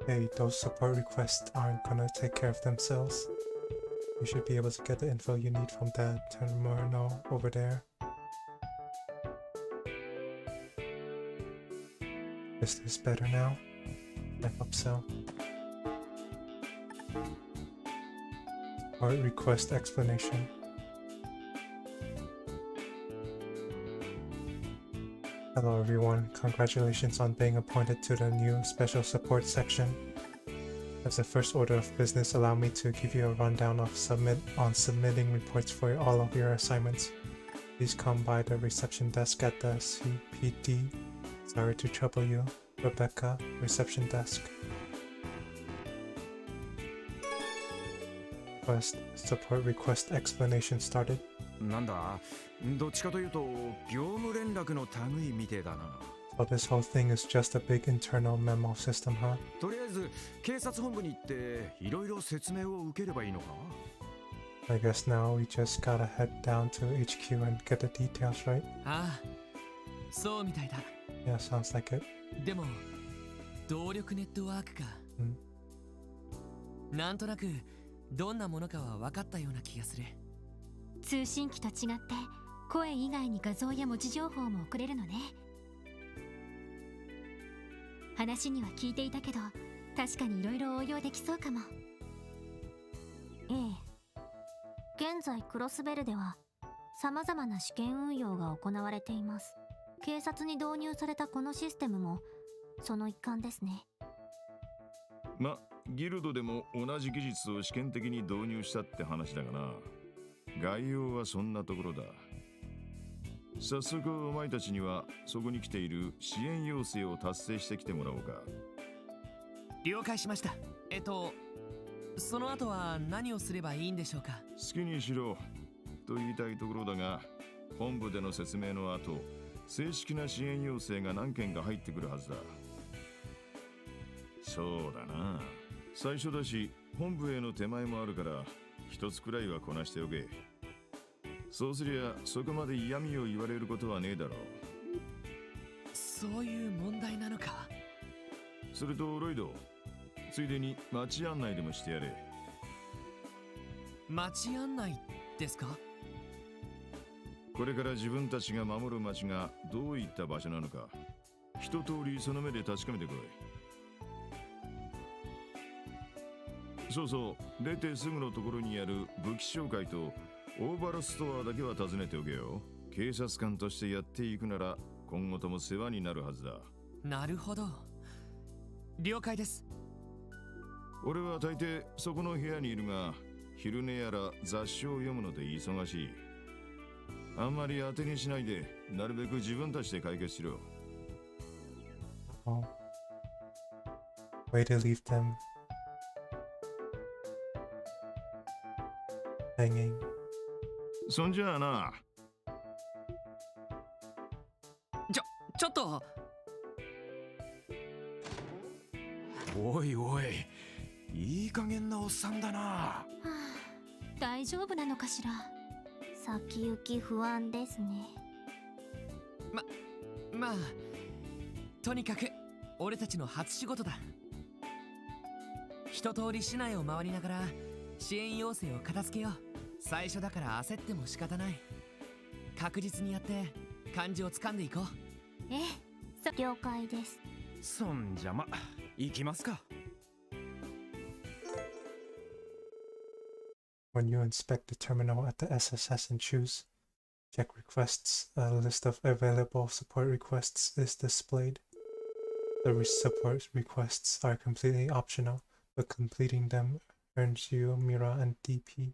hey, those support requests aren't gonna take care of themselves. You should be able to get the info you need from that terminal over there. Is this better now? I hope so. Support request explanation. Hello everyone, congratulations on being appointed to the new special support section. As a first order of business, allow me to give you a rundown of submitting reports for all of your assignments. Please come by the reception desk at the CPD. Sorry to trouble you. Rebecca, reception desk. Support request explanation started. なんだ、どっちかというと業務連絡の類みてえだな。So this whole thing is just a big internal memo system, huh? とりあえず警察本部に行っていろいろ説明を受ければいいのか。 I guess now we just gotta head down to HQ and get the details, right? ああ、そうみたいだ。Yeah, sounds like it. でも動力ネットワークか。なんとなくどんなものかは分かったような気がする。通信機と違って声以外に画像や文字情報も送れるのね。話には聞いていたけど、確かにいろいろ応用できそうかも。ええ、現在クロスベルでは様々な試験運用が行われています。警察に導入されたこのシステムもその一環ですね。ま、ギルドでも同じ技術を試験的に導入したって話だがな。概要はそんなところだ。早速お前たちにはそこに来ている支援要請を達成してきてもらおうか。了解しました。その後は何をすればいいんでしょうか。好きにしろと言いたいところだが、本部での説明の後、正式な支援要請が何件か入ってくるはずだ。そうだな。最初だし本部への手前もあるから一つくらいはこなしておけ。そうすりゃそこまで嫌味を言われることはねえだろう。そういう問題なのか。それとロイド、ついでに街案内でもしてやれ。街案内ですか。これから自分たちが守る街がどういった場所なのか一通りその目で確かめてこい。そうそう、出てすぐのところにある武器商会とオーバルストアだけは訪ねておけよ。警察官としてやっていくなら今後とも世話になるはずだ。なるほど、了解です。俺は大抵そこの部屋にいるが、昼寝やら雑誌を読むので忙しい。あんまり当てにしないで、なるべく自分たちで解決しろ。Oh. Way to leave them hanging. そんじゃあな。ちょっと。おいおい、いい加減なおっさんだな。はあ、大丈夫なのかしら。先行き不安ですね。まあとにかく俺たちの初仕事だ。一通り市内を回りながら支援要請を片付けよう。最初だから焦っても仕方ない。確実にやって感じをつかんでいこう。ええ、了解です。そんじゃま、行きますか。When you inspect the terminal at the SSS and choose Check Requests, a list of available support requests is displayed. The support requests are completely optional, but completing them earns you Mira and DP.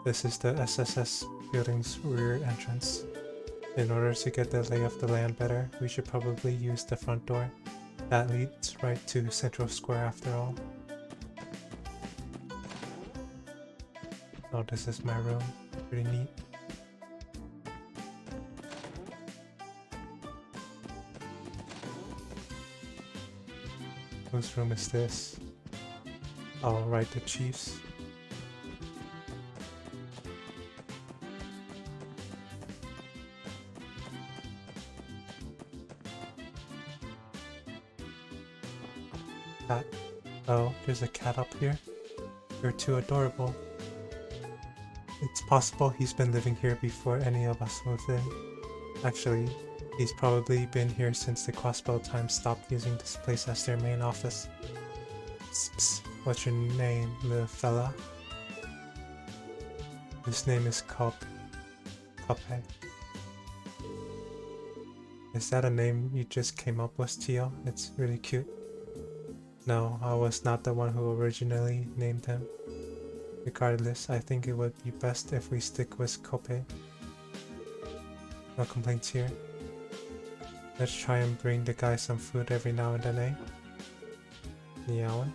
This is the SSS building's rear entrance. In order to get the lay of the land better, we should probably use the front door. That leads right to Central Square after all. Oh, this is my room. Pretty neat. Whose room is this? Oh, right, the chief's. Cat. Oh, there's a cat up here. You're too adorable. It's possible he's been living here before any of us moved in. Actually, he's probably been here since the Crossbow Times stopped using this place as their main office. Psst, what's your name, little fella? His name is Cope. Is that a name you just came up with, Tio? It's really cute. No, I was not the one who originally named him. Regardless, I think it would be best if we stick with Cope. No complaints here. Let's try and bring the guy some food every now and then, eh? Meowing.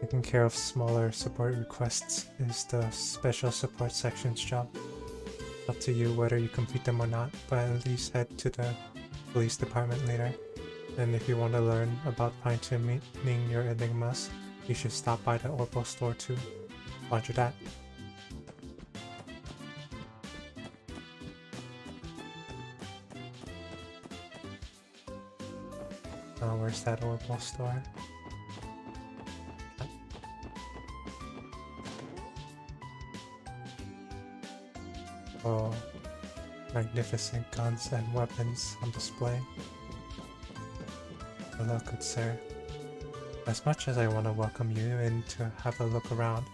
Taking care of smaller support requests is the special support section's job. Up to you whether you complete them or not, but at least head to the police department later. And if you want to learn about fine-tuning your enigmas, you should stop by the Orbo store too. Roger that. Oh, where's that Orbo store? Oh, magnificent guns and weapons on display. Hello, good sir. As much as I want to welcome you in to have a look around,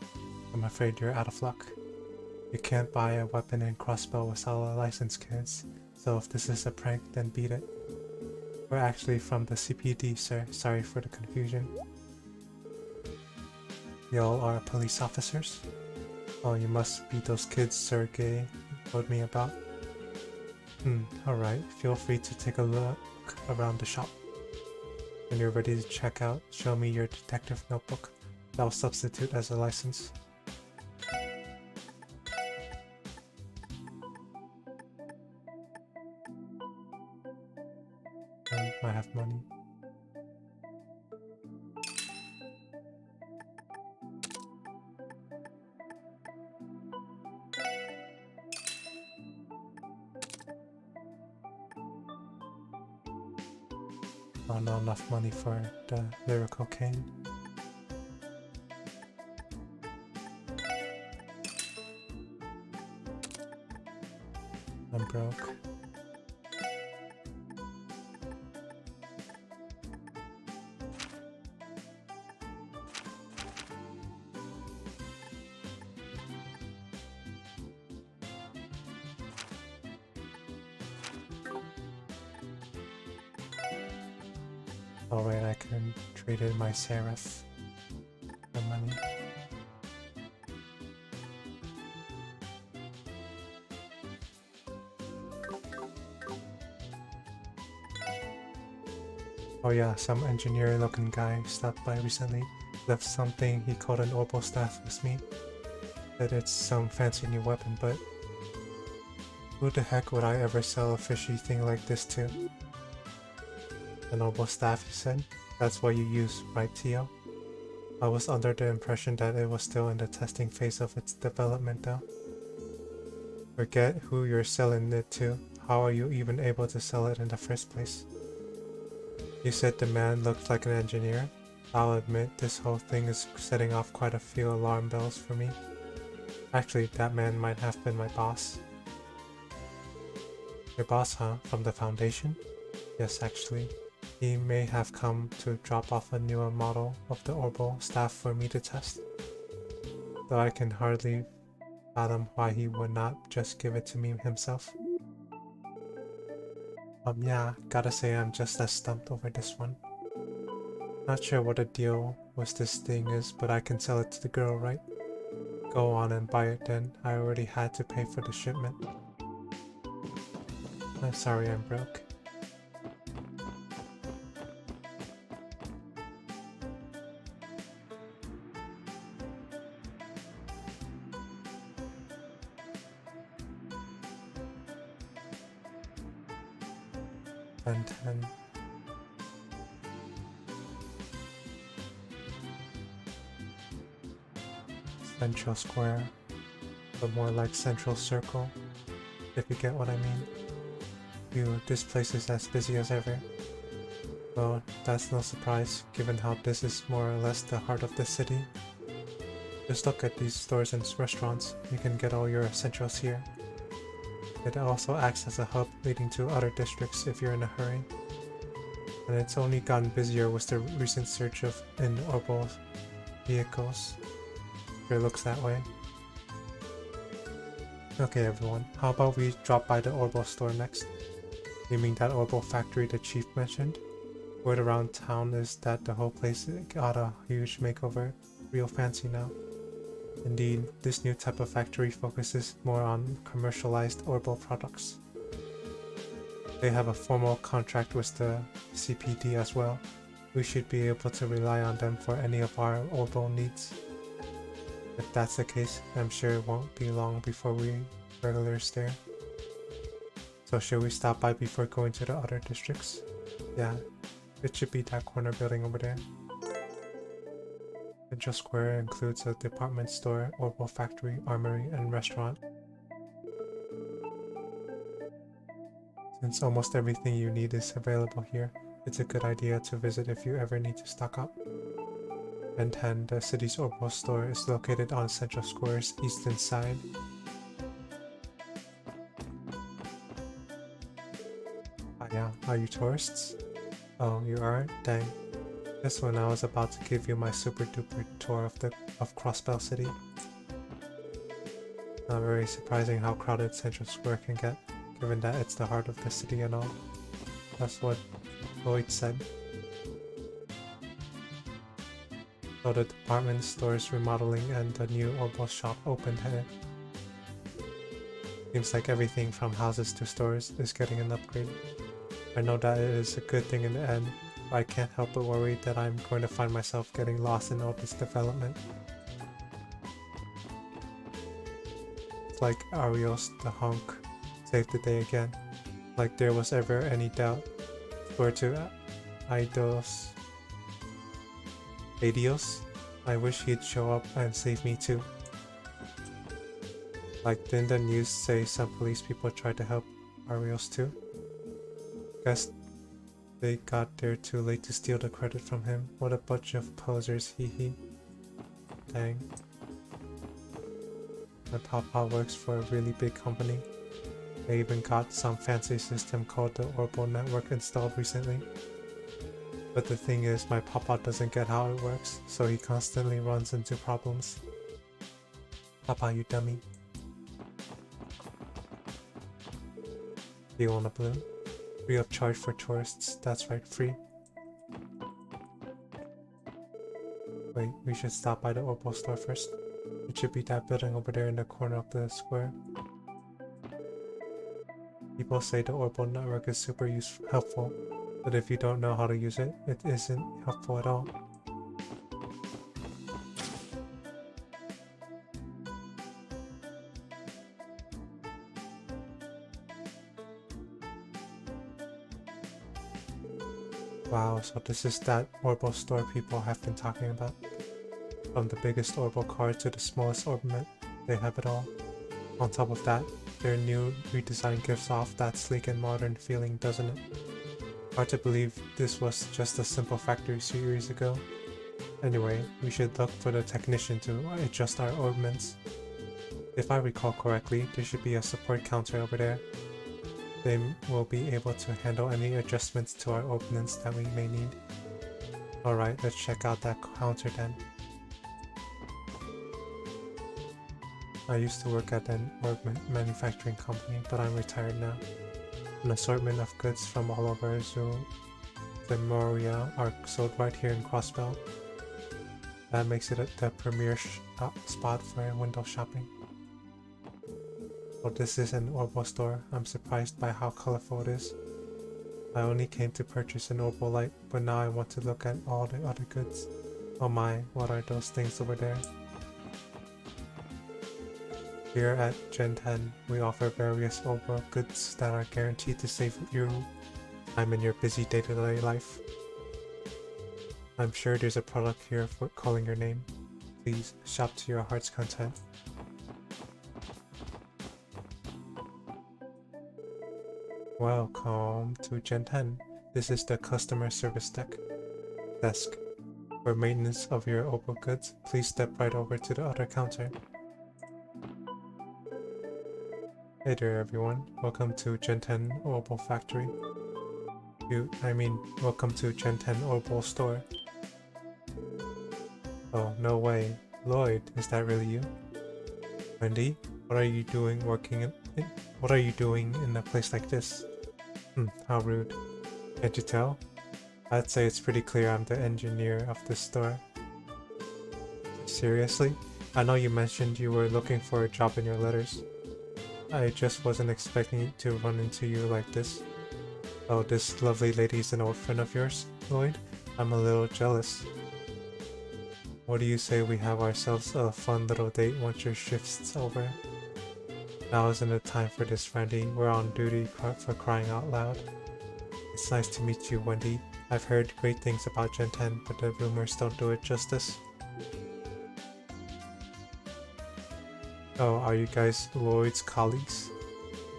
I'm afraid you're out of luck. You can't buy a weapon and crossbow without a license, kids, so if this is a prank, then beat it. We're actually from the CPD, sir. Sorry for the confusion. Y'all are police officers? Oh, you must be those kids Sergey told me about. Alright, feel free to take a look around the shop. When you're ready to check out, show me your detective notebook. That will substitute as a license. I have money. Oh, not enough money for the lyrical cane. I'm broke. Alright, I can trade in my Seraph for money. Oh yeah, some engineer looking guy stopped by recently, left something he called an Orbo staff with me. Said it's some fancy new weapon, but who the heck would I ever sell a fishy thing like this to? An Orbo staff, you said? That's what you use, right, Tio? I was under the impression that it was still in the testing phase of its development though. Forget who you're selling it to. How are you even able to sell it in the first place? You said the man looked like an engineer? I'll admit this whole thing is setting off quite a few alarm bells for me. Actually, that man might have been my boss. Your boss, huh? From the Foundation? Yes, actually. He may have come to drop off a newer model of the Orbital staff for me to test, though I can hardly fathom why he would not just give it to me himself. Yeah, gotta say I'm just as stumped over this one. Not sure what the deal with this thing is, but I can sell it to the girl, right? Go on and buy it then. I already had to pay for the shipment. I'm sorry I'm broke. And Central Square, but more like Central Circle, if you get what I mean. This place is as busy as ever. Well, that's no surprise, given how this is more or less the heart of the city. Just look at these stores and restaurants, you can get all your essentials here. It also acts as a hub leading to other districts if you're in a hurry. And it's only gotten busier with the recent surge of in-orbital vehicles. It looks that way. Okay everyone, how about we drop by the Orbital store next? You mean that Orbital factory the chief mentioned? Word around town is that the whole place got a huge makeover, real fancy now. Indeed, this new type of factory focuses more on commercialized Orbital products. They have a formal contract with the CPD as well. We should be able to rely on them for any of our Orbital needs. If that's the case, I'm sure it won't be long before we regulars there. So should we stop by before going to the other districts? Yeah, it should be that corner building over there. Central Square includes a department store, Orbital factory, armory, and restaurant. Since almost everything you need is available here, it's a good idea to visit if you ever need to stock up. Ben 10, the city's Orbital store, is located on Central Square's eastern side. Yeah, are you tourists? Oh, you aren't? Dang. Just when I was about to give you my super duper tour of Crossbell City. Not very surprising how crowded Central Square can get, given that it's the heart of the city and all. That's what Lloyd said. So the department store's remodeling and the new Orbital shop opened here. Seems like everything from houses to stores is getting an upgrade. I know that it is a good thing in the end, but I can't help but worry that I'm going to find myself getting lost in all this development. It's like Arios the hunk saved the day again, like there was ever any doubt. Swear to Adios. I wish he'd show up and save me too. Like, didn't the news say some police people tried to help Arios too? Guess they got there too late to steal the credit from him. What a bunch of posers, hee hee. Dang. My papa works for a really big company. They even got some fancy system called the Orbital Network installed recently. But the thing is, my papa doesn't get how it works, so he constantly runs into problems. Papa, you dummy. Do you want a balloon? Free of charge for tourists, that's right, free. Wait, we should stop by the Orbital store first. It should be that building over there in the corner of the square. People say the Orbital network is super helpful, but if you don't know how to use it, it isn't helpful at all. Wow, so this is that Orbital store people have been talking about. From the biggest Orbital card to the smallest ornament, they have it all. On top of that, their new redesign gives off that sleek and modern feeling, doesn't it? Hard to believe this was just a simple factory series ago. Anyway, we should look for the technician to adjust our ornaments. If I recall correctly, there should be a support counter over there. They will be able to handle any adjustments to our ordnance that we may need. Alright, let's check out that counter then. I used to work at an orb manufacturing company, but I'm retired now. An assortment of goods from all over Zemoria are sold right here in Crossbell. That makes it the premier spot for window shopping. Well, this is an Orbo store. I'm surprised by how colorful it is. I only came to purchase an Orbo light, but now I want to look at all the other goods. Oh my, what are those things over there? Here at Gen 10, we offer various Orbo goods that are guaranteed to save you time in your busy day-to-day life. I'm sure there's a product here for calling your name. Please shop to your heart's content. Welcome to Gen 10. This is the customer service desk. For maintenance of your Orbo goods, please step right over to the other counter. Hey there everyone, welcome to Gen 10 Orbo Factory. Welcome to Gen 10 Orbo Store. Oh, no way. Lloyd, is that really you? Wendy, what are you doing in a place like this? How rude. Can't you tell? I'd say it's pretty clear I'm the engineer of this store. Seriously? I know you mentioned you were looking for a job in your letters. I just wasn't expecting to run into you like this. Oh, this lovely lady's an old friend of yours, Lloyd? I'm a little jealous. What do you say we have ourselves a fun little date once your shift's over? Now isn't the time for this, Randy. We're on duty for crying out loud. It's nice to meet you, Wendy. I've heard great things about Gen 10, but the rumors don't do it justice. Oh, are you guys Lloyd's colleagues?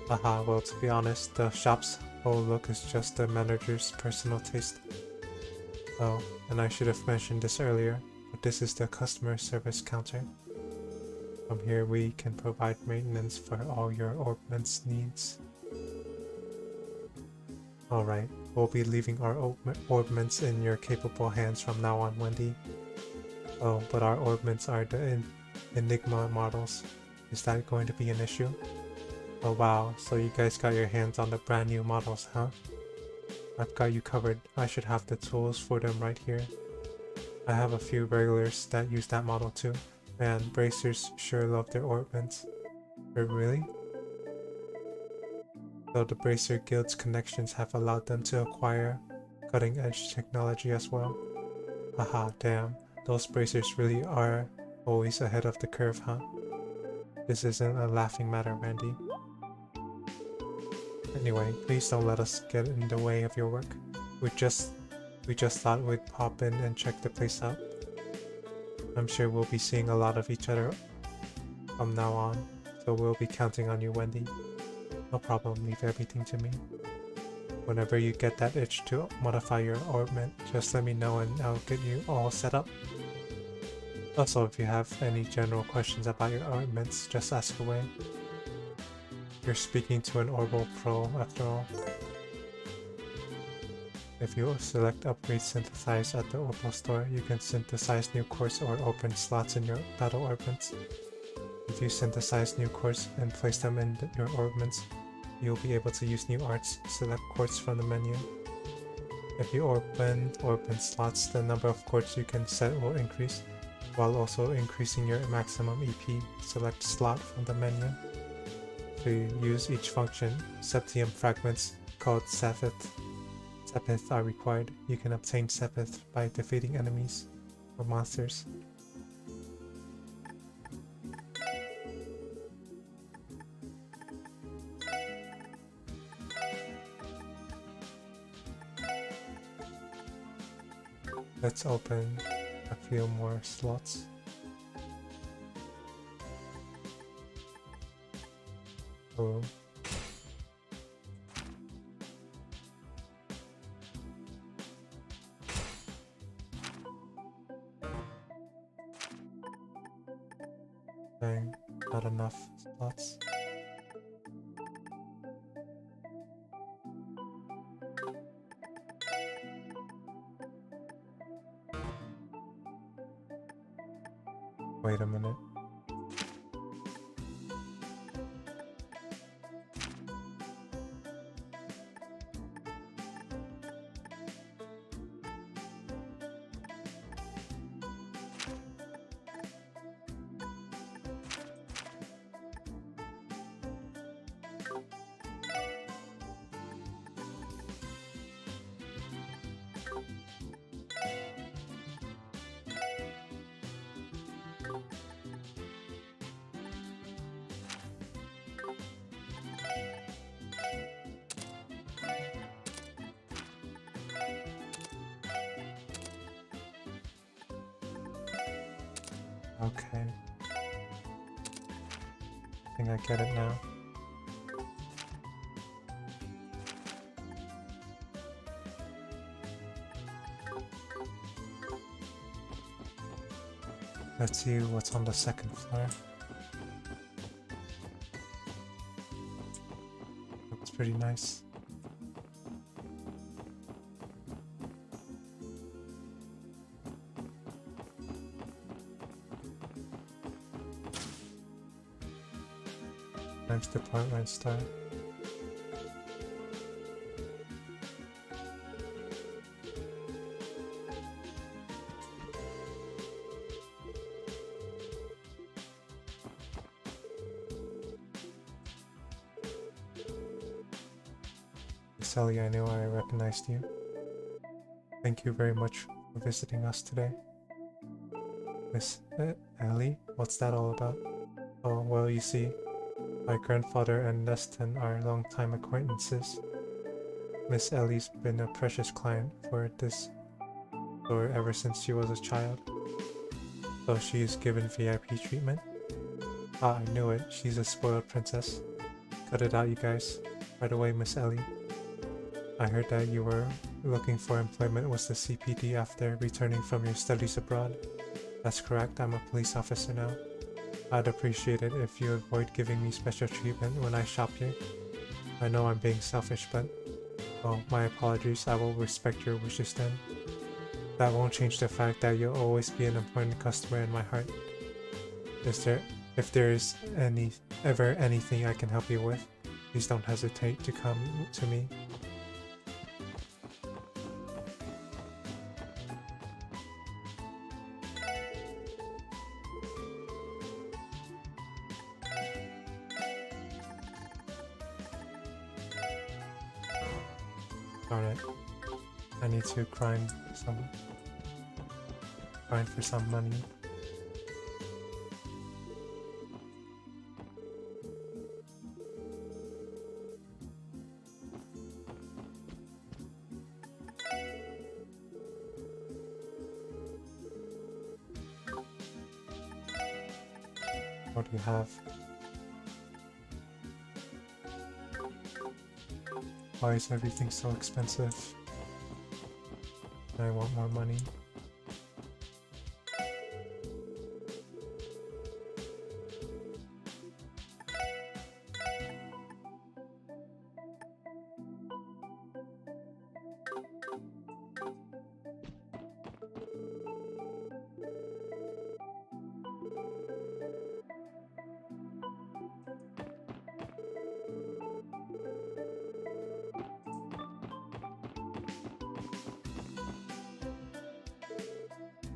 Haha, well, to be honest, the shop's whole look is just the manager's personal taste. Oh, and I should have mentioned this earlier, but this is the customer service counter. From here we can provide maintenance for all your ordnance needs. Alright, we'll be leaving our ordnance in your capable hands from now on, Wendy. Oh, but our ordnance are the Enigma models. Is that going to be an issue? Oh wow, so you guys got your hands on the brand new models, huh? I've got you covered. I should have the tools for them right here. I have a few regulars that use that model too. Man, bracers sure love their ordnance. Really? Though the Bracer Guild's connections have allowed them to acquire cutting-edge technology as well. Haha, damn. Those bracers really are always ahead of the curve, huh? This isn't a laughing matter, Randy. Anyway, please don't let us get in the way of your work. We just thought we'd pop in and check the place out. I'm sure we'll be seeing a lot of each other from now on, so we'll be counting on you, Wendy. No problem, leave everything to me. Whenever you get that itch to modify your orbment, just let me know and I'll get you all set up. Also, if you have any general questions about your orbments, just ask away. You're speaking to an Orbo Pro after all. If you select Upgrade Synthesize at the Orbo store, you can synthesize new quartz or open slots in your battle orbments. If you synthesize new quartz and place them in your orbments, you'll be able to use new arts. Select quartz from the menu. If you open slots, the number of quartz you can set will increase, while also increasing your maximum EP. Select slot from the menu. To use each function, septium fragments called Sepith are required. You can obtain Sepith by defeating enemies or monsters. Let's open a few more slots. Oh. Dang, not enough slots. Wait a minute. Okay. I think I get it now. Let's see what's on the second floor. Looks pretty nice. Nice department store. Sally, I knew I recognized you. Thank you very much for visiting us today. Miss Ellie, what's that all about? Oh, well, you see, my grandfather and Neston are longtime acquaintances. Miss Ellie's been a precious client for this store ever since she was a child. So she's given VIP treatment? Ah, I knew it. She's a spoiled princess. Cut it out, you guys. By the way, Miss Ellie, I heard that you were looking for employment with the CPD after returning from your studies abroad. That's correct, I'm a police officer now. I'd appreciate it if you avoid giving me special treatment when I shop here. I know I'm being selfish, but... oh, my apologies, I will respect your wishes then. That won't change the fact that you'll always be an important customer in my heart. If there is ever anything I can help you with, please don't hesitate to come to me. Darn it. I need to grind for some money. What do you have? Why is everything so expensive? I want more money.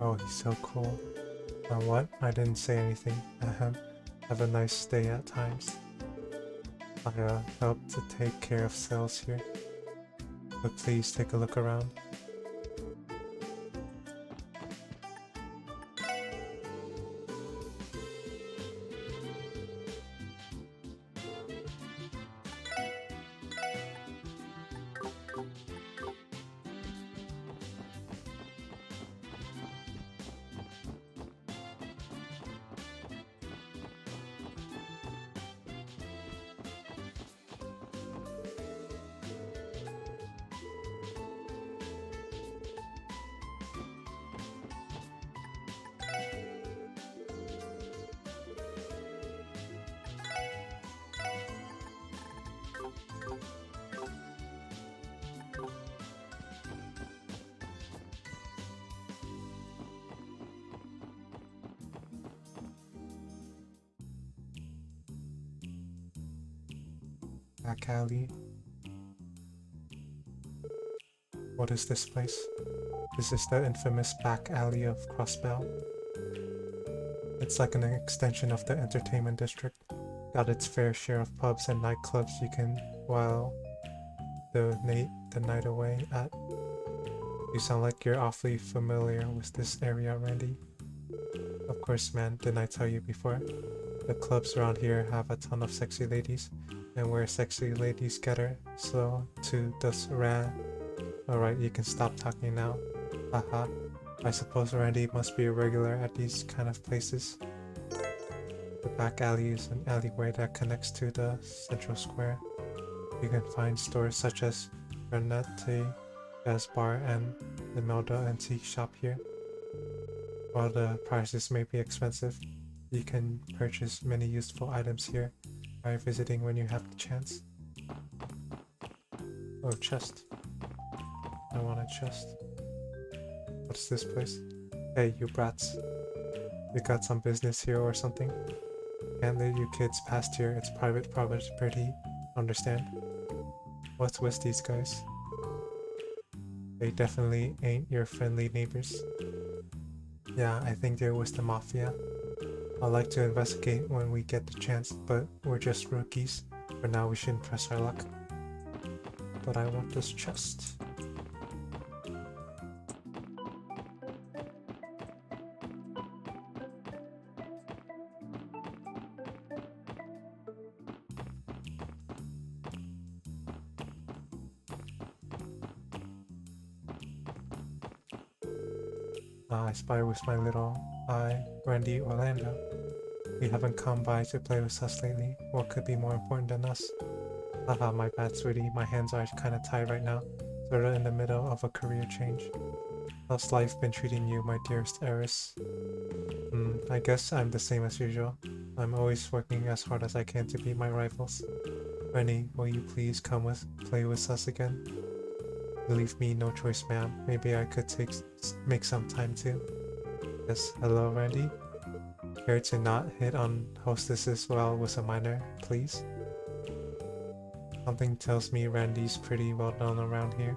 Oh, he's so cool. What? I didn't say anything. Ahem. Have a nice day at times. I help to take care of sales here. But please take a look around. back alley. What is this place? This is the infamous back alley of Crossbell. It's like an extension of the entertainment district. Got its fair share of pubs and nightclubs you can while the night away at. You sound like you're awfully familiar with this area, Randy. Of course, man, didn't I tell you before? The clubs around here have a ton of sexy ladies, and where sexy ladies scatter, so too does Ran. Alright, you can stop talking now. Haha. I suppose Randy must be a regular at these kind of places. The back alley is an alleyway that connects to the central square. You can find stores such as Renate Jazz Bar and the Melda Antique Shop here. While the prices may be expensive, you can purchase many useful items here by visiting when you have the chance. Oh, chest. I want a chest. What's this place? Hey, you brats. You got some business here or something? Can't let you kids past here, it's private property, understand? What's with these guys? They definitely ain't your friendly neighbors. Yeah, I think they're with the mafia. I'd like to investigate when we get the chance, but we're just rookies. For now we shouldn't press our luck. But I want this chest. I spy with my little eye, Randy Orlando. You haven't come by to play with us lately. What could be more important than us? Haha, my bad, sweetie. My hands are kinda tied right now. Sorta in the middle of a career change. How's life been treating you, my dearest heiress? I guess I'm the same as usual. I'm always working as hard as I can to beat my rivals. Rennie, will you please play with us again? Leave me no choice, ma'am. Maybe I could make some time too. Yes, hello, Randy. Care to not hit on hostesses while with a minor, please? Something tells me Randy's pretty well known around here.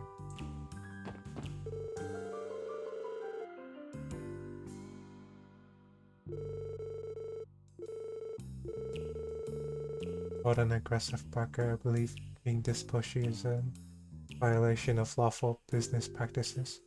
What an aggressive barker. I believe being this pushy is a violation of lawful business practices.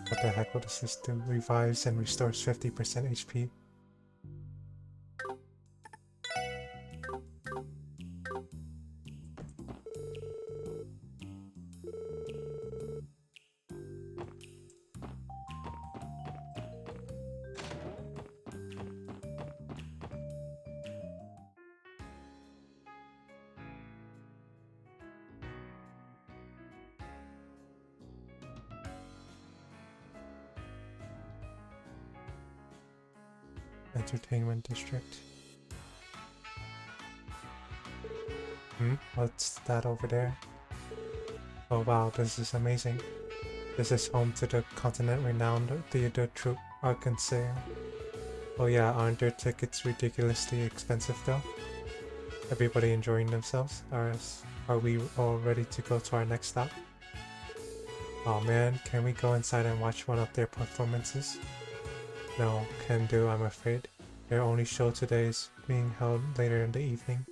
What the heck will the system? Revives and restores 50% HP. Entertainment District. What's that over there? Oh wow, this is amazing. This is home to the continent-renowned theater troupe Arkansas. Oh yeah, aren't their tickets ridiculously expensive though? Everybody enjoying themselves? Are we all ready to go to our next stop? Oh man, can we go inside and watch one of their performances? No, can do, I'm afraid. Their only show today is being held later in the evening.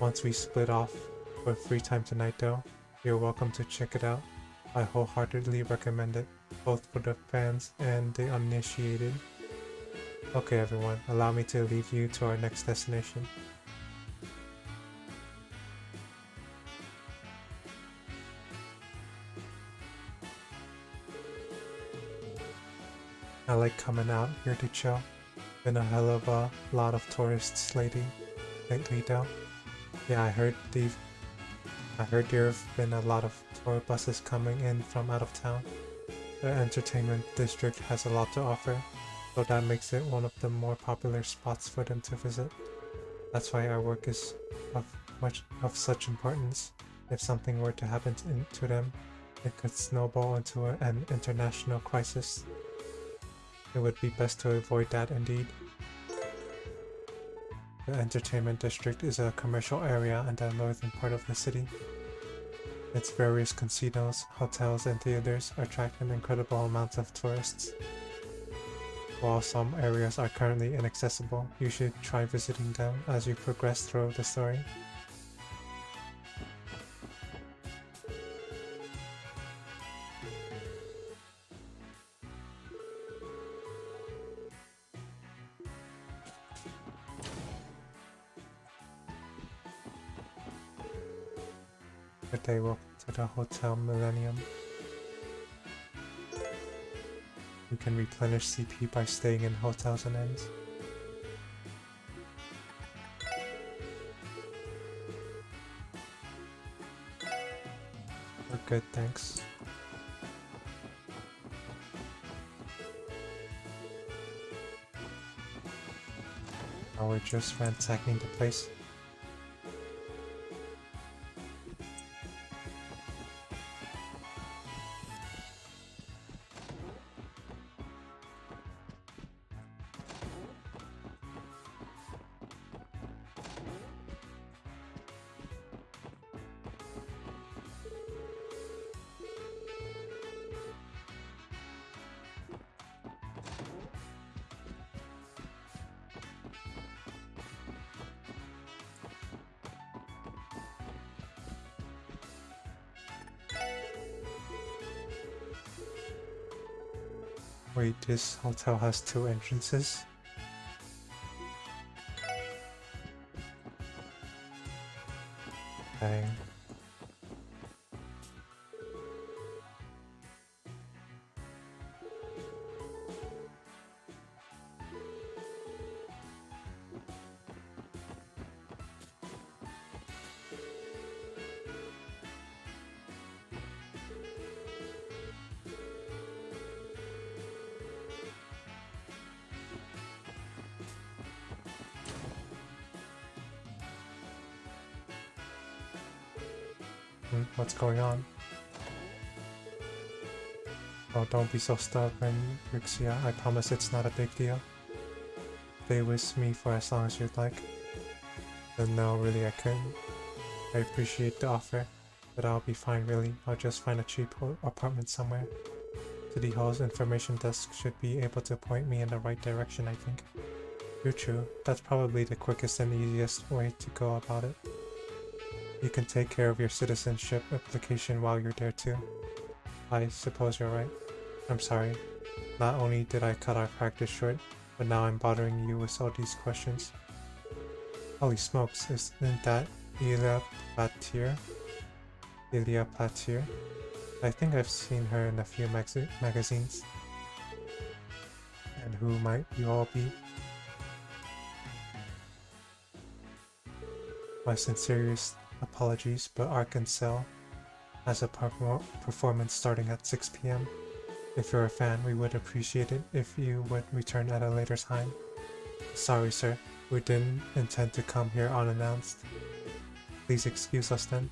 Once we split off for free time tonight though, you're welcome to check it out. I wholeheartedly recommend it, both for the fans and the uninitiated. Okay everyone, allow me to lead you to our next destination. I like coming out here to chill. Been a hell of a lot of tourists lately though. Yeah, I heard there have been a lot of tour buses coming in from out of town. The entertainment district has a lot to offer, so that makes it one of the more popular spots for them to visit. That's why our work is of such importance. If something were to happen to them, it could snowball into an international crisis. It would be best to avoid that indeed. The entertainment district is a commercial area in the northern part of the city. Its various casinos, hotels, and theaters attract an incredible amount of tourists. While some areas are currently inaccessible, you should try visiting them as you progress through the story. Good day, welcome to the Hotel Millennium. You can replenish CP by staying in hotels and inns. We're good, thanks. Now we're just ransacking the place. Wait, this hotel has 2 entrances? Dang. What's going on? Oh, don't be so stubborn, Rixia. I promise it's not a big deal. Stay with me for as long as you'd like. But no, really I couldn't. I appreciate the offer, but I'll be fine really. I'll just find a cheap apartment somewhere. City Hall's information desk should be able to point me in the right direction, I think. You're true. That's probably the quickest and easiest way to go about it. You can take care of your citizenship application while you're there too. I suppose you're right. I'm sorry. Not only did I cut our practice short, but now I'm bothering you with all these questions. Holy smokes, isn't that Ilia Platier? Ilia Platier? I think I've seen her in a few magazines. And who might you all be? My sincerest apologies, but Arkansas has a performance starting at 6 p.m. If you're a fan, we would appreciate it if you would return at a later time. Sorry, sir. We didn't intend to come here unannounced. Please excuse us then.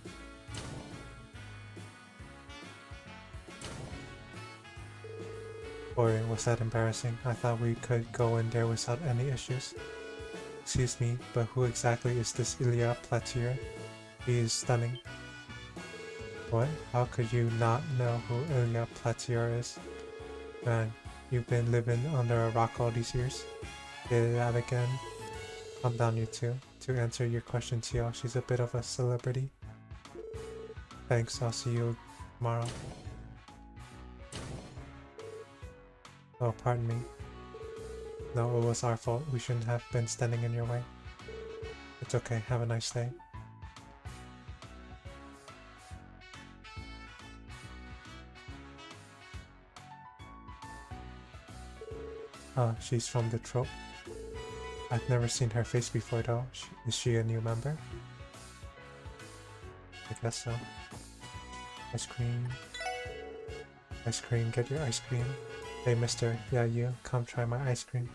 Boy, was that embarrassing. I thought we could go in there without any issues. Excuse me, but who exactly is this Ilia Platier? He is stunning. What? How could you not know who Ilia Platier is? Man, you've been living under a rock all these years. Did that again? Calm down, you two. To answer your question, Tio, she's a bit of a celebrity. Thanks, I'll see you tomorrow. Oh, pardon me. No, it was our fault. We shouldn't have been standing in your way. It's okay. Have a nice day. She's from the trope. I've never seen her face before though. Is she a new member? I guess so. Ice cream. Ice cream, get your ice cream. Hey mister, yeah you, come try my ice cream.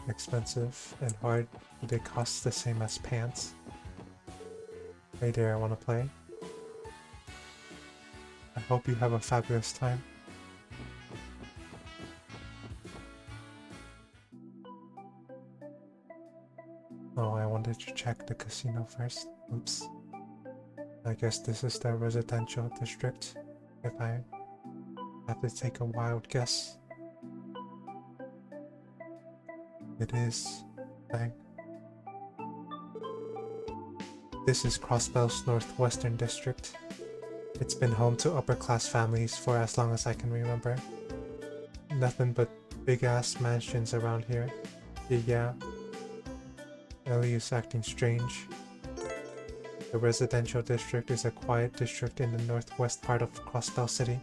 Expensive and hard, but they cost the same as pants. Hey there, wanna play? I hope you have a fabulous time. Oh, I wanted to check the casino first. Oops. I guess this is the residential district, if I have to take a wild guess. It is. Dang. This is Crossbell's northwestern district. It's been home to upper-class families for as long as I can remember. Nothing but big-ass mansions around here. Yeah. Ellie is acting strange. The residential district is a quiet district in the northwest part of Crossbell City.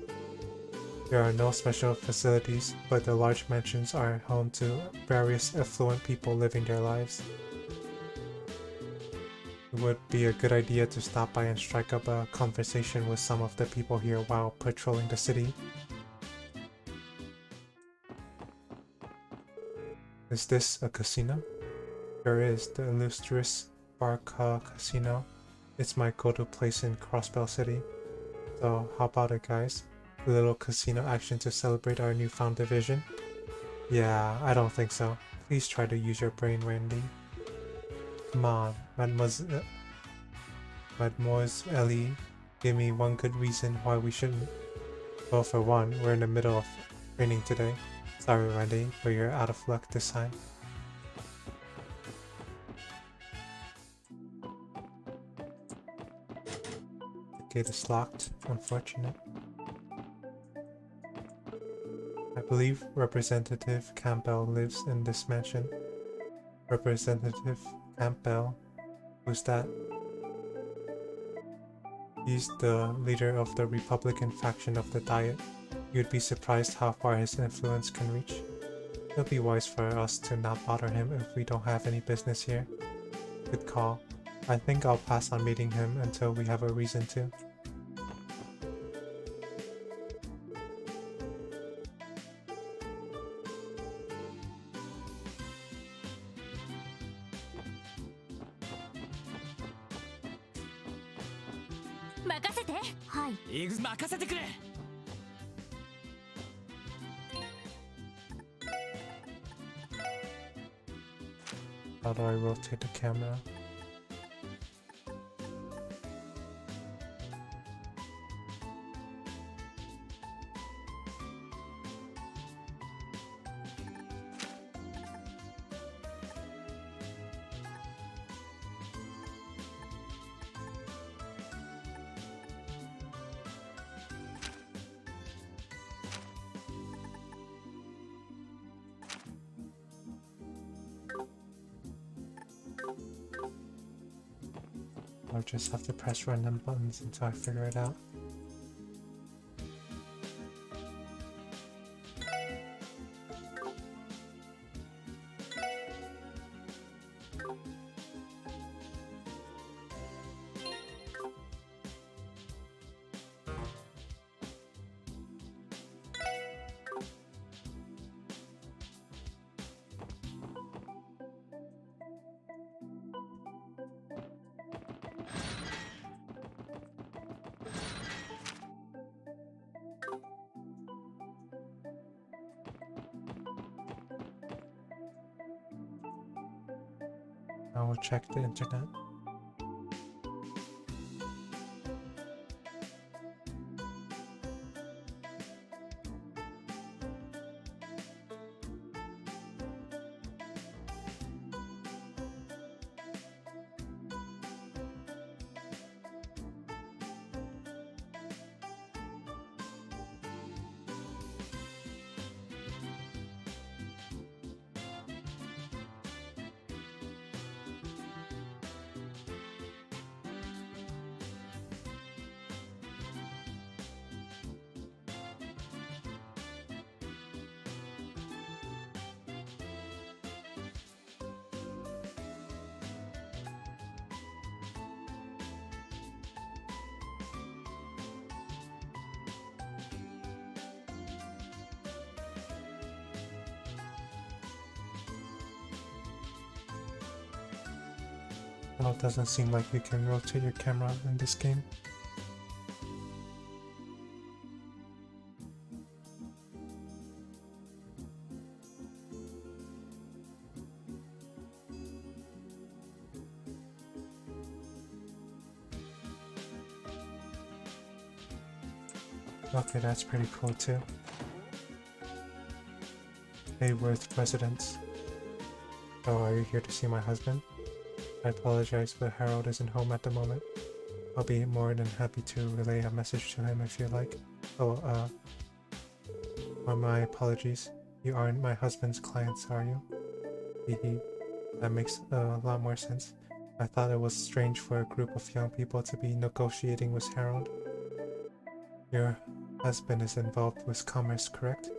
There are no special facilities, but the large mansions are home to various affluent people living their lives. It would be a good idea to stop by and strike up a conversation with some of the people here while patrolling the city. Is this a casino? There is, the illustrious Barca Casino. It's my go-to place in Crossbell City. So how about it guys? A little casino action to celebrate our newfound division? Yeah, I don't think so. Please try to use your brain, Randy. Come on, Mademoiselle Ellie, give me one good reason why we shouldn't. Well, for one, we're in the middle of training today. Sorry, Randy, but you're out of luck this time. The gate is locked. Unfortunate. I believe Representative Campbell lives in this mansion. Representative Campbell? Who's that? He's the leader of the Republican faction of the Diet. You'd be surprised how far his influence can reach. It'll be wise for us to not bother him if we don't have any business here. Good call. I think I'll pass on meeting him until we have a reason to.任せてくれ。 How do I rotate the camera? I'll just have to press random buttons until I figure it out. I will check the internet. Well, it doesn't seem like you can rotate your camera in this game. Okay, that's pretty cool too. Hayworth Residence. Oh, are you here to see my husband? I apologize, but Harold isn't home at the moment. I'll be more than happy to relay a message to him if you like. Oh, my apologies. You aren't my husband's clients, are you? Hehe. That makes a lot more sense. I thought it was strange for a group of young people to be negotiating with Harold. Your husband is involved with commerce, correct?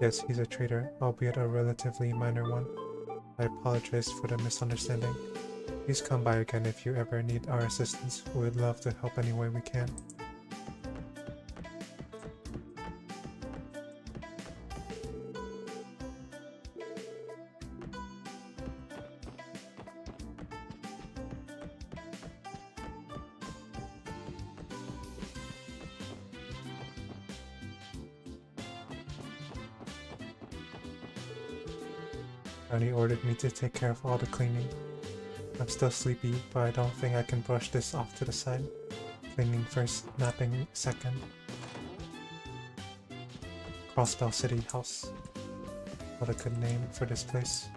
Yes, he's a trader, albeit a relatively minor one. I apologize for the misunderstanding. Please come by again if you ever need our assistance. We would love to help any way we can. Brownie ordered me to take care of all the cleaning. I'm still sleepy, but I don't think I can brush this off to the side. Cleaning first, napping second. Crossbell City House. What a good name for this place.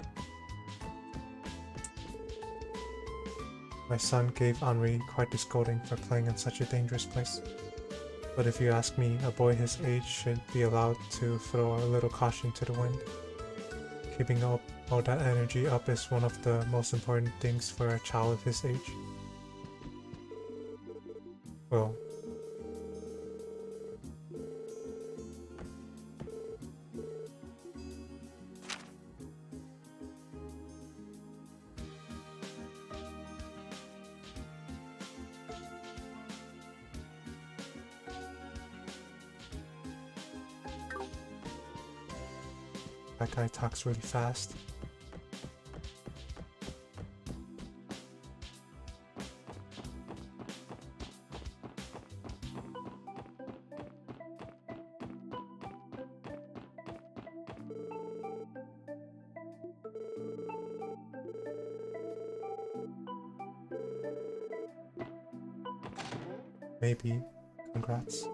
My son gave Henri quite the scolding for playing in such a dangerous place. But if you ask me, a boy his age should be allowed to throw a little caution to the wind. Keeping all that energy up is one of the most important things for a child of his age. Well, that guy talks really fast. Maybe. Congrats.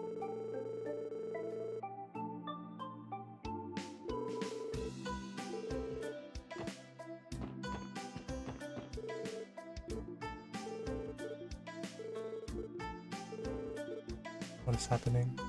What is happening?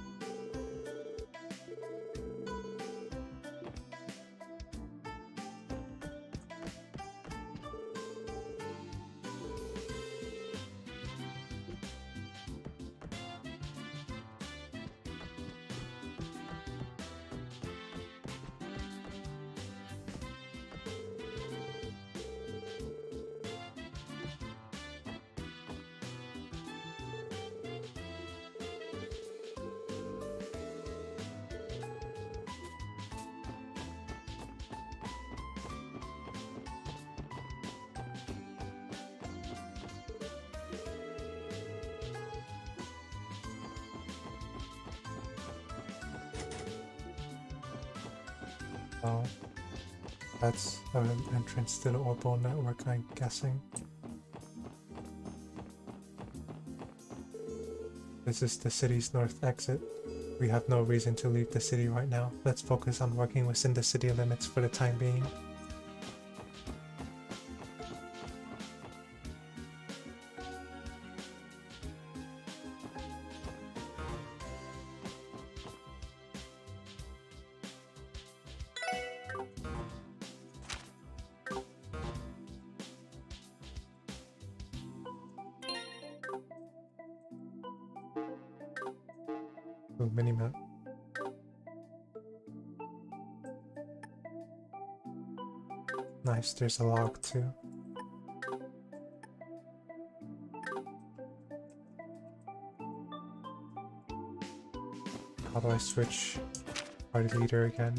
Oh, that's an entrance to the Orbital network, I'm guessing. This is the city's north exit. We have no reason to leave the city right now. Let's focus on working within the city limits for the time being. Ooh, minimap. Nice, there's a log too. How do I switch party leader again?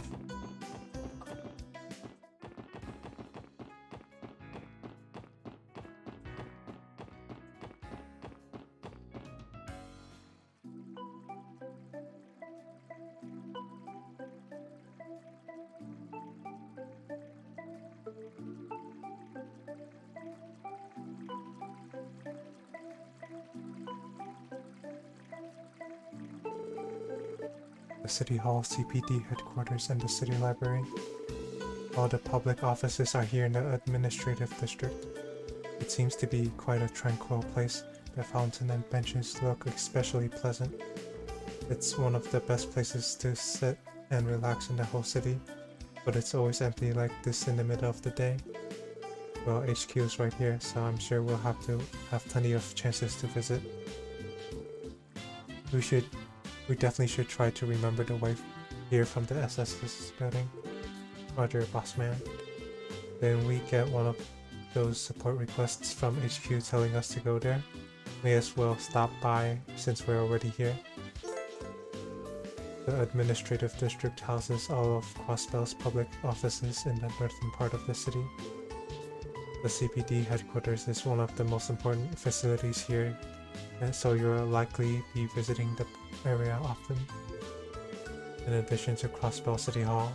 the City Hall, CPD headquarters, and the City Library. All the public offices are here in the administrative district. It seems to be quite a tranquil place. The fountain and benches look especially pleasant. It's one of the best places to sit and relax in the whole city, but it's always empty like this in the middle of the day. Well, HQ is right here, so I'm sure we'll have plenty of chances to visit. We definitely should try to remember the wife here from the SS's building. Roger, boss man. Then we get one of those support requests from HQ telling us to go there. May as well stop by since we're already here. The administrative district houses all of Crossbell's public offices in the northern part of the city. The CPD headquarters is one of the most important facilities here, and so you'll likely be visiting the area often. In addition to Crossbell City Hall,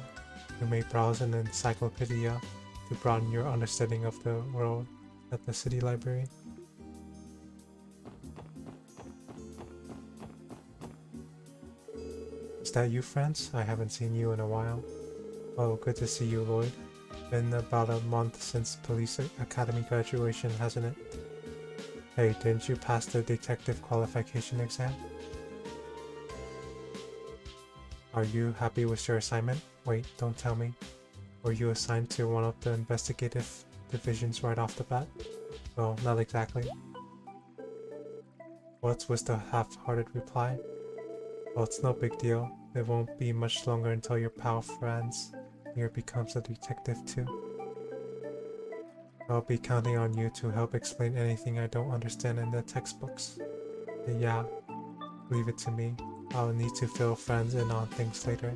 you may browse an encyclopedia to broaden your understanding of the world at the City Library. Is that you, friends? I haven't seen you in a while. Oh, good to see you, Lloyd. Been about a month since Police Academy graduation, hasn't it? Hey, didn't you pass the detective qualification exam? Are you happy with your assignment? Wait, don't tell me. Were you assigned to one of the investigative divisions right off the bat? Well, not exactly. What was the half-hearted reply? Well, it's no big deal. It won't be much longer until your pal Franz here becomes a detective too. I'll be counting on you to help explain anything I don't understand in the textbooks. Yeah, leave it to me. I'll need to fill Franz in on things later.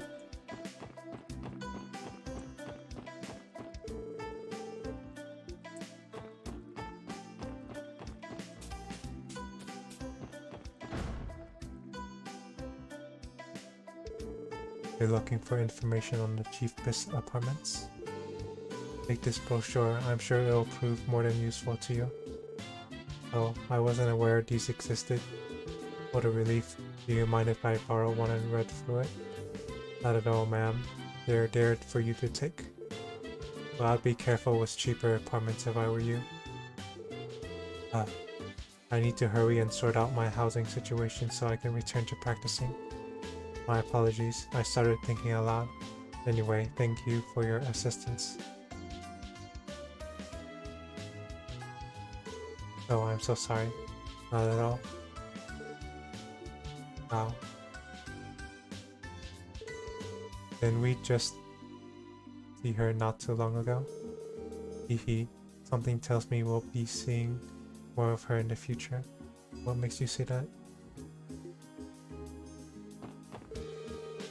You're looking for information on the Chief Bis apartments? Take this brochure, I'm sure it'll prove more than useful to you. Oh, I wasn't aware these existed. What a relief. Do you mind if I borrow one and read through it? Not at all, ma'am. They're there for you to take. Well, I'd be careful with cheaper apartments if I were you. I need to hurry and sort out my housing situation so I can return to practicing. My apologies, I started thinking aloud. Anyway, thank you for your assistance. Oh, I'm so sorry. Not at all. Wow. Didn't we just see her not too long ago? Hehe, something tells me we'll be seeing more of her in the future. What makes you say that?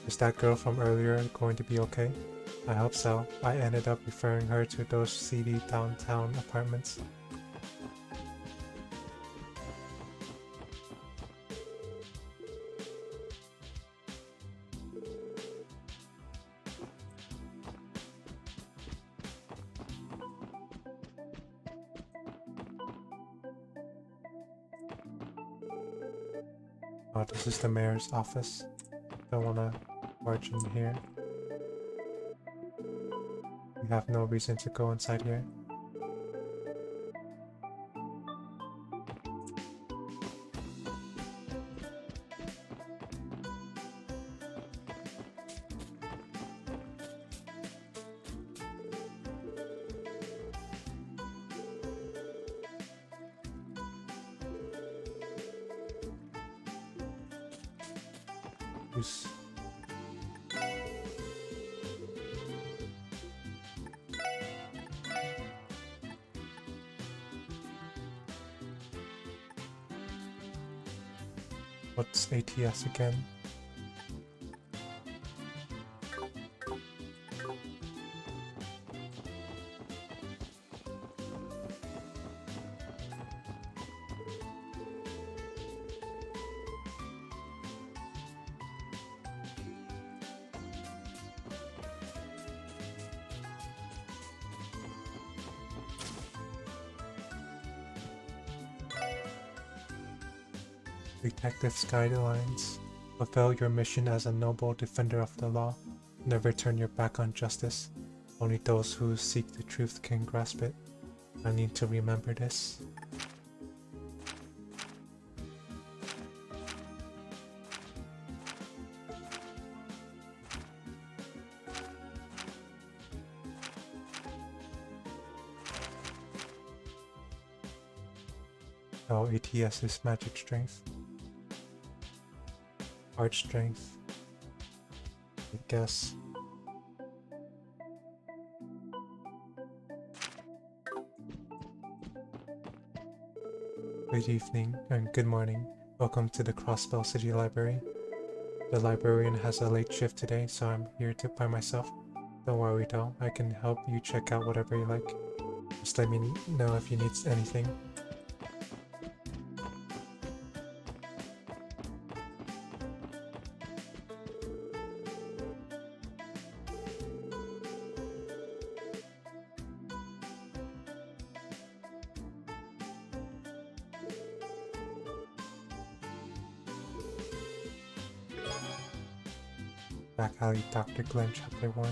Is that girl from earlier going to be okay? I hope so. I ended up referring her to those seedy downtown apartments. Oh, this is the mayor's office. Don't wanna barge in here. We have no reason to go inside here. Oops. What's ATS again? Detectives guidelines. Fulfill your mission as a noble defender of the law. Never turn your back on justice. Only those who seek the truth can grasp it. I need to remember this. Oh, ATS is magic strength. Art strength. I guess. Good evening and good morning. Welcome to the Crossbell City Library. The librarian has a late shift today, so I'm here by myself. Don't worry though, I can help you check out whatever you like. Just let me know if you need anything. Back Alley Dr. Glenn Chapter 1.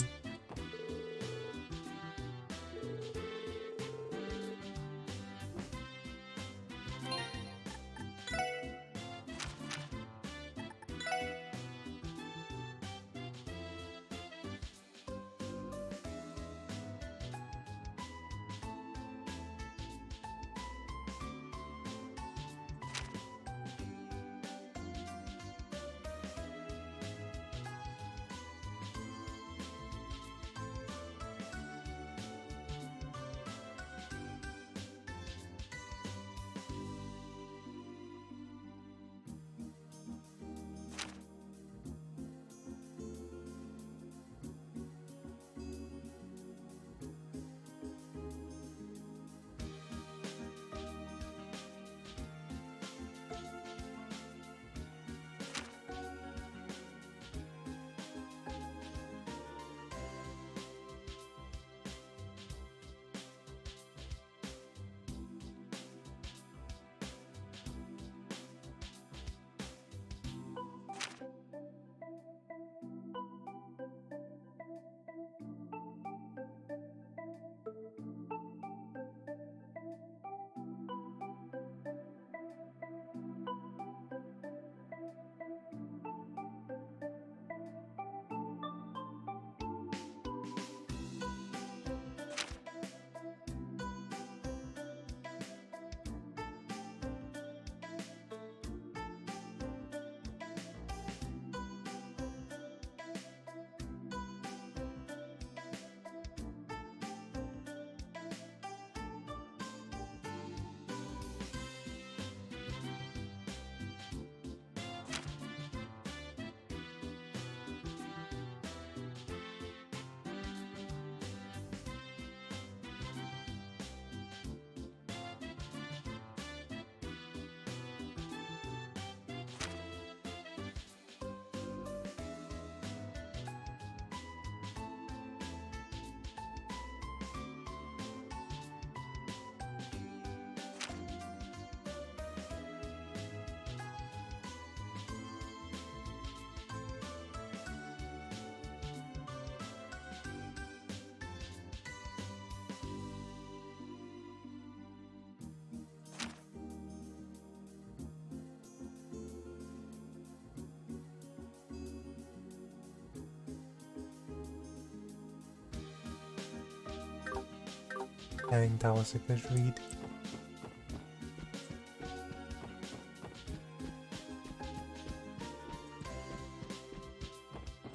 I think that was a good read.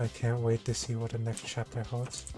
I can't wait to see what the next chapter holds.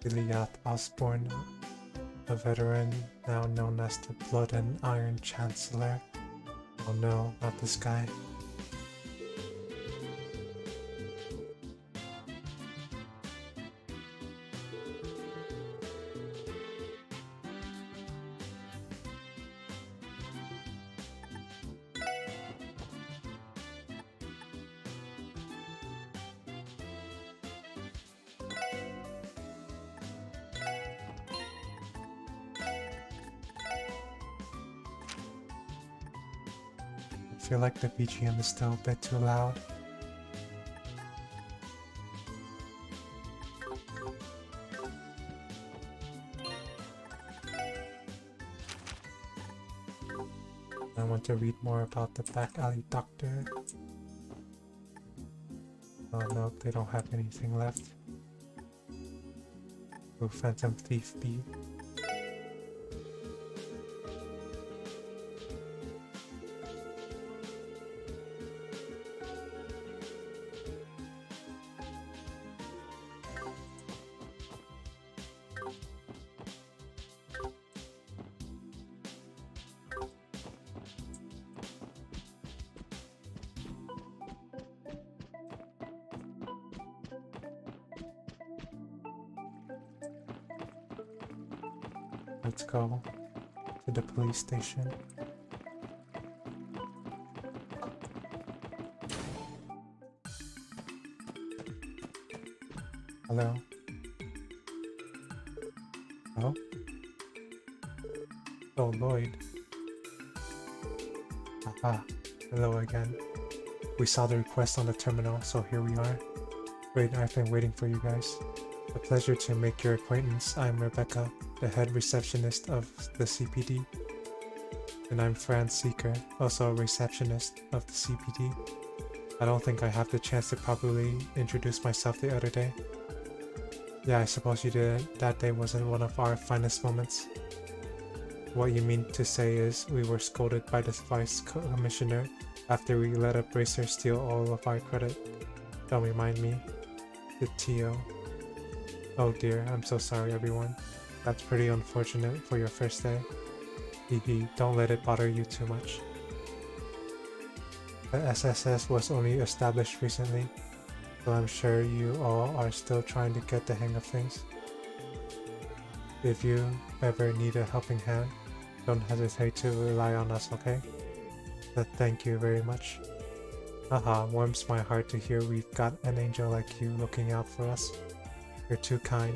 Gilliath Osborne a veteran now known as the Blood and Iron Chancellor. Oh no, not this guy. I feel like the BGM is still a bit too loud. I want to read more about the back alley doctor. Oh no, they don't have anything left. Will Phantom Thief be? Let's go to the police station. Hello? Hello? Oh, Lloyd. Aha. Hello again. We saw the request on the terminal, so here we are. Great, I've been waiting for you guys. A pleasure to make your acquaintance. I'm Rebecca, the head receptionist of the CPD. And I'm Fran Seeker, also a receptionist of the CPD. I don't think I have the chance to properly introduce myself the other day. Yeah, I suppose you didn't. That day wasn't one of our finest moments. What you mean to say is we were scolded by the vice commissioner after we let a bracer steal all of our credit. Don't remind me. The TO. Oh dear, I'm so sorry everyone. That's pretty unfortunate for your first day. Hehe, don't let it bother you too much. The SSS was only established recently, so I'm sure you all are still trying to get the hang of things. If you ever need a helping hand, don't hesitate to rely on us, okay? But thank you very much. Haha, warms my heart to hear we've got an angel like you looking out for us. You're too kind.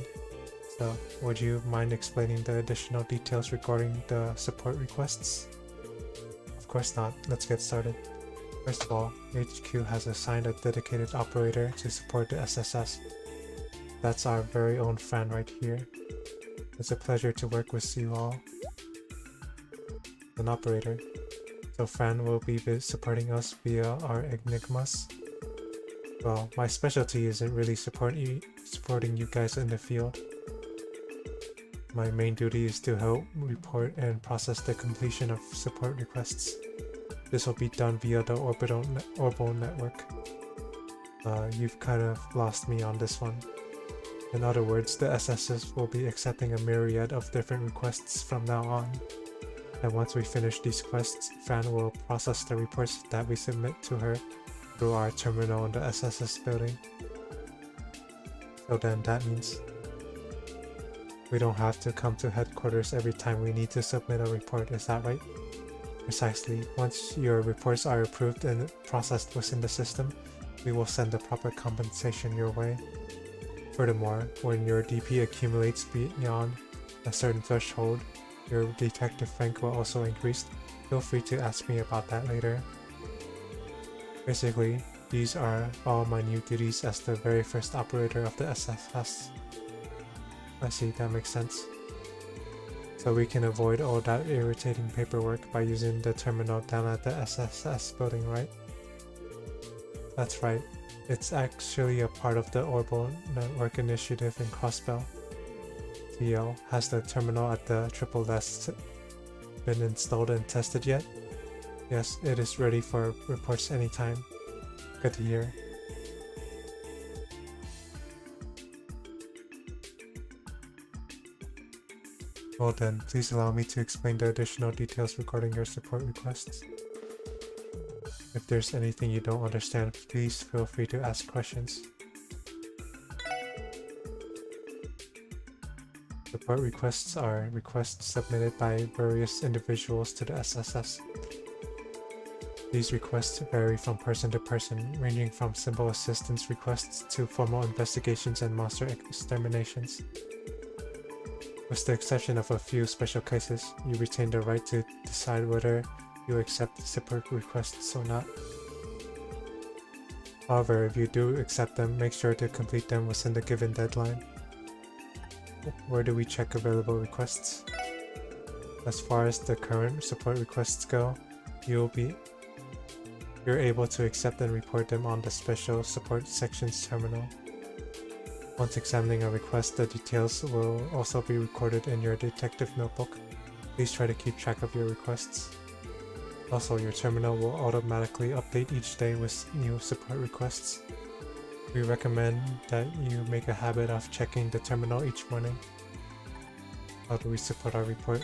So, would you mind explaining the additional details regarding the support requests? Of course not. Let's get started. First of all, HQ has assigned a dedicated operator to support the SSS. That's our very own Fran right here. It's a pleasure to work with you all. An operator. So Fran will be supporting us via our Enigmas. Well, my specialty isn't really supporting you guys in the field. My main duty is to help report and process the completion of support requests. This will be done via the Orbital network. You've kind of lost me on this one. In other words, the SSS will be accepting a myriad of different requests from now on. And once we finish these quests, Fran will process the reports that we submit to her through our terminal in the SSS building. So then that means we don't have to come to headquarters every time we need to submit a report, is that right? Precisely. Once your reports are approved and processed within the system, we will send the proper compensation your way. Furthermore, when your DP accumulates beyond a certain threshold, your detective rank will also increase. Feel free to ask me about that later. Basically, these are all my new duties as the very first operator of the SSS. I see, that makes sense. So we can avoid all that irritating paperwork by using the terminal down at the SSS building, right? That's right. It's actually a part of the Orbital Network initiative in Crossbell. TL, has the terminal at the Triple S been installed and tested yet? Yes, it is ready for reports anytime. Good to hear. Well then, please allow me to explain the additional details regarding your support requests. If there's anything you don't understand, please feel free to ask questions. Support requests are requests submitted by various individuals to the SSS. These requests vary from person to person, ranging from simple assistance requests to formal investigations and monster exterminations. With the exception of a few special cases, you retain the right to decide whether you accept support requests or not. However, if you do accept them, make sure to complete them within the given deadline. Where do we check available requests? As far as the current support requests go, you're able to accept and report them on the Special Support Sections terminal. Once examining a request, the details will also be recorded in your detective notebook. Please try to keep track of your requests. Also, your terminal will automatically update each day with new support requests. We recommend that you make a habit of checking the terminal each morning. How do we support our report?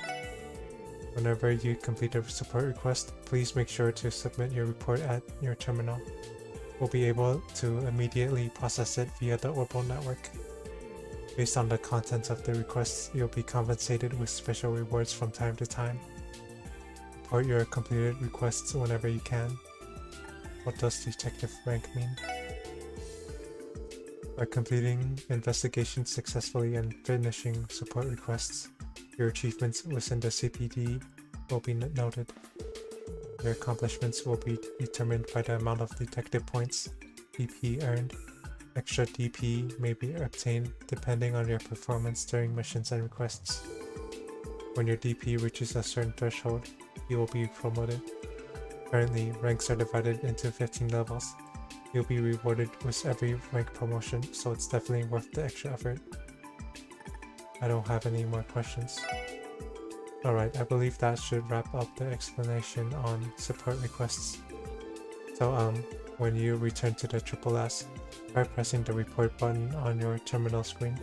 Whenever you complete a support request, please make sure to submit your report at your terminal. We'll be able to immediately process it via the Orbital network. Based on the contents of the requests, you'll be compensated with special rewards from time to time. Report your completed requests whenever you can. What does detective rank mean? By completing investigations successfully and finishing support requests, your achievements within the CPD will be noted. Your accomplishments will be determined by the amount of detective points DP earned. Extra DP may be obtained depending on your performance during missions and requests. When your DP reaches a certain threshold, you will be promoted. Currently, ranks are divided into 15 levels. You'll be rewarded with every rank promotion, so it's definitely worth the extra effort. I don't have any more questions. Alright, I believe that should wrap up the explanation on support requests. So when you return to the SSS, try pressing the report button on your terminal screen.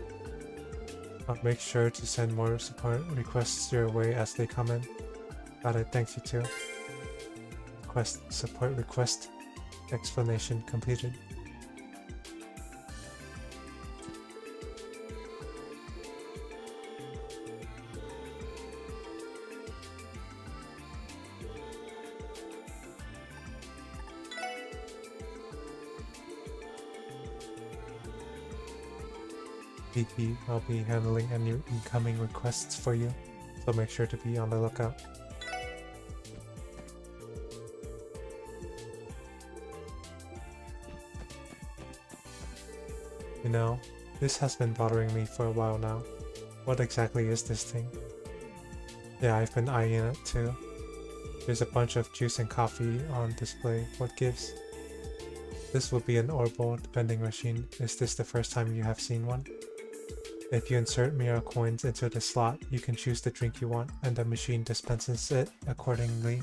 Make sure to send more support requests your way as they come in. Got it, thanks you too. Support request explanation completed. BP, I'll be handling any incoming requests for you, so make sure to be on the lookout. You know, this has been bothering me for a while now. What exactly is this thing? Yeah, I've been eyeing it too. There's a bunch of juice and coffee on display. What gives? This will be an Orbital vending machine. Is this the first time you have seen one? If you insert Mira coins into the slot, you can choose the drink you want, and the machine dispenses it accordingly.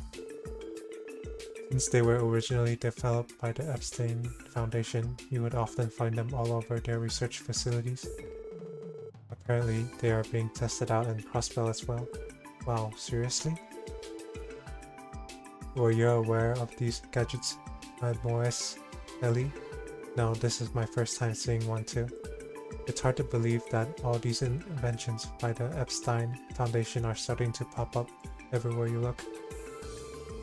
Since they were originally developed by the Epstein Foundation, you would often find them all over their research facilities. Apparently, they are being tested out in Crossbell as well. Wow, seriously? Were you aware of these gadgets, Mademoiselle Ellie? No, this is my first time seeing one too. It's hard to believe that all these inventions by the Epstein Foundation are starting to pop up everywhere you look.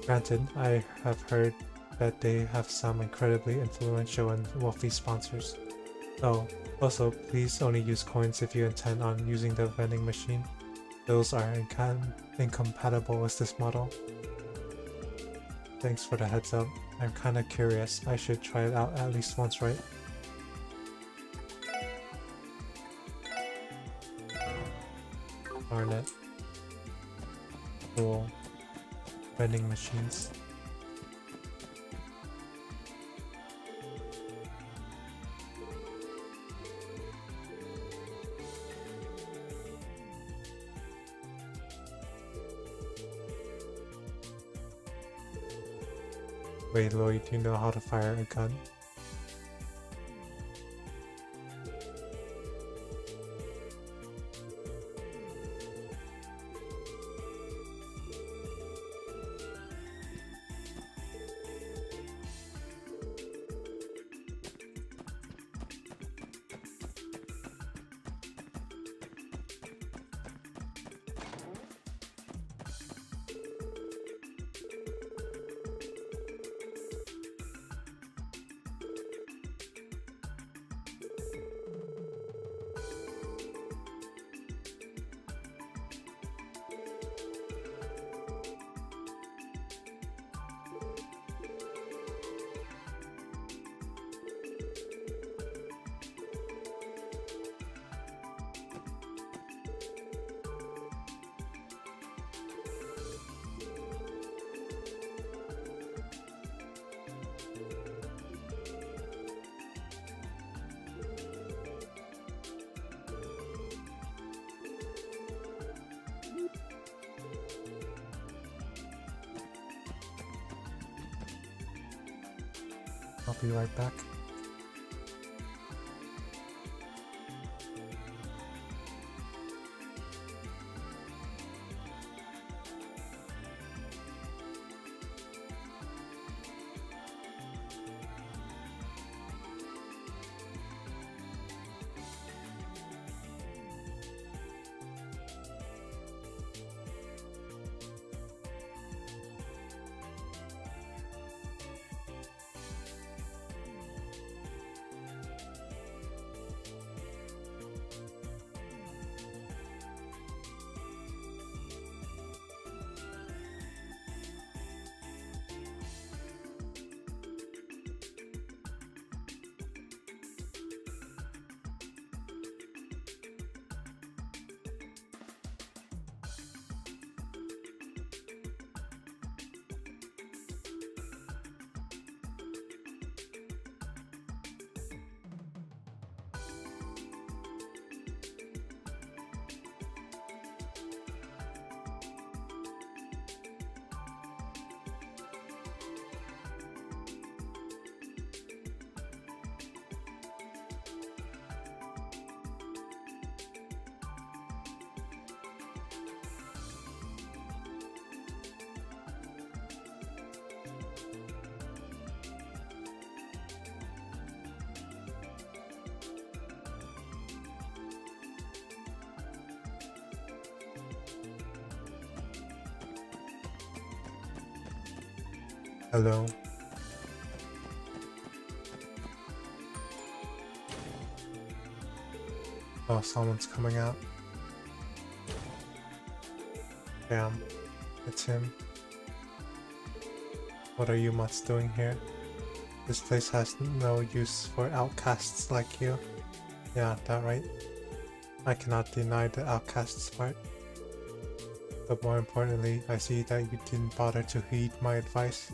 Granted, I have heard that they have some incredibly influential and wealthy sponsors. Oh, also, please only use coins if you intend on using the vending machine. Those are incompatible with this model. Thanks for the heads up. I'm kinda curious. I should try it out at least once, right? Darn it. Cool. Vending machines. Wait, Lloyd, do you know how to fire a gun? I'll be right back. Hello. Oh, someone's coming out. Damn, it's him. What are you mutts doing here? This place has no use for outcasts like you. Yeah, that right? I cannot deny the outcasts part. But more importantly, I see that you didn't bother to heed my advice.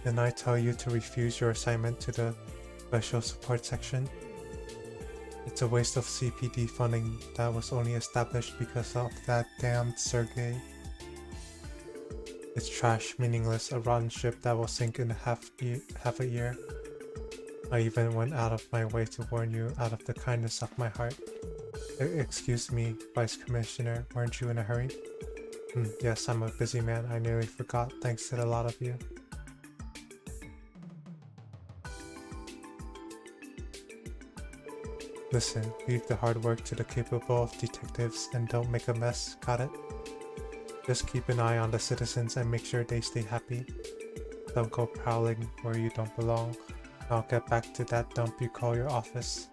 Didn't I tell you to refuse your assignment to the special support section? It's a waste of CPD funding that was only established because of that damned Sergey. It's trash, meaningless, a rotten ship that will sink in half a year. I even went out of my way to warn you out of the kindness of my heart. Excuse me, Vice Commissioner, weren't you in a hurry? Yes, I'm a busy man, I nearly forgot, thanks to the lot of you. Listen, leave the hard work to the capable of detectives and don't make a mess, got it? Just keep an eye on the citizens and make sure they stay happy. Don't go prowling where you don't belong. I'll get back to that dump you call your office.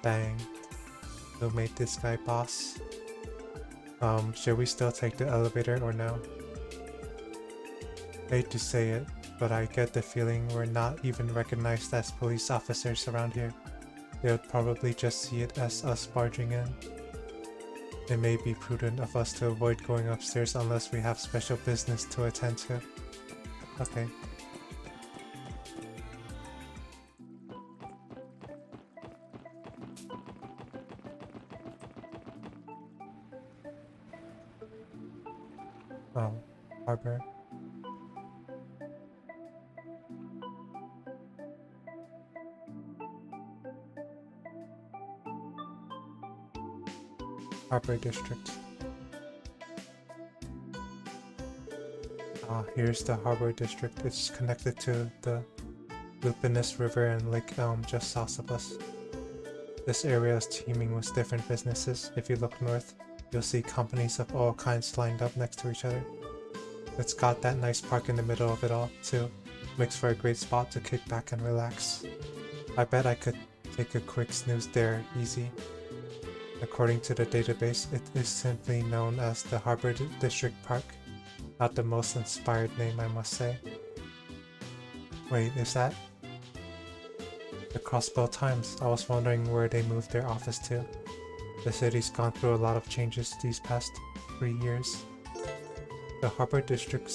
Dang. Who made this guy boss? Should we still take the elevator or no? Hate to say it, but I get the feeling we're not even recognized as police officers around here. They would probably just see it as us barging in. It may be prudent of us to avoid going upstairs unless we have special business to attend to. Okay. Oh, harbor. Harbor District. Here's the Harbor District. It's connected to the Lupinus River and Lake Elm just south of us. This area is teeming with different businesses. If you look north, you'll see companies of all kinds lined up next to each other. It's got that nice park in the middle of it all, too. Makes for a great spot to kick back and relax. I bet I could take a quick snooze there, easy. According to the database, it is simply known as the Harbor District Park. Not the most inspired name, I must say. Wait, is that? The Crossbow Times. I was wondering where they moved their office to. The city's gone through a lot of changes these past 3 years. The Harbor District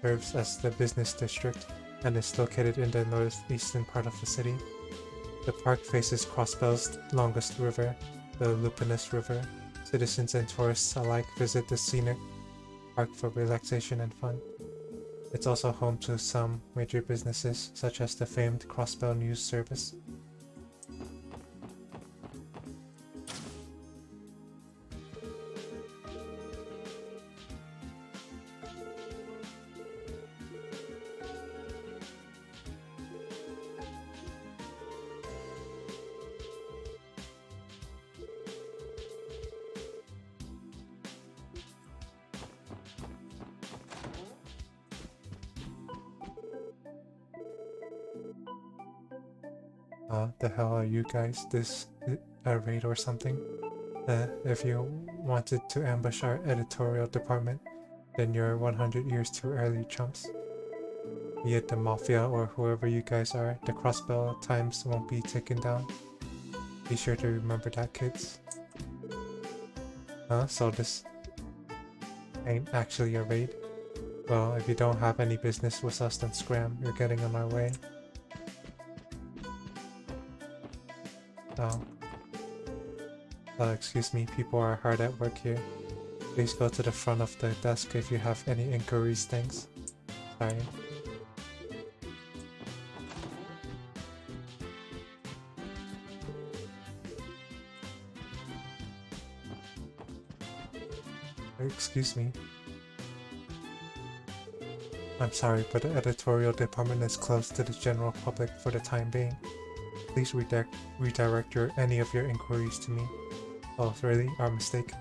serves as the business district and is located in the northeastern part of the city. The park faces Crossbow's longest river, the Lupinus River. Citizens and tourists alike visit the scenic park for relaxation and fun. It's also home to some major businesses, such as the famed Crossbell News Service. The hell are you guys? This a raid or something? If you wanted to ambush our editorial department, then you're 100 years too early, chumps. Be it the Mafia or whoever you guys are, the Crossbell times won't be taken down. Be sure to remember that, kids. So this ain't actually a raid? Well, if you don't have any business with us, then scram, you're getting on our way. Excuse me, people are hard at work here. Please go to the front of the desk if you have any inquiries, thanks. Sorry. Excuse me. I'm sorry, but the editorial department is closed to the general public for the time being. Please redirect any of your inquiries to me. Oh, really? Our mistake.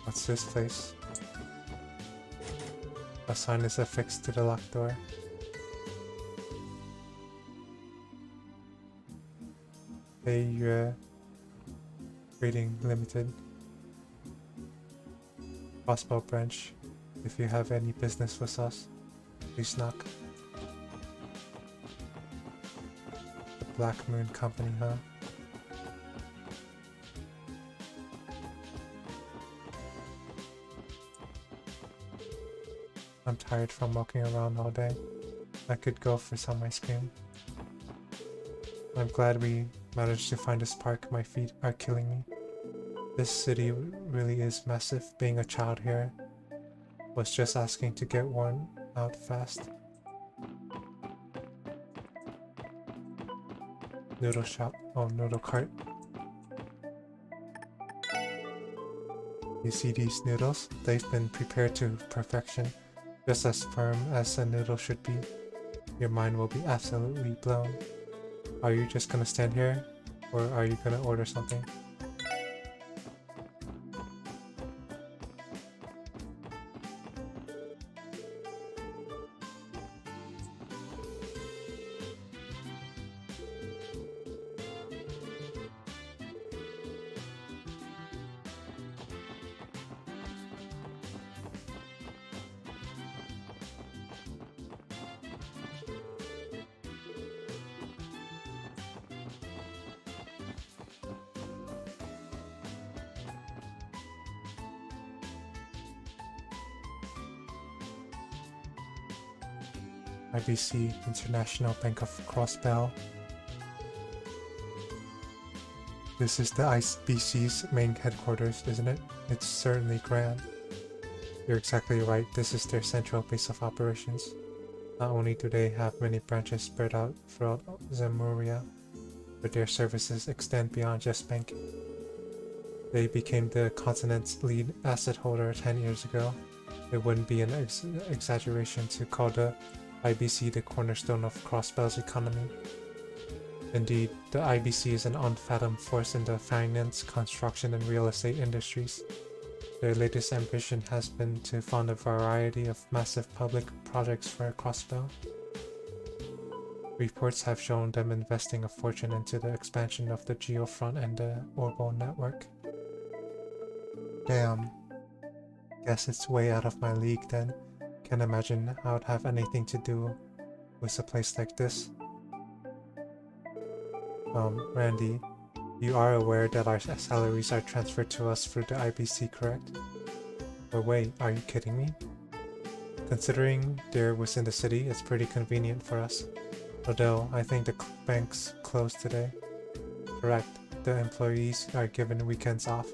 What's this place? A sign is affixed to the locked door. Peiyue Trading Limited. Crossbell branch. If you have any business with us, please knock. The Black Moon Company, huh? I'm tired from walking around all day. I could go for some ice cream. I'm glad we managed to find this park. My feet are killing me. This city really is massive. Being a child here was just asking to get worn out fast. Noodle shop. Oh, noodle cart. You see these noodles? They've been prepared to perfection, just as firm as a noodle should be. Your mind will be absolutely blown. Are you just gonna stand here, or are you gonna order something? IBC, International Bank of Crossbell. This is the IBC's main headquarters, isn't it? It's certainly grand. You're exactly right, this is their central base of operations. Not only do they have many branches spread out throughout Zemuria, but their services extend beyond just banking. They became the continent's lead asset holder 10 years ago. It wouldn't be an exaggeration to call the IBC the cornerstone of Crossbell's economy. Indeed, the IBC is an unfathomed force in the finance, construction, and real estate industries. Their latest ambition has been to fund a variety of massive public projects for Crossbell. Reports have shown them investing a fortune into the expansion of the Geofront and the Orbo network. Damn. Guess it's way out of my league then. Can't imagine how I'd have anything to do with a place like this. Randy, you are aware that our salaries are transferred to us through the IBC, correct? But wait, are you kidding me? Considering they're within the city, it's pretty convenient for us. Although, I think the bank's closed today. Correct, the employees are given weekends off.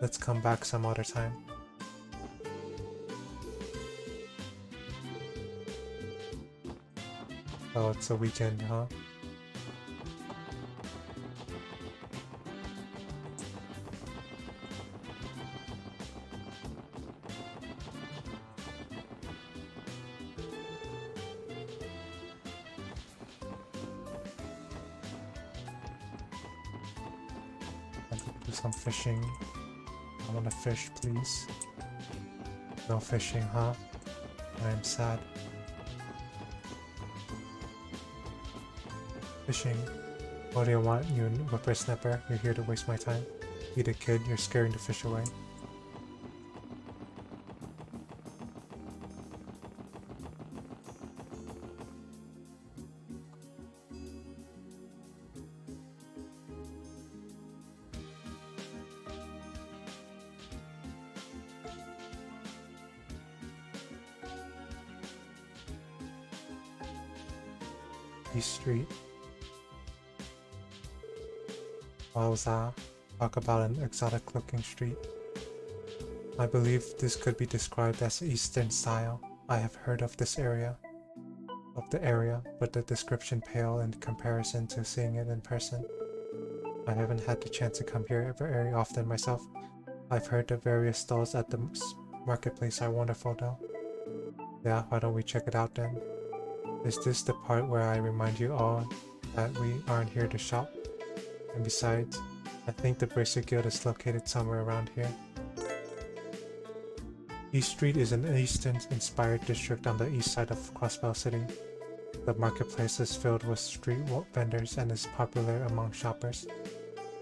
Let's come back some other time. Oh, it's a weekend, huh? I could do some fishing. I wanna fish, please. No fishing, huh? I am sad. Fishing. What do you want, you whippersnapper? You're here to waste my time. Eat it, kid. You're scaring the fish away. East Street. Wowza. Talk about an exotic looking street. I believe this could be described as Eastern style. I have heard of the area, but the description pale in comparison to seeing it in person. I haven't had the chance to come here very often myself. I've heard the various stalls at the marketplace are wonderful though. Yeah, why don't we check it out then? Is this the part where I remind you all that we aren't here to shop? And besides, I think the Bracer Guild is located somewhere around here. East Street is an Eastern-inspired district on the east side of Crossbell City. The marketplace is filled with street vendors and is popular among shoppers.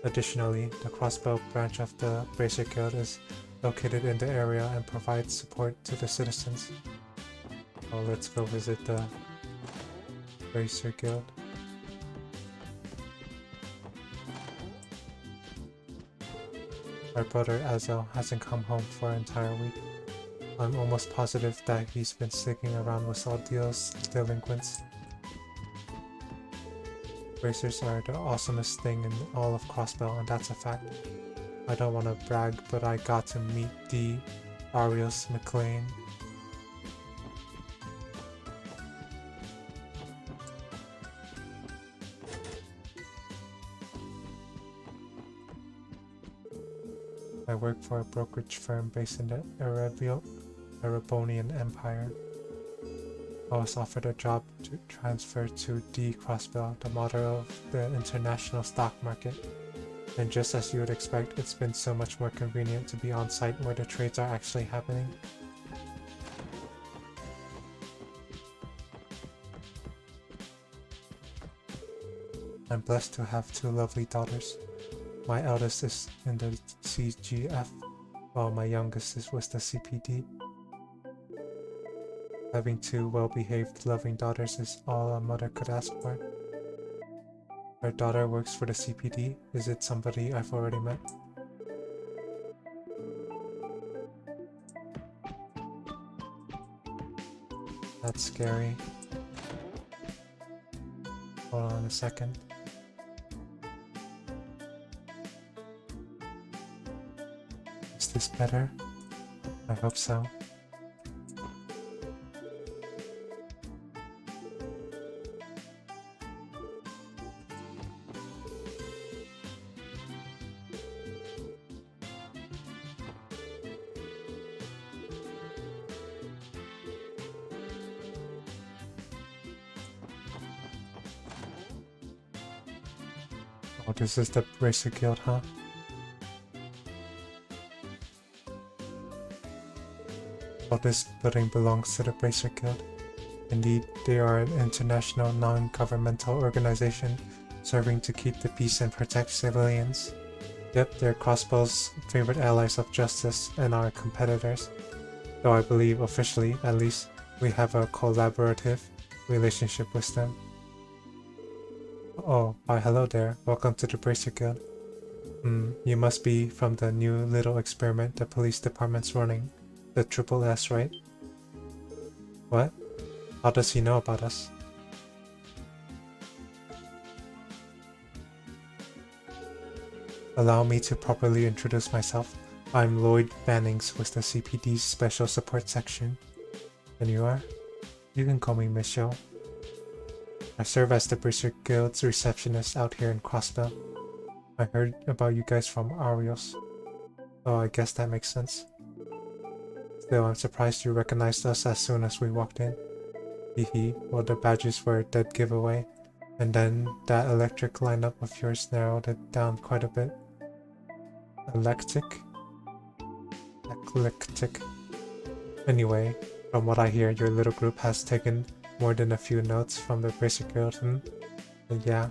Additionally, the Crossbell branch of the Bracer Guild is located in the area and provides support to the citizens. Oh, let's go visit the Bracer Guild. My brother Azel hasn't come home for an entire week. I'm almost positive that he's been sticking around with all deals delinquents. Bracers are the awesomest thing in all of Crossbell, and that's a fact. I don't want to brag, but I got to meet D. Arios McLean. I work for a brokerage firm based in the Erebonian Empire. I was offered a job to transfer to D. Crossbell, the model of the international stock market. And just as you would expect, it's been so much more convenient to be on site where the trades are actually happening. I'm blessed to have two lovely daughters. My eldest is in the CGF, while my youngest is with the CPD. Having two well-behaved, loving daughters is all a mother could ask for. Our daughter works for the CPD. Is it somebody I've already met? That's scary. Hold on a second. Is this better? I hope so. Oh, this is the Bracer Guild, huh? Well, this building belongs to the Bracer Guild. Indeed, they are an international non-governmental organization serving to keep the peace and protect civilians. Yep, they're Crossbell's favorite allies of justice and our competitors. Though I believe officially, at least, we have a collaborative relationship with them. Oh, why hello there. Welcome to the Bracer Guild. You must be from the new little experiment the police department's running. The Triple S, right? What? How does he know about us? Allow me to properly introduce myself. I'm Lloyd Bannings with the CPD's Special Support Section. And you are? You can call me Michelle. I serve as the Bracer Guild's receptionist out here in Crossbell. I heard about you guys from Arios. Oh, I guess that makes sense. Still, I'm surprised you recognized us as soon as we walked in. Hehe, well the badges were a dead giveaway. And then that electric lineup of yours narrowed it down quite a bit. Eclectic? Anyway, from what I hear, your little group has taken more than a few notes from the Bracer Guild, And yeah,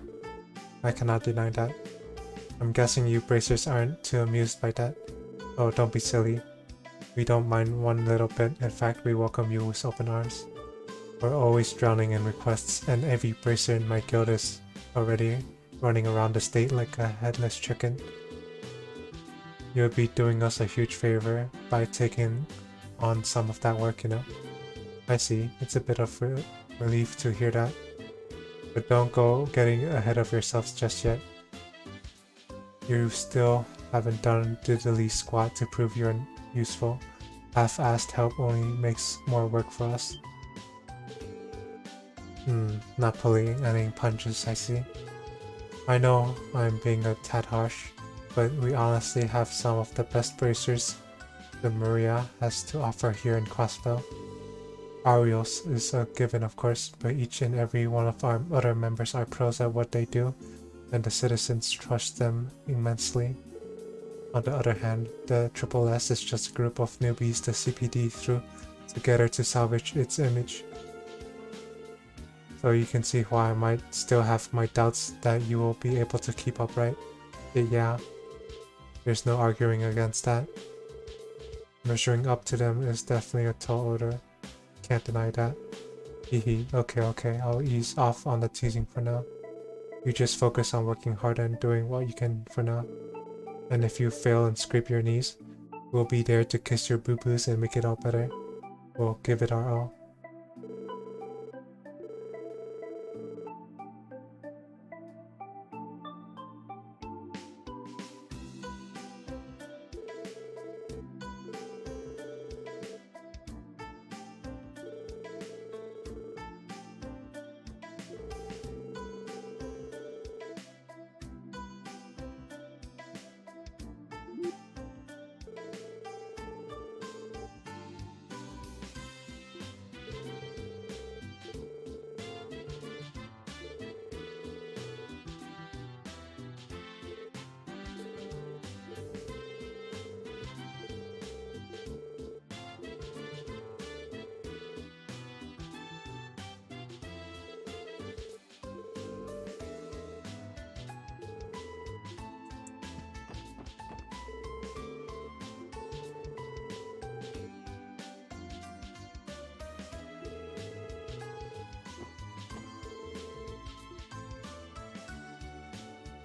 I cannot deny that. I'm guessing you Bracers aren't too amused by that. Oh, don't be silly. We don't mind one little bit, in fact we welcome you with open arms. We're always drowning in requests, and every Bracer in my guild is already running around the state like a headless chicken. You would be doing us a huge favor by taking on some of that work, you know? I see, it's a bit of relief to hear that. But don't go getting ahead of yourselves just yet. You still haven't done the least squat to prove you're useful. Half-assed help only makes more work for us. Not pulling any punches, I see. I know I'm being a tad harsh, but we honestly have some of the best bracers the Maria has to offer here in Crossbell. Arios is a given, of course, but each and every one of our other members are pros at what they do, and the citizens trust them immensely. On the other hand, the Triple S is just a group of newbies the CPD threw together to salvage its image. So you can see why I might still have my doubts that you will be able to keep up, right? But yeah, there's no arguing against that. Measuring up to them is definitely a tall order. Can't deny that. Hehe, okay, I'll ease off on the teasing for now. You just focus on working hard and doing what you can for now. And if you fail and scrape your knees, we'll be there to kiss your boo-boos and make it all better. We'll give it our all.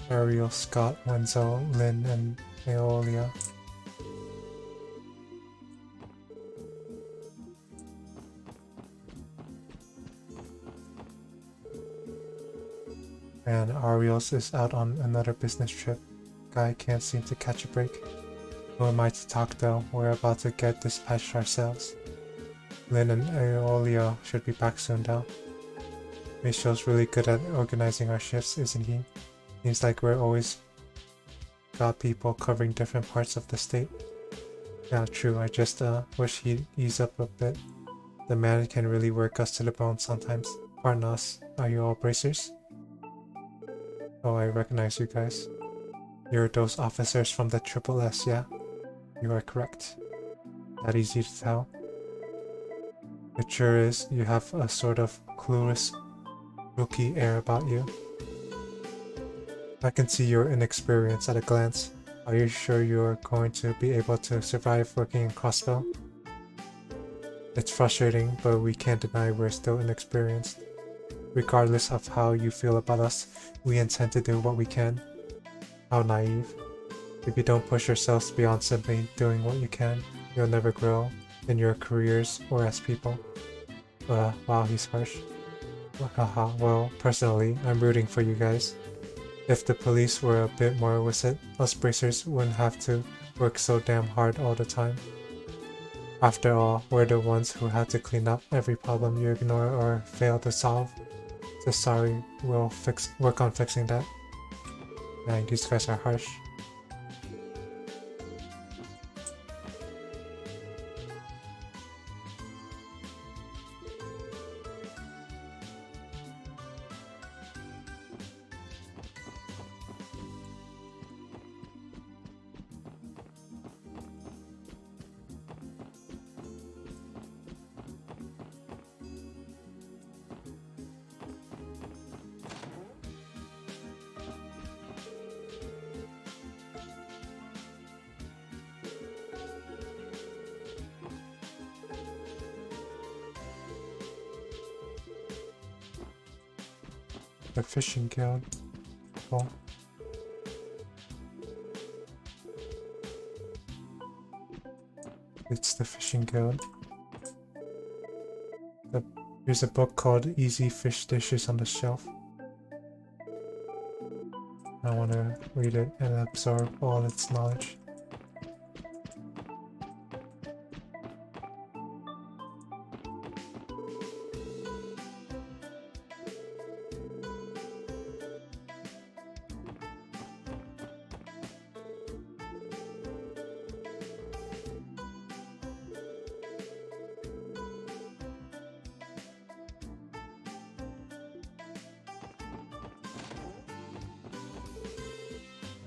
Ariel, Scott, Wenzel, Lynn, and Aeolia. And Arios is out on another business trip. Guy can't seem to catch a break. Who am I to talk though? We're about to get dispatched ourselves. Lynn and Aeolia should be back soon though. Michel's really good at organizing our shifts, isn't he? Seems like we're always got people covering different parts of the state. Yeah, true, I just wish he'd ease up a bit. The man can really work us to the bone sometimes. Pardon us, are you all bracers? Oh, I recognize you guys. You're those officers from the Triple S, yeah? You are correct. Not easy to tell. It sure is, you have a sort of clueless rookie air about you. I can see your inexperience at a glance. Are you sure you're going to be able to survive working in Crossbell? It's frustrating, but we can't deny we're still inexperienced. Regardless of how you feel about us, we intend to do what we can. How naive. If you don't push yourselves beyond simply doing what you can, you'll never grow in your careers or as people. Wow, he's harsh. Haha, well, personally, I'm rooting for you guys. If the police were a bit more with it, us bracers wouldn't have to work so damn hard all the time. After all, we're the ones who had to clean up every problem you ignore or fail to solve. So sorry, we'll work on fixing that. Man, these guys are harsh. The fishing guild. Cool. It's the fishing guild. Here's a book called Easy Fish Dishes on the Shelf. I want to read it and absorb all its knowledge.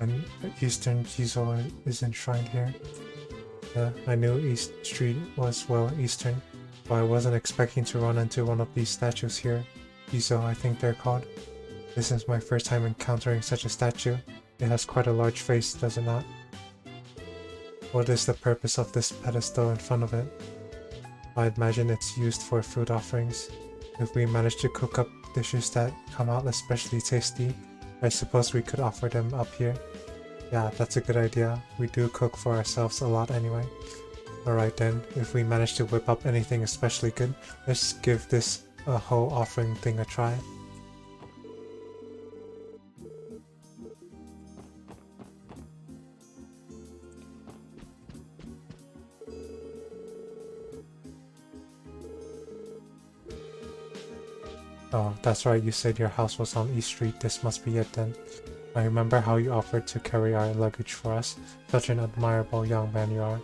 And Eastern Kizo is enshrined here. I knew East Street was, well, Eastern, but I wasn't expecting to run into one of these statues here. Kizo, I think they're called. This is my first time encountering such a statue. It has quite a large face, does it not? What is the purpose of this pedestal in front of it? I'd imagine it's used for food offerings. If we manage to cook up dishes that come out especially tasty, I suppose we could offer them up here. Yeah, that's a good idea. We do cook for ourselves a lot anyway. Alright then, if we manage to whip up anything especially good, let's give this a whole offering thing a try. Oh, that's right, you said your house was on East Street, this must be it then. I remember how you offered to carry our luggage for us. Such an admirable young man you are.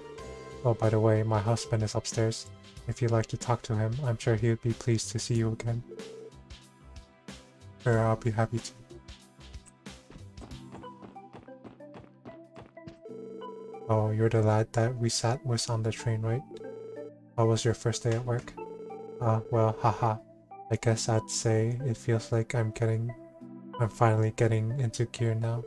Oh, by the way, my husband is upstairs. If you'd like to talk to him, I'm sure he would be pleased to see you again. Sure, I'll be happy to. Oh, you're the lad that we sat with on the train, right? How was your first day at work? Well, haha. I guess I'd say it feels like I'm finally getting into gear now.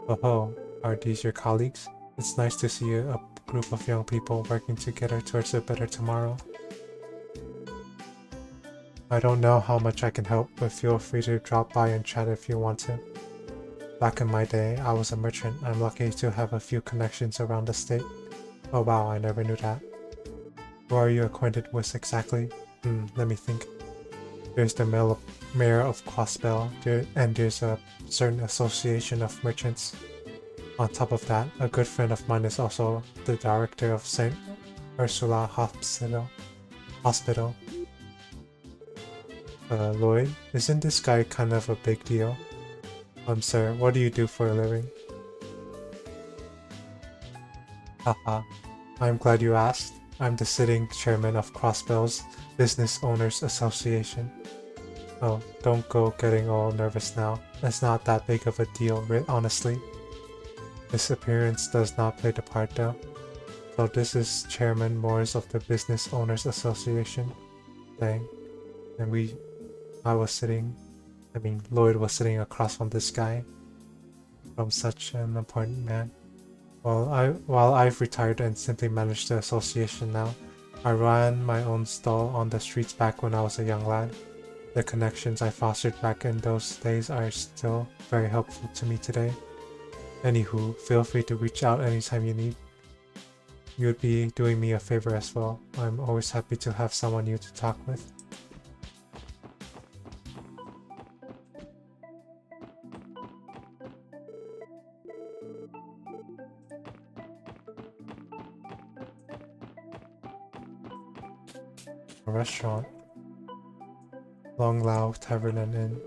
Oh, are these your colleagues? It's nice to see a group of young people working together towards a better tomorrow. I don't know how much I can help, but feel free to drop by and chat if you want to. Back in my day, I was a merchant. I'm lucky to have a few connections around the state. Oh wow, I never knew that. Who are you acquainted with exactly? Let me think. There's the mayor of Crossbell, and there's a certain association of merchants. On top of that, a good friend of mine is also the director of St. Ursula Hospital. Lloyd, isn't this guy kind of a big deal? Sir, what do you do for a living? Haha, I'm glad you asked. I'm the sitting chairman of Crossbell's Business Owners Association. Oh, don't go getting all nervous now. It's not that big of a deal, honestly. His appearance does not play the part though. So this is Chairman Morris of the Business Owners Association. Dang. And Lloyd was sitting across from this guy. From such an important man. While I've retired and simply manage the association now, I ran my own stall on the streets back when I was a young lad. The connections I fostered back in those days are still very helpful to me today. Anywho, feel free to reach out anytime you need. You would be doing me a favor as well. I'm always happy to have someone new to talk with. a restaurant. Long Lao Tavern and Inn.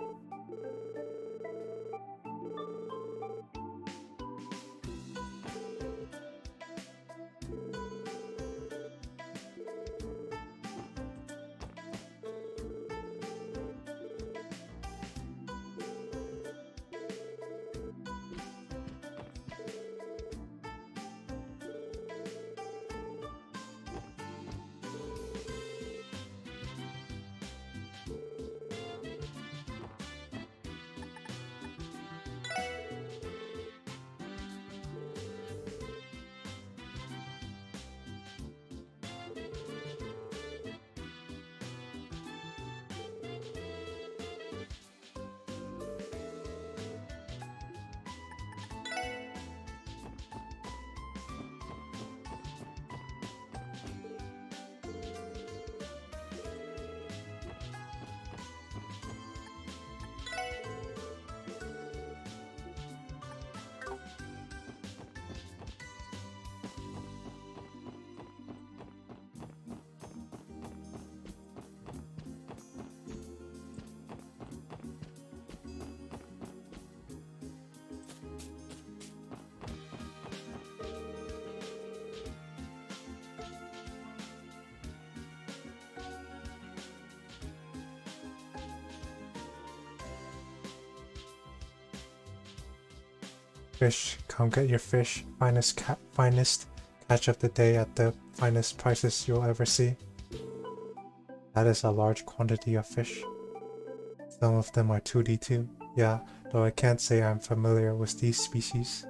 Fish, come get your fish. Finest catch of the day at the finest prices you'll ever see. That is a large quantity of fish. Some of them are 2D too. Yeah, though I can't say I'm familiar with these species.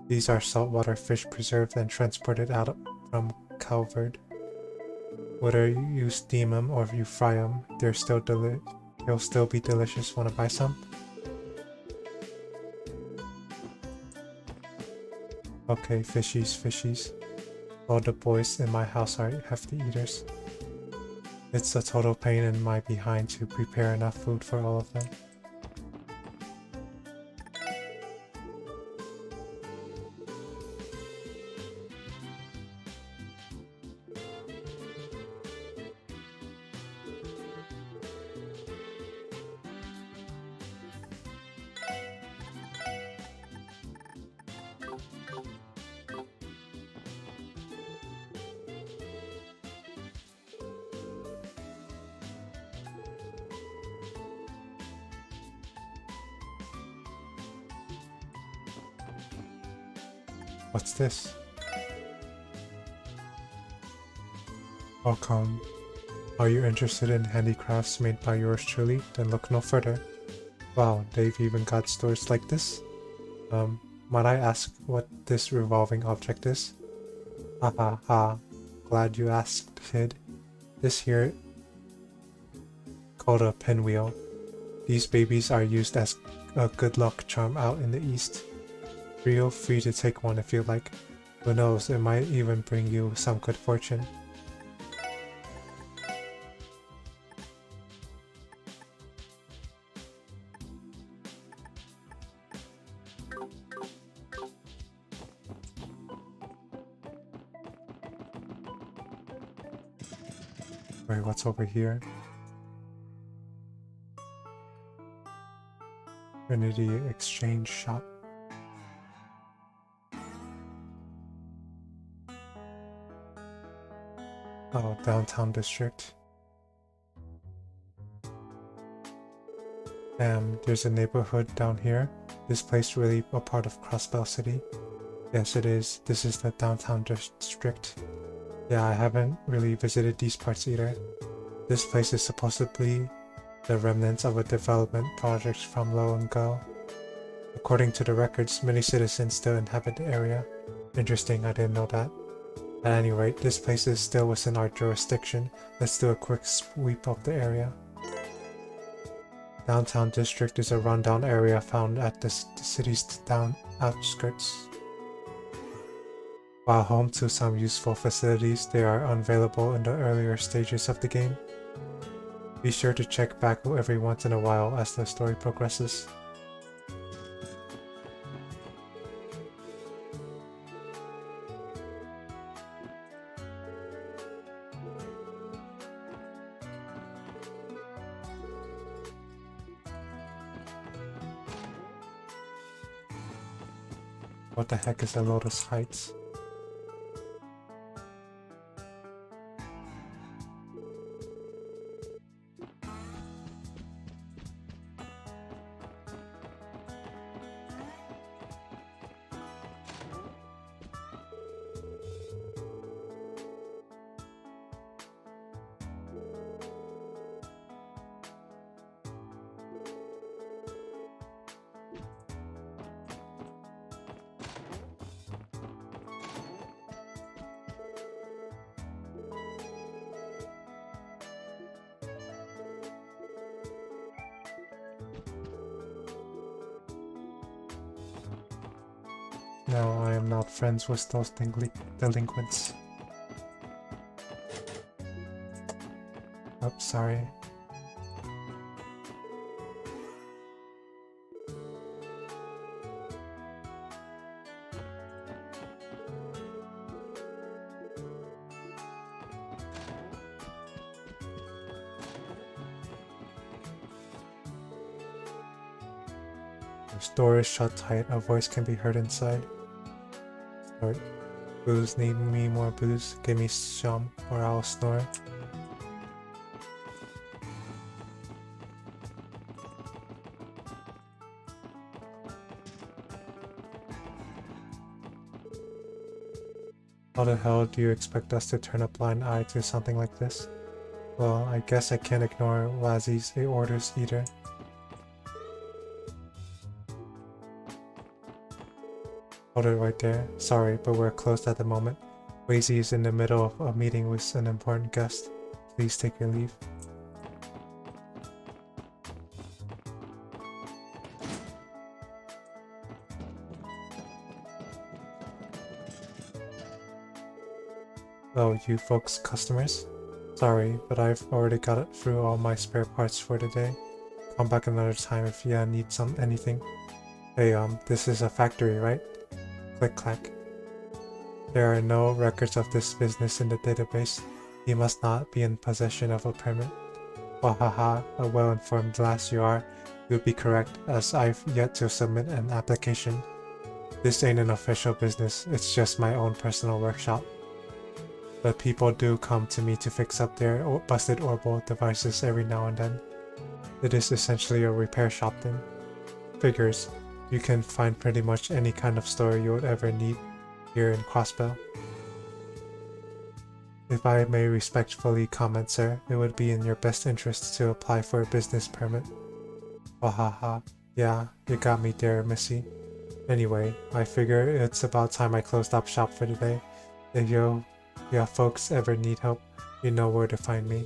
These are saltwater fish preserved and transported out from Calvert. Whether you steam them or you fry them, they'll still be delicious. Wanna buy some? Okay, fishies. All the boys in my house are hefty eaters. It's a total pain in my behind to prepare enough food for all of them. What's this? Oh come. Are you interested in handicrafts made by yours truly? Then look no further. Wow, they've even got stores like this? Might I ask what this revolving object is? Ha ha ha. Glad you asked, kid. This here called a pinwheel. These babies are used as a good luck charm out in the east. Feel free to take one if you like. Who knows, it might even bring you some good fortune. Wait, what's over here? Trinity Exchange Shop. Oh, downtown district. Damn, there's a neighborhood down here. This place really a part of Crossbell City? Yes, it is. This is the downtown district. Yeah, I haven't really visited these parts either. This place is supposedly the remnants of a development project from long ago. According to the records, many citizens still inhabit the area. Interesting, I didn't know that. At any rate, this place is still within our jurisdiction. Let's do a quick sweep of the area. Downtown district is a rundown area found at the city's down outskirts. While home to some useful facilities, they are unavailable in the earlier stages of the game. Be sure to check back every once in a while as the story progresses. What the heck is a Lotus Heights? No, I am not friends with those delinquents. Oh, sorry. The door is shut tight, a voice can be heard inside. Start. Booze, need me more booze, give me some or I'll snore. How the hell do you expect us to turn a blind eye to something like this? Well, I guess I can't ignore Lazzie's orders either. Hold it right there. Sorry, but we're closed at the moment. Wazy is in the middle of a meeting with an important guest. Please take your leave. Oh, you folks customers? Sorry, but I've already got it through all my spare parts for today. Come back another time if you need anything. Hey, this is a factory, right? Click clack. There are no records of this business in the database. You must not be in possession of a permit. Wahaha, a well-informed lass you are. You'd be correct, as I've yet to submit an application. This ain't an official business, it's just my own personal workshop. But people do come to me to fix up their busted orbital devices every now and then. It is essentially a repair shop then. Figures. You can find pretty much any kind of store you would ever need here in Crossbell. If I may respectfully comment, sir, it would be in your best interest to apply for a business permit. Wahaha. Yeah, you got me there, missy. Anyway, I figure it's about time I closed up shop for today. If you folks ever need help, you know where to find me.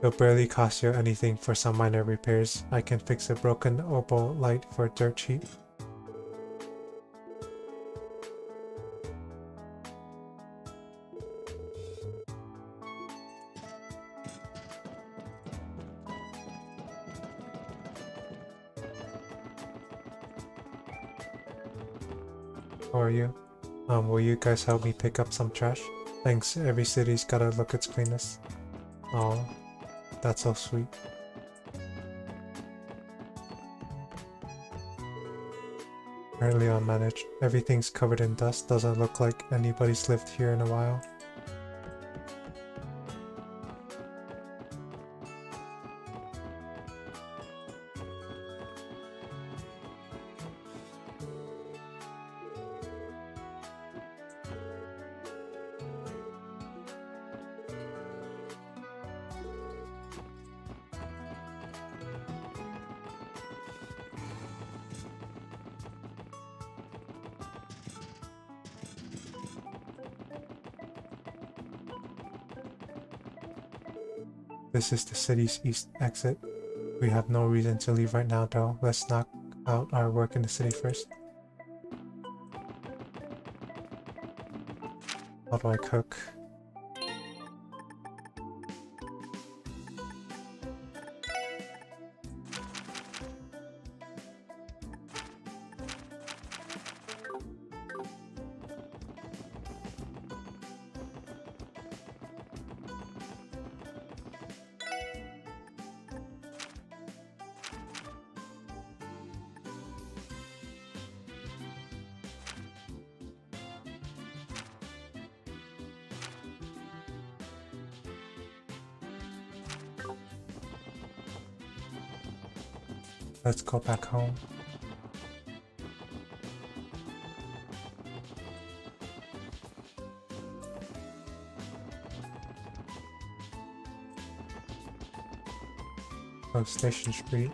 It'll barely cost you anything for some minor repairs. I can fix a broken orbital light for dirt cheap. How are you? Will you guys help me pick up some trash? Thanks, every city's gotta look its cleanest. Oh, that's so sweet. Currently unmanaged. Everything's covered in dust, doesn't look like anybody's lived here in a while. This is the city's east exit. We have no reason to leave right now though. Let's knock out our work in the city first. How do I cook? Let's go back home. Oh, Station Street.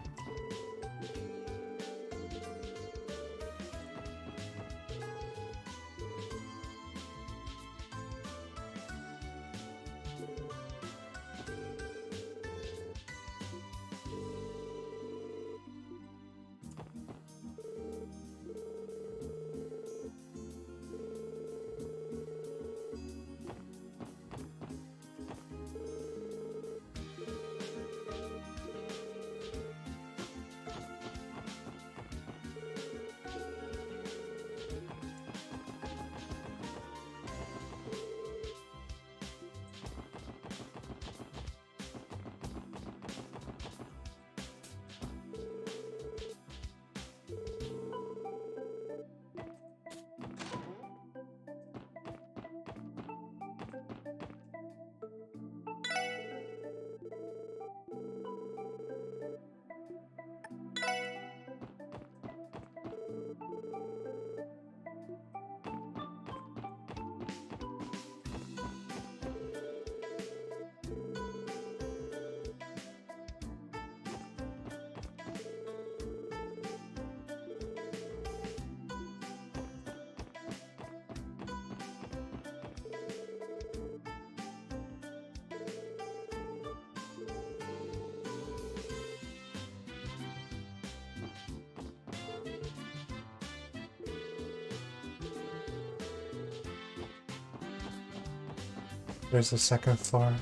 There's a second floor.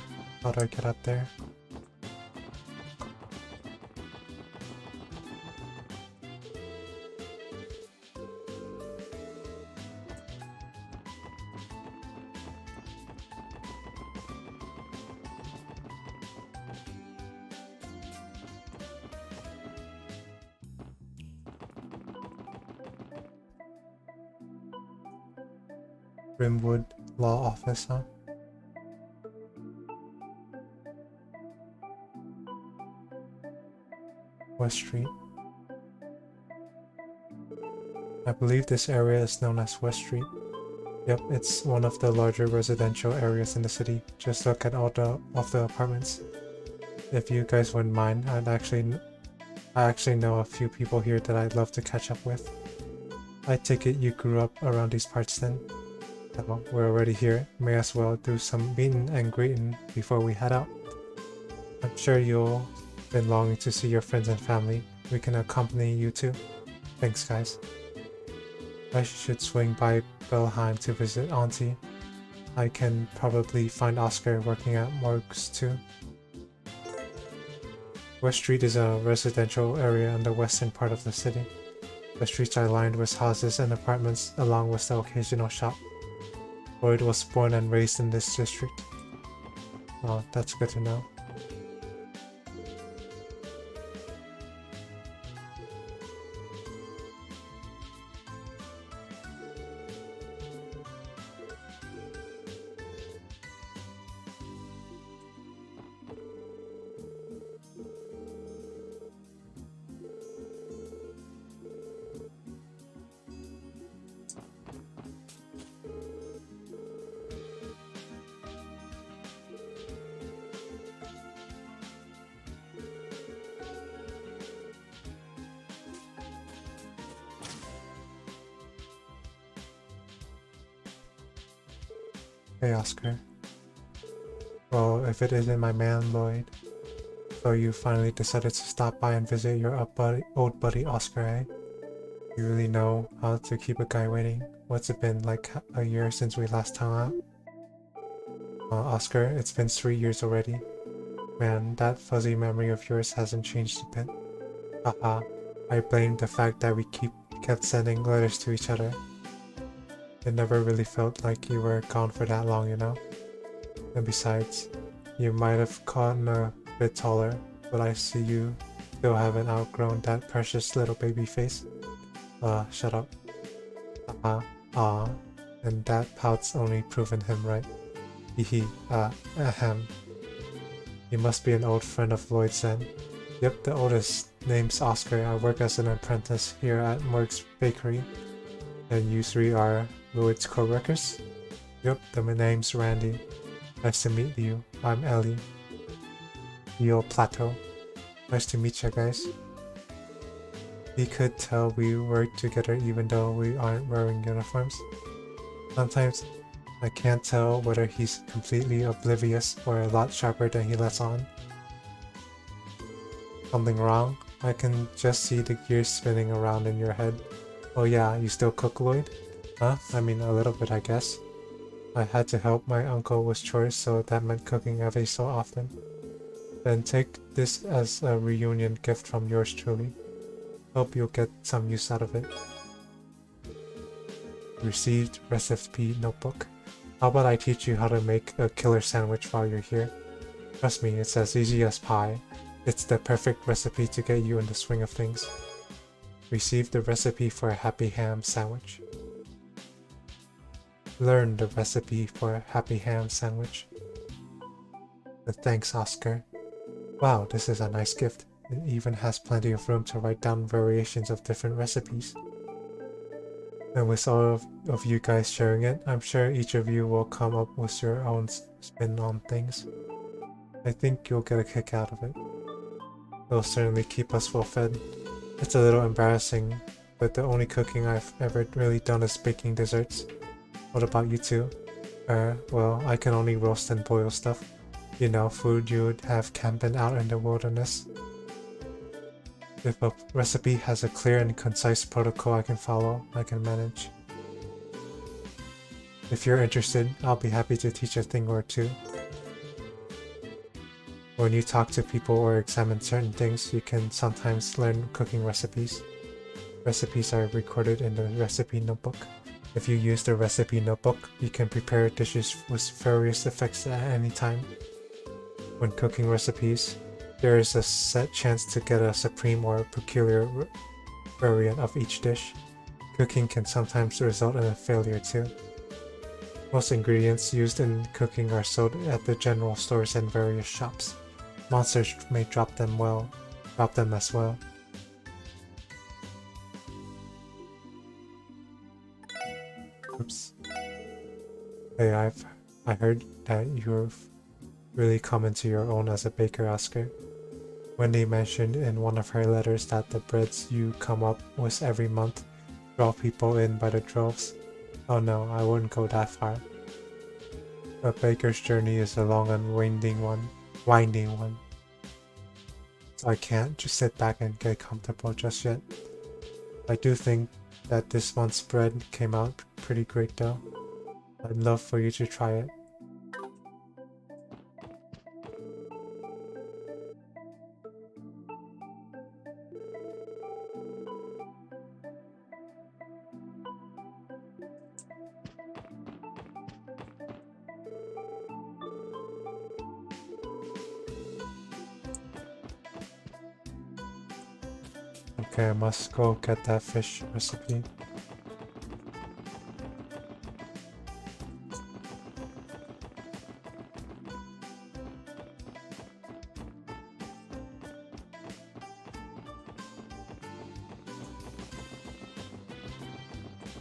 How do I get up there? Rimwood Law Office, huh? West Street. I believe this area is known as West Street. Yep, it's one of the larger residential areas in the city. Just look at all of the apartments. If you guys wouldn't mind, I actually know a few people here that I'd love to catch up with. I take it you grew up around these parts then? Well, we're already here. May as well do some meeting and greeting before we head out. I'm sure you'll been longing to see your friends and family. We can accompany you too. Thanks, guys. I should swing by Belheim to visit Auntie. I can probably find Oscar working at Morgues too. West Street is a residential area in the western part of the city. The streets are lined with houses and apartments along with the occasional shop. Lloyd was born and raised in this district. Oh, that's good to know. Hey Oscar. Well, if it isn't my man Lloyd. So you finally decided to stop by and visit your old buddy Oscar, eh? You really know how to keep a guy waiting. What's it been, like a year since we last hung out? Oscar, it's been 3 years already. Man, that fuzzy memory of yours hasn't changed a bit. Haha, I blame the fact that we kept sending letters to each other. It never really felt like you were gone for that long, you know? And besides, you might have gotten a bit taller, but I see you still haven't outgrown that precious little baby face. Shut up. And that pout's only proven him right. Hehe, ahem. He must be an old friend of Lloyd's then. Yep, the oldest name's Oscar. I work as an apprentice here at Morg's Bakery. And you three are Lloyd's co-workers? Yep, the name's Randy. Nice to meet you. I'm Ellie. Yo Plateau. Nice to meet you guys. He could tell we work together even though we aren't wearing uniforms. Sometimes I can't tell whether he's completely oblivious or a lot sharper than he lets on. Something wrong? I can just see the gears spinning around in your head. Oh yeah, you still cook, Lloyd? Huh? I mean, a little bit, I guess. I had to help my uncle with chores, so that meant cooking every so often. Then take this as a reunion gift from yours truly. Hope you'll get some use out of it. Received recipe notebook. How about I teach you how to make a killer sandwich while you're here? Trust me, it's as easy as pie. It's the perfect recipe to get you in the swing of things. Received the recipe for a happy ham sandwich. Learn the recipe for a happy ham sandwich. Thanks, Oscar. Wow, this is a nice gift. It even has plenty of room to write down variations of different recipes. And with all of you guys sharing it, I'm sure each of you will come up with your own spin on things. I think you'll get a kick out of it. It'll certainly keep us well fed. It's a little embarrassing, but the only cooking I've ever really done is baking desserts. What about you two? Well, I can only roast and boil stuff. You know, food you would have camping out in the wilderness. If a recipe has a clear and concise protocol I can follow, I can manage. If you're interested, I'll be happy to teach a thing or two. When you talk to people or examine certain things, you can sometimes learn cooking recipes. Recipes are recorded in the recipe notebook. If you use the recipe notebook, you can prepare dishes with various effects at any time. When cooking recipes, there is a set chance to get a supreme or peculiar variant of each dish. Cooking can sometimes result in a failure too. Most ingredients used in cooking are sold at the general stores and various shops. Monsters may drop them as well. Oops. Hey, I heard that you've really come into your own as a baker, Oscar. Wendy mentioned in one of her letters that the breads you come up with every month draw people in by the droves. Oh no, I wouldn't go that far. A baker's journey is a long and winding one. So I can't just sit back and get comfortable just yet. I do think that this month's bread came out pretty great though. I'd love for you to try it. Okay, I must go get that fish recipe.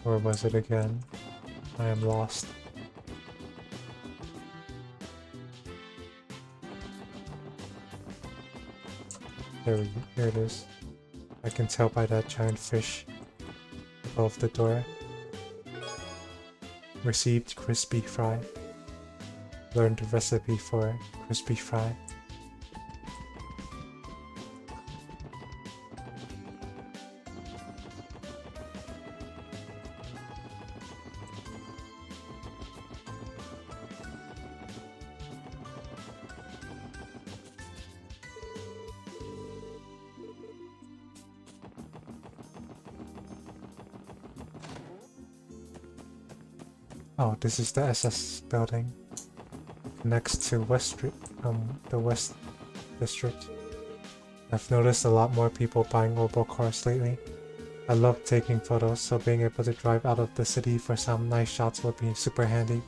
Where was it again? I am lost. Here it is. I can tell by that giant fish above the door. Received crispy fry. Learned the recipe for crispy fry. Oh, this is the SS building. Next to West Street, the West District. I've noticed a lot more people buying Opel cars lately. I love taking photos, so being able to drive out of the city for some nice shots would be super handy.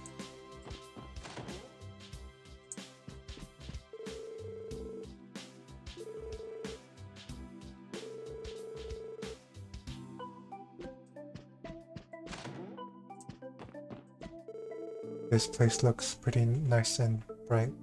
This place looks pretty nice and bright.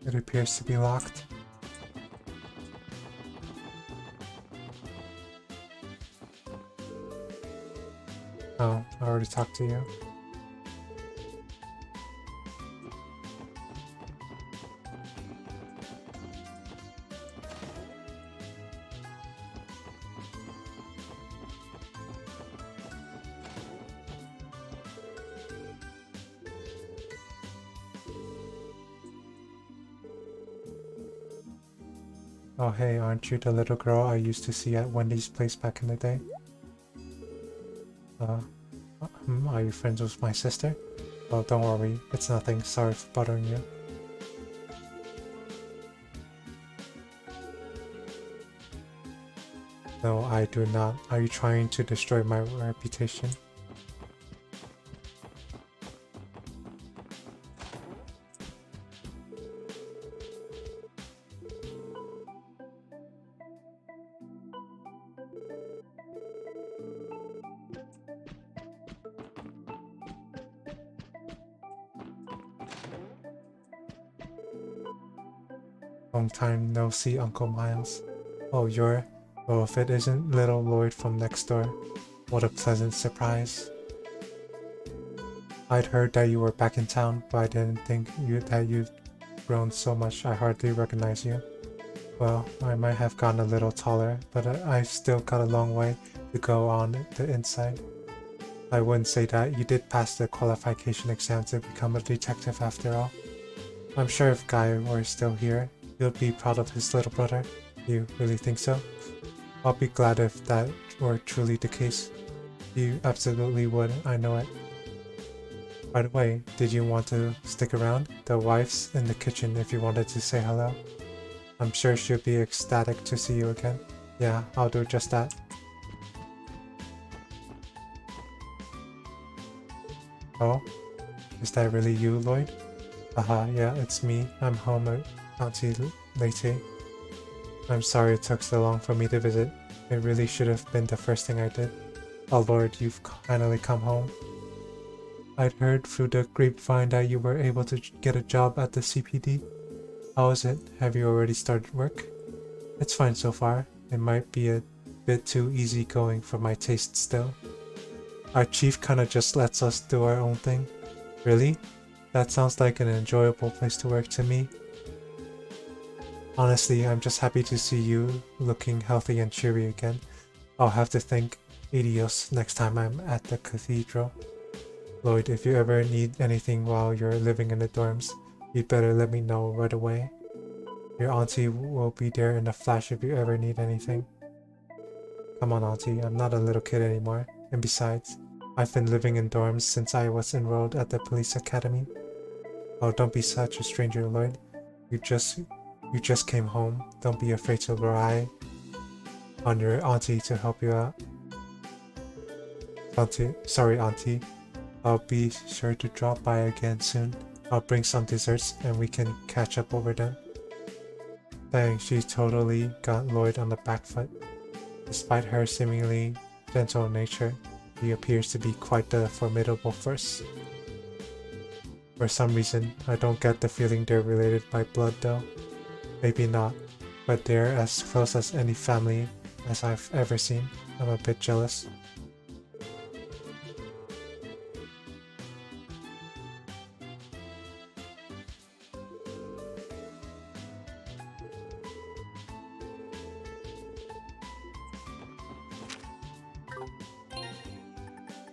It appears to be locked. Oh, I already talked to you. Oh hey, aren't you the little girl I used to see at Wendy's place back in the day? Are you friends with my sister? Oh, don't worry, it's nothing. Sorry for bothering you. No, I do not. Are you trying to destroy my reputation? Long time no see, Uncle Miles. Oh, you're... Well, if it isn't little Lloyd from next door, what a pleasant surprise. I'd heard that you were back in town, but I didn't think that you'd grown so much I hardly recognize you. Well, I might have gotten a little taller, but I've still got a long way to go on the inside. I wouldn't say that. You did pass the qualification exam to become a detective after all. I'm sure if Guy were still here, he'll be proud of his little brother. You really think so? I'll be glad if that were truly the case. You absolutely would, I know it. By the way, did you want to stick around? The wife's in the kitchen if you wanted to say hello. I'm sure she'll be ecstatic to see you again. Yeah, I'll do just that. Oh? Is that really you, Lloyd? Haha, yeah, it's me. I'm home at Auntie Lady. I'm sorry it took so long for me to visit. It really should have been the first thing I did. Oh Lord, you've finally come home. I'd heard through the grapevine that you were able to get a job at the CPD. How is it? Have you already started work? It's fine so far. It might be a bit too easygoing for my taste still. Our chief kinda just lets us do our own thing. Really? That sounds like an enjoyable place to work to me. Honestly, I'm just happy to see you looking healthy and cheery again. I'll have to thank Adios next time I'm at the cathedral. Lloyd, if you ever need anything while you're living in the dorms, you'd better let me know right away. Your auntie will be there in a flash if you ever need anything. Come on, auntie, I'm not a little kid anymore. And besides, I've been living in dorms since I was enrolled at the police academy. Oh, don't be such a stranger, Lloyd. You just came home. Don't be afraid to rely on your auntie to help you out. Sorry, auntie. I'll be sure to drop by again soon. I'll bring some desserts and we can catch up over them. Dang, she totally got Lloyd on the back foot. Despite her seemingly gentle nature, he appears to be quite the formidable force. For some reason, I don't get the feeling they're related by blood though. Maybe not, but they're as close as any family as I've ever seen. I'm a bit jealous.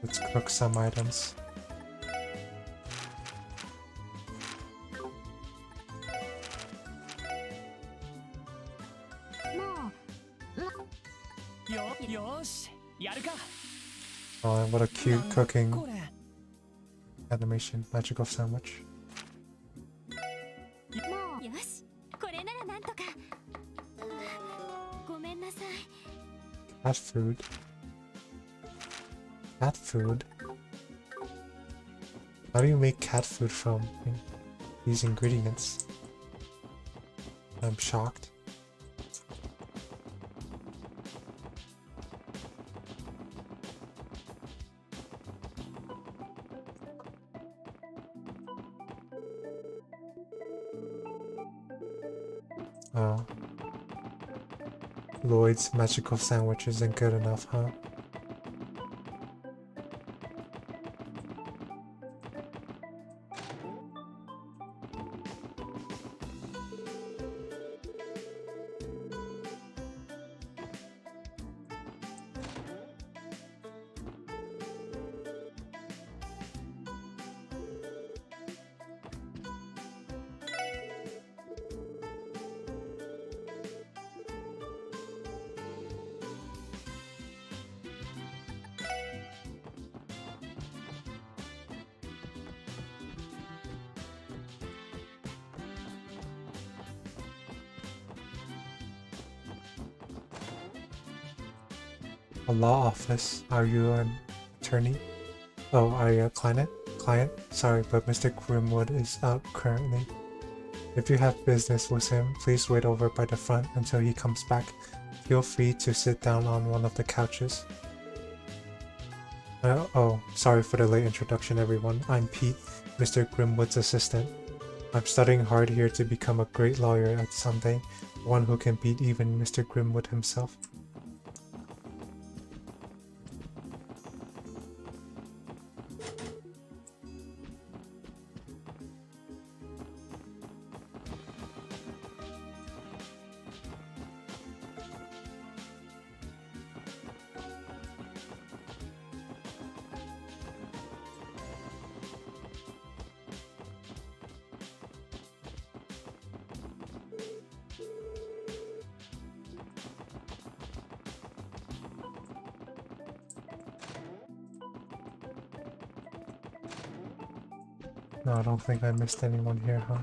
Let's cook some items. やるか。 Oh, what a cute なんだ cooking これ。 animation. Magical sandwich. もうよし、これならなんとか。ごめんなさい。 Cat food. Cat food? How do you make cat food from these ingredients? I'm shocked. Oh. Lloyd's magical sandwich isn't good enough, huh? A law office? Are you an attorney? Oh, are you a client? Sorry, but Mr. Grimwood is out currently. If you have business with him, please wait over by the front until he comes back. Feel free to sit down on one of the couches. Oh, sorry for the late introduction, everyone. I'm Pete, Mr. Grimwood's assistant. I'm studying hard here to become a great lawyer at someday, one who can beat even Mr. Grimwood himself. No, I don't think I missed anyone here, huh?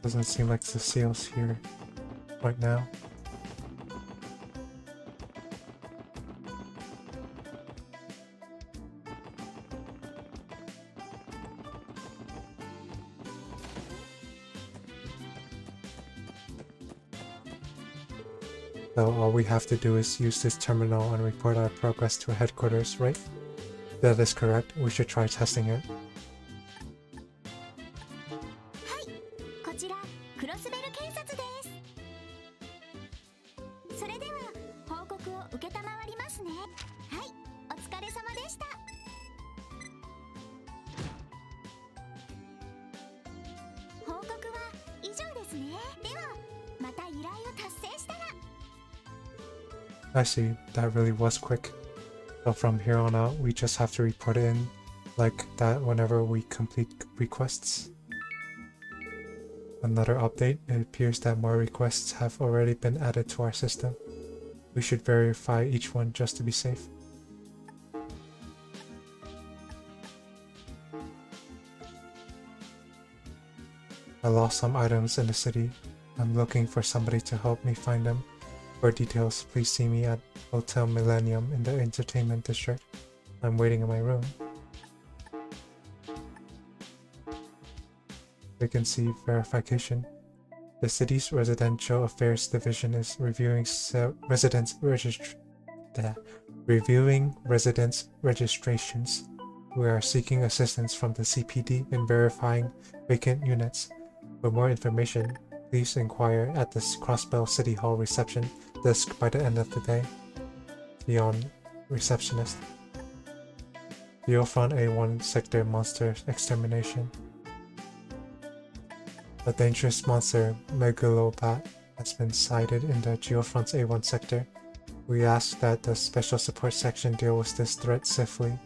Doesn't seem like Cecile's here right now. So all we have to do is use this terminal and report our progress to headquarters, right? That is correct. We should try testing it. こちらクロスベル警察です。それでは報告を受けたまわりますね。はい、お疲れ様でした。報告は以上ですね。ではまた依頼を達成したら。 I see. That really was quick. So from here on out, we just have to report it in like that whenever we complete requests. Another update, it appears that more requests have already been added to our system. We should verify each one just to be safe. I lost some items in the city. I'm looking for somebody to help me find them. For details, please see me at Hotel Millennium in the Entertainment District. I'm waiting in my room. Vacancy verification. The city's Residential Affairs Division is reviewing residence registrations. We are seeking assistance from the CPD in verifying vacant units. For more information, please inquire at the Crossbell City Hall reception desk by the end of the day. Beyond receptionist. Geofront A1 Sector Monster Extermination. A dangerous monster, Megalobat, has been sighted in the Geofront's A1 sector. We ask that the Special Support Section deal with this threat swiftly.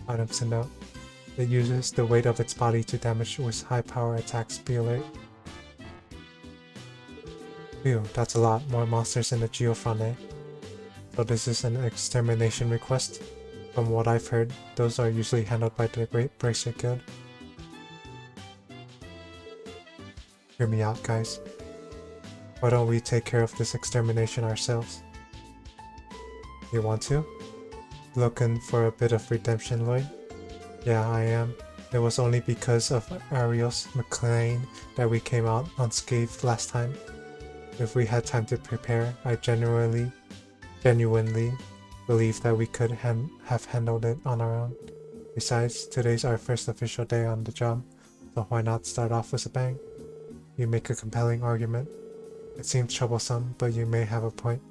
Items to note. It uses the weight of its body to damage with high power attacks. Be alert. Phew, that's a lot. More monsters in the Geofront, eh? So this is an extermination request. From what I've heard, those are usually handled by the Great Bracer Guild. Hear me out, guys. Why don't we take care of this extermination ourselves? You want to? Looking for a bit of redemption, Lloyd? Yeah, I am. It was only because of Arios McLean that we came out unscathed last time. If we had time to prepare, I genuinely believe that we could have handled it on our own. Besides, today's our first official day on the job, so why not start off with a bang? You make a compelling argument. It seems troublesome, but you may have a point.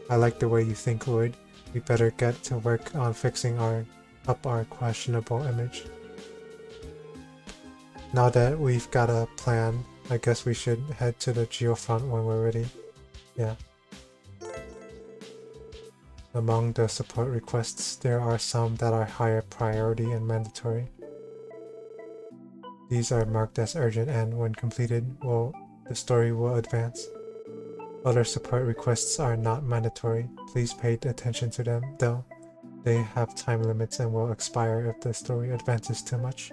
I like the way you think, Lloyd. We better get to work on fixing up our questionable image. Now that we've got a plan, I guess we should head to the Geofront when we're ready. Yeah. Among the support requests, there are some that are higher priority and mandatory. These are marked as urgent and, when completed, the story will advance. Other support requests are not mandatory. Please pay attention to them, though. They have time limits and will expire if the story advances too much.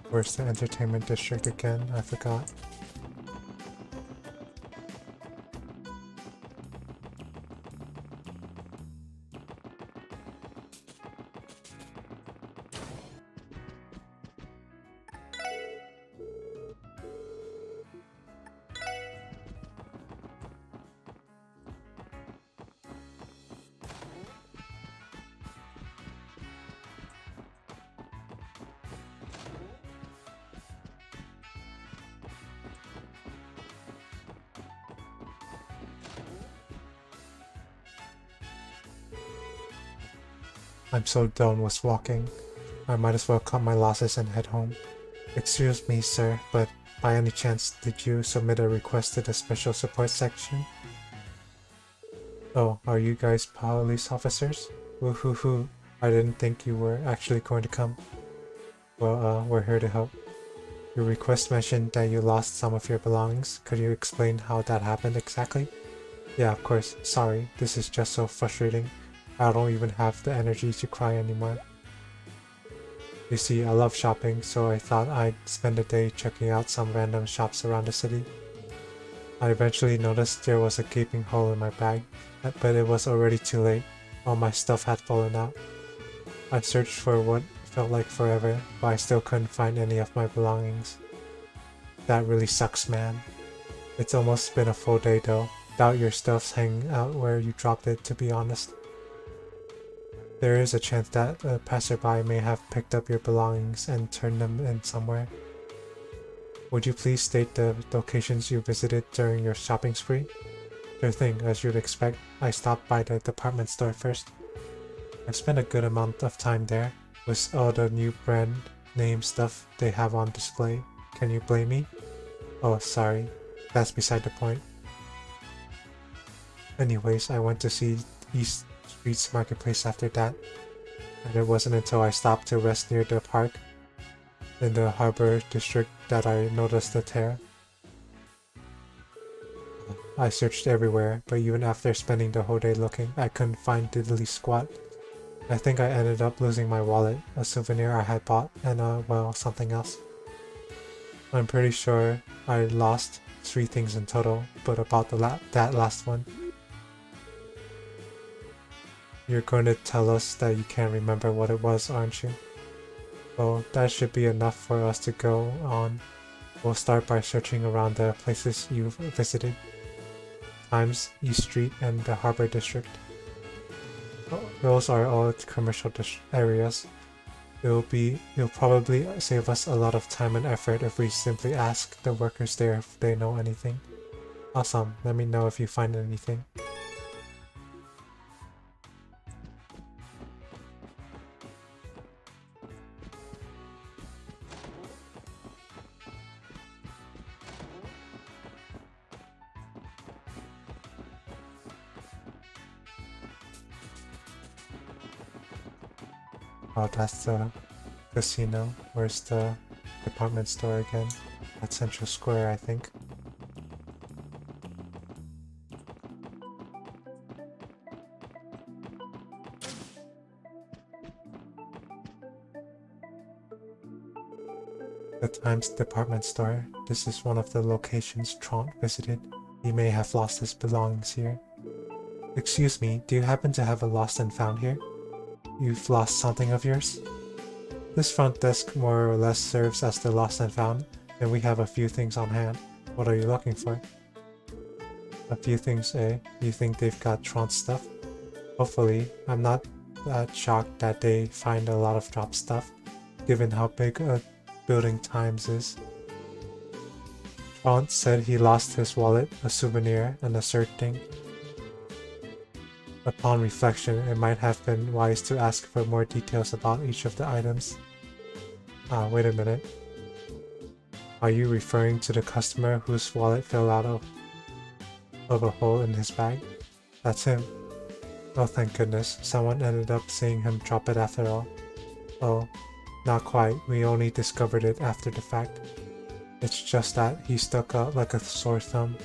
Where's the entertainment district again? I forgot. I'm so done with walking. I might as well cut my losses and head home. Excuse me, sir, but by any chance, did you submit a request to the Special Support Section? Oh, are you guys police officers? Woohoo, I didn't think you were actually going to come. Well, we're here to help. Your request mentioned that you lost some of your belongings. Could you explain how that happened exactly? Yeah, of course. Sorry, this is just so frustrating. I don't even have the energy to cry anymore. You see, I love shopping, so I thought I'd spend a day checking out some random shops around the city. I eventually noticed there was a gaping hole in my bag, but it was already too late. All my stuff had fallen out. I searched for what felt like forever, but I still couldn't find any of my belongings. That really sucks, man. It's almost been a full day though. Doubt your stuff's hanging out where you dropped it, to be honest. There is a chance that a passerby may have picked up your belongings and turned them in somewhere. Would you please state the locations you visited during your shopping spree? Sure thing, as you'd expect. I stopped by the department store first. I spent a good amount of time there, with all the new brand name stuff they have on display. Can you blame me? Oh, sorry. That's beside the point. Anyways, I went to see East Street's Marketplace after that, and it wasn't until I stopped to rest near the park in the harbor district that I noticed the tear. I searched everywhere, but even after spending the whole day looking, I couldn't find diddly squat. I think I ended up losing my wallet, a souvenir I had bought, and well, something else. I'm pretty sure I lost 3 things in total, but about that last one. You're going to tell us that you can't remember what it was, aren't you? Well, that should be enough for us to go on. We'll start by searching around the places you've visited. Times, East Street, and the Harbor District. Those are all commercial areas. It'll probably save us a lot of time and effort if we simply ask the workers there if they know anything. Awesome, let me know if you find anything. Oh, that's the casino. Where's the department store again? At Central Square, I think. The Times department store. This is one of the locations Trant visited. He may have lost his belongings here. Excuse me, do you happen to have a lost and found here? You've lost something of yours? This front desk more or less serves as the lost and found, and we have a few things on hand. What are you looking for? A few things, eh? You think they've got Trant's stuff? Hopefully. I'm not that shocked that they find a lot of dropped stuff, given how big a building Times is. Trant said he lost his wallet, a souvenir, and a cert thing. Upon reflection, it might have been wise to ask for more details about each of the items. Ah, wait a minute. Are you referring to the customer whose wallet fell out of a hole in his bag? That's him. Oh, thank goodness. Someone ended up seeing him drop it after all. Oh, not quite. We only discovered it after the fact. It's just that he stuck out like a sore thumb.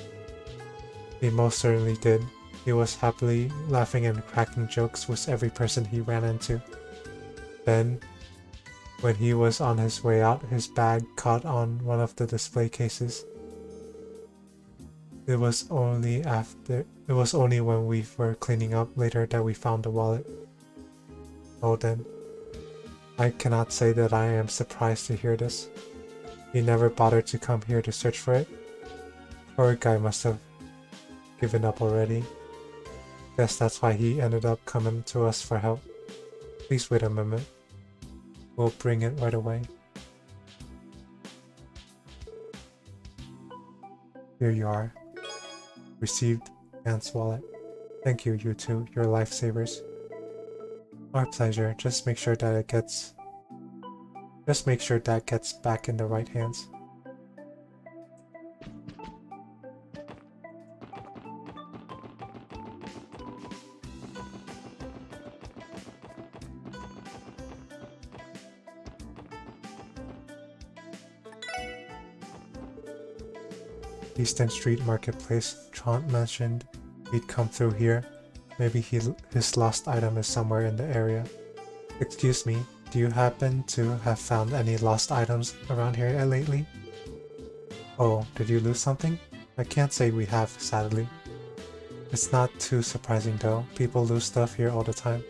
He most certainly did. He was happily laughing and cracking jokes with every person he ran into. Then, when he was on his way out, his bag caught on one of the display cases. It was only when we were cleaning up later that we found the wallet. Oh then. I cannot say that I am surprised to hear this. He never bothered to come here to search for it. Poor guy must have given up already. Guess that's why he ended up coming to us for help. Please wait a moment. We'll bring it right away. Here you are. Received Ant's wallet. Thank you, you two. You're lifesavers. Our pleasure. Just make sure that gets back in the right hands. Eastern Street Marketplace. Trant mentioned he'd come through here. Maybe his lost item is somewhere in the area. Excuse me, do you happen to have found any lost items around here lately? Oh, did you lose something? I can't say we have, sadly. It's not too surprising though. People lose stuff here all the time.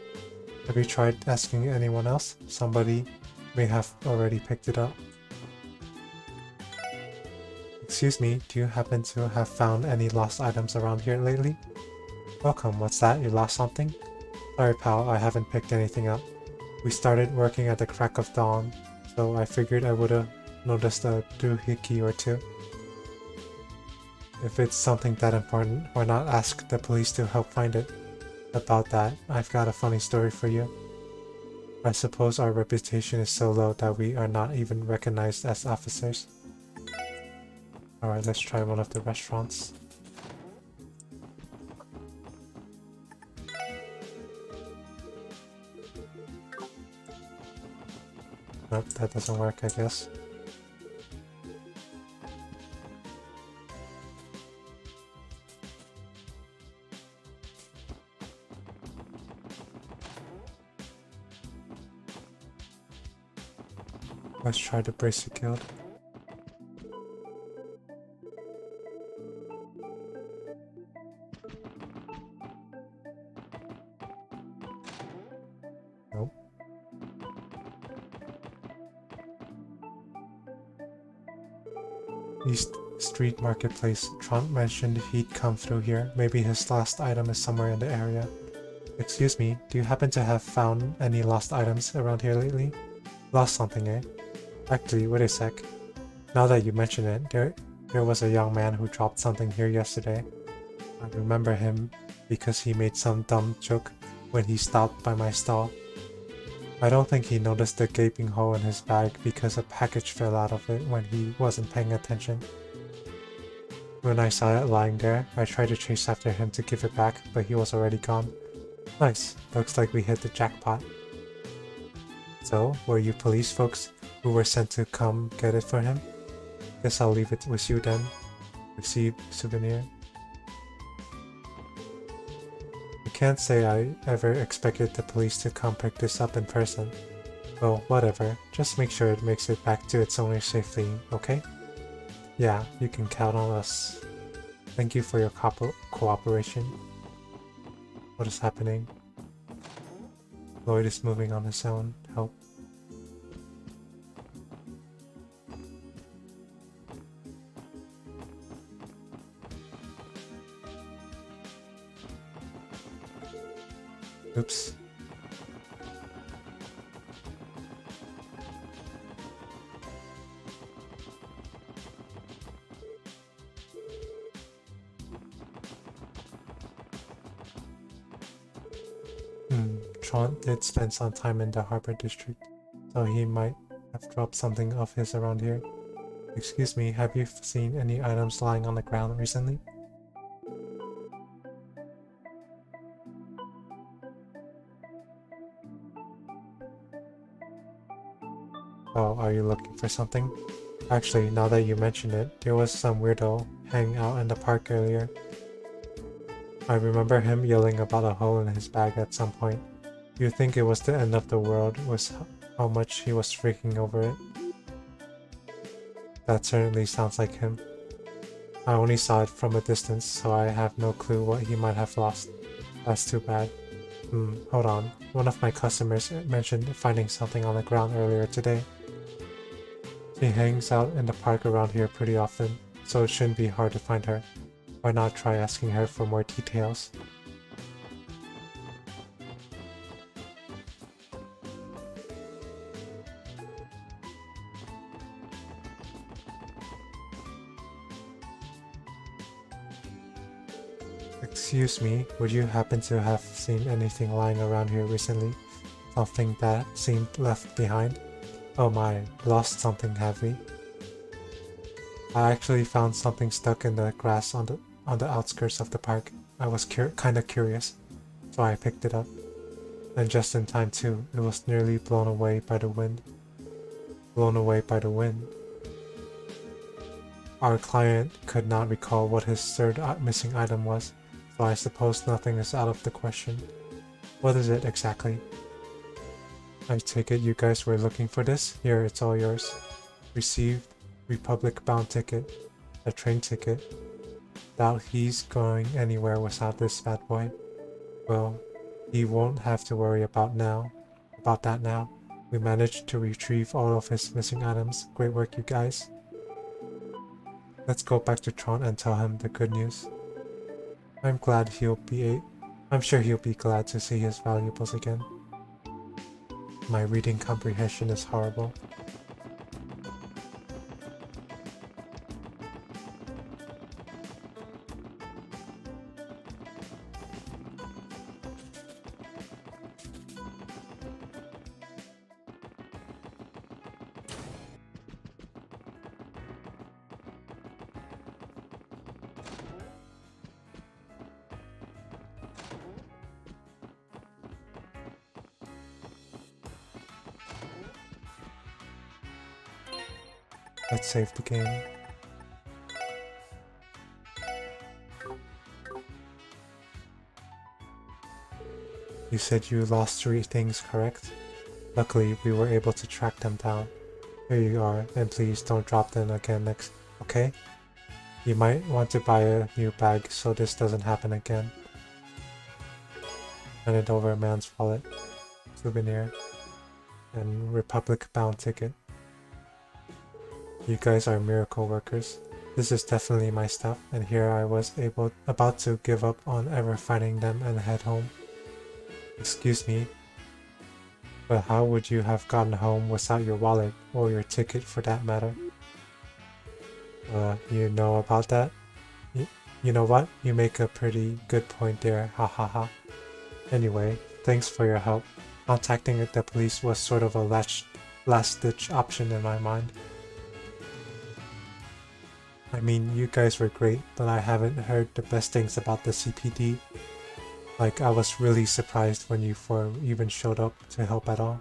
Have you tried asking anyone else? Somebody may have already picked it up. Excuse me, do you happen to have found any lost items around here lately? Welcome, what's that? You lost something? Sorry pal, I haven't picked anything up. We started working at the crack of dawn, so I figured I would've noticed a doohickey or two. If it's something that important, why not ask the police to help find it? About that, I've got a funny story for you. I suppose our reputation is so low that we are not even recognized as officers. Alright, let's try one of the restaurants. Nope, that doesn't work, I guess. Let's try the Bracer Guild. Nope. East Street Marketplace. Trant mentioned he'd come through here. Maybe his lost item is somewhere in the area. Excuse me, do you happen to have found any lost items around here lately? Lost something, eh? Actually, wait a sec. Now that you mention it, there was a young man who dropped something here yesterday. I remember him because he made some dumb joke when he stopped by my stall. I don't think he noticed the gaping hole in his bag because a package fell out of it when he wasn't paying attention. When I saw it lying there, I tried to chase after him to give it back, but he was already gone. Nice, looks like we hit the jackpot. So, were you police folks who were sent to come get it for him? Guess I'll leave it with you then. Receive souvenir. I can't say I ever expected the police to come pick this up in person. Well, whatever. Just make sure it makes it back to its owner safely, okay? Yeah, you can count on us. Thank you for your cooperation. What is happening? Lloyd is moving on his own. Help. Oops. Tron did spend some time in the Harbor District, so he might have dropped something of his around here. Excuse me, have you seen any items lying on the ground recently? Oh, are you looking for something? Actually, now that you mention it, there was some weirdo hanging out in the park earlier. I remember him yelling about a hole in his bag at some point. You'd think it was the end of the world was how much he was freaking over it. That certainly sounds like him. I only saw it from a distance, so I have no clue what he might have lost. That's too bad. Hold on. One of my customers mentioned finding something on the ground earlier today. She hangs out in the park around here pretty often, so it shouldn't be hard to find her. Why not try asking her for more details? Excuse me, would you happen to have seen anything lying around here recently? Something that seemed left behind? Oh my, lost something, have we? I actually found something stuck in the grass on the outskirts of the park. I was kinda curious, so I picked it up. And just in time too, it was nearly blown away by the wind. Blown away by the wind. Our client could not recall what his third missing item was, so I suppose nothing is out of the question. What is it exactly? I take it you guys were looking for this? Here, it's all yours. Received Republic bound ticket. A train ticket. Doubt he's going anywhere without this bad boy. Well, he won't have to worry about that now. We managed to retrieve all of his missing items. Great work, you guys. Let's go back to Tron and tell him the good news. I'm sure he'll be glad to see his valuables again. My reading comprehension is horrible. Let's save the game. You said you lost 3 things, correct? Luckily, we were able to track them down. Here you are, and please don't drop them again next, okay? You might want to buy a new bag so this doesn't happen again. Handed over a man's wallet, souvenir, and Republic bound ticket. You guys are miracle workers. This is definitely my stuff, and here I was about to give up on ever finding them and head home. Excuse me, but how would you have gotten home without your wallet, or your ticket for that matter? You know about that? You know what? You make a pretty good point there, ha ha ha. Anyway, thanks for your help. Contacting the police was sort of a last-ditch option in my mind. I mean, you guys were great, but I haven't heard the best things about the CPD. Like, I was really surprised when you 4 even showed up to help at all.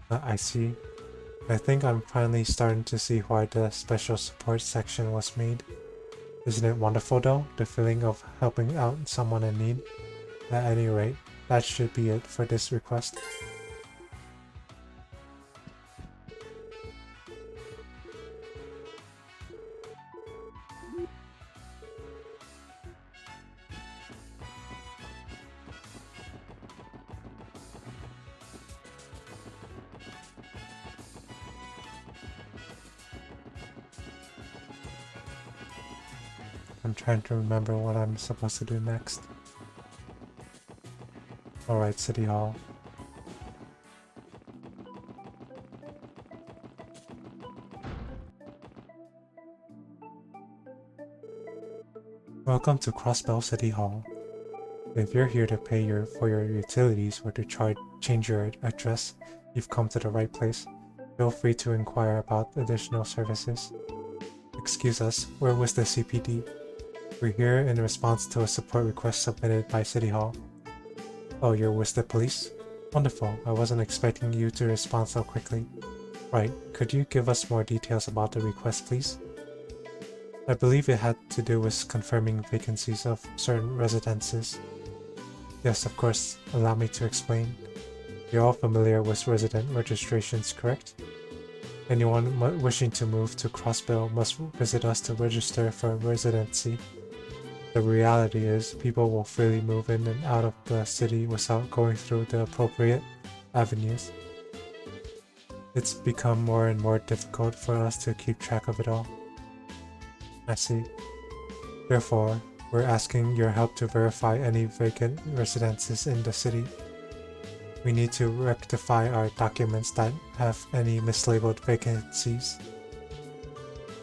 I see. I think I'm finally starting to see why the special support section was made. Isn't it wonderful though? The feeling of helping out someone in need? At any rate, that should be it for this request. I'm trying to remember what I'm supposed to do next. Alright, City Hall. Welcome to Crossbell City Hall. If you're here to pay for your utilities or to change your address, you've come to the right place. Feel free to inquire about additional services. Excuse us, where was the CPD? We're here in response to a support request submitted by City Hall. Oh, you're with the police? Wonderful, I wasn't expecting you to respond so quickly. Right, could you give us more details about the request, please? I believe it had to do with confirming vacancies of certain residences. Yes, of course, allow me to explain. You're all familiar with resident registrations, correct? Anyone wishing to move to Crossbell must visit us to register for residency. The reality is, people will freely move in and out of the city without going through the appropriate avenues. It's become more and more difficult for us to keep track of it all. I see. Therefore, we're asking your help to verify any vacant residences in the city. We need to rectify our documents that have any mislabeled vacancies.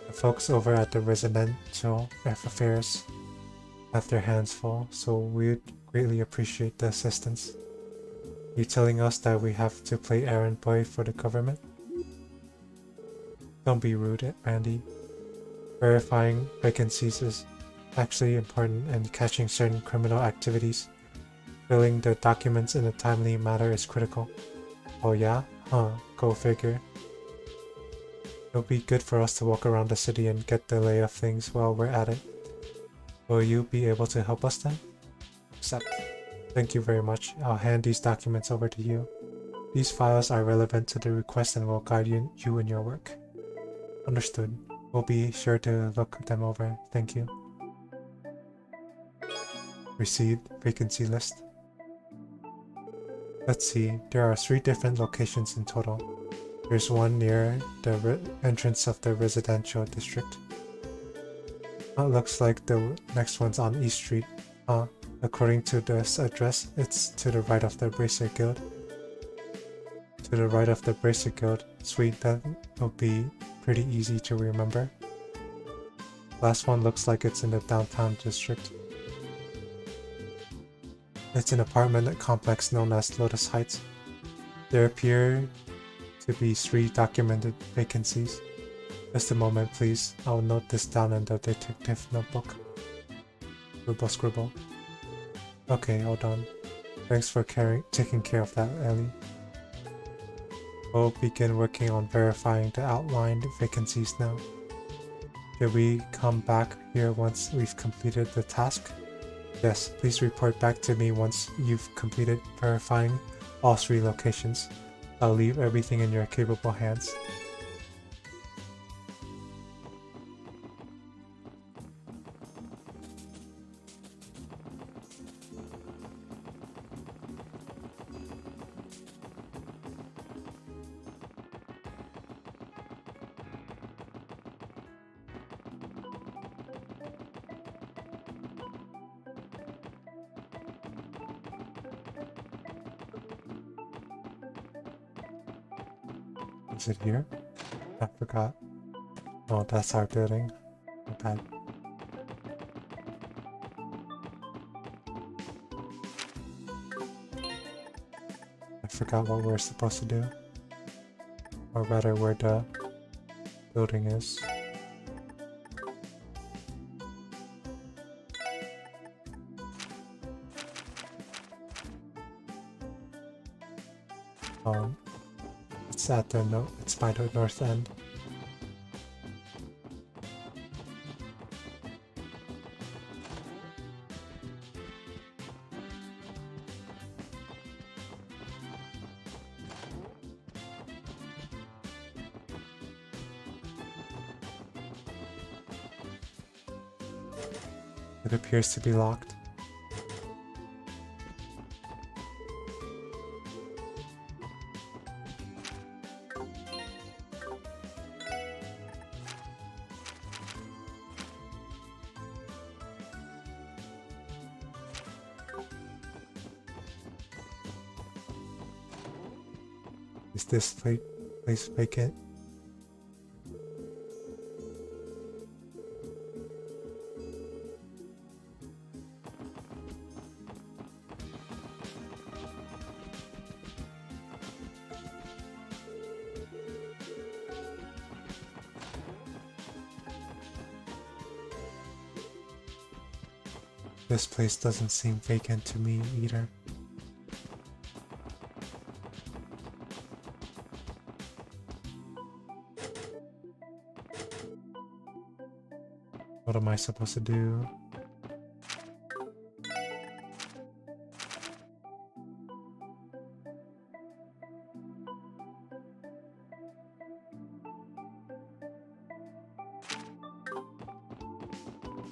The folks over at the Residential Affairs have their hands full, so we'd greatly appreciate the assistance. You telling us that we have to play errand boy for the government? Don't be rude, Randy. Verifying vacancies is actually important in catching certain criminal activities. Filling the documents in a timely manner is critical. Oh yeah? Huh, go figure. It'll be good for us to walk around the city and get the lay of things while we're at it. Will you be able to help us then? Accept. Thank you very much. I'll hand these documents over to you. These files are relevant to the request and will guide you in your work. Understood. We'll be sure to look them over. Thank you. Received vacancy list. Let's see, there are 3 different locations in total. There's one near the entrance of the residential district. It looks like the next one's on East Street. According to this address, it's to the right of the Bracer Guild. To the right of the Bracer Guild. Sweet, that will be pretty easy to remember. Last one looks like it's in the downtown district. It's an apartment complex known as Lotus Heights. There appear to be 3 documented vacancies. Just a moment please, I'll note this down in the detective notebook. Scribble scribble. Okay, hold on. Thanks for taking care of that, Ellie. We'll begin working on verifying the outlined vacancies now. Should we come back here once we've completed the task? Yes, please report back to me once you've completed verifying all 3 locations. I'll leave everything in your capable hands. Is it here? I forgot. Oh, that's our building. My bad. I forgot what we're supposed to do. Or rather, where the building is. It's at the it's by the north end. It appears to be locked. Is this place vacant? This place doesn't seem vacant to me either. What am I supposed to do?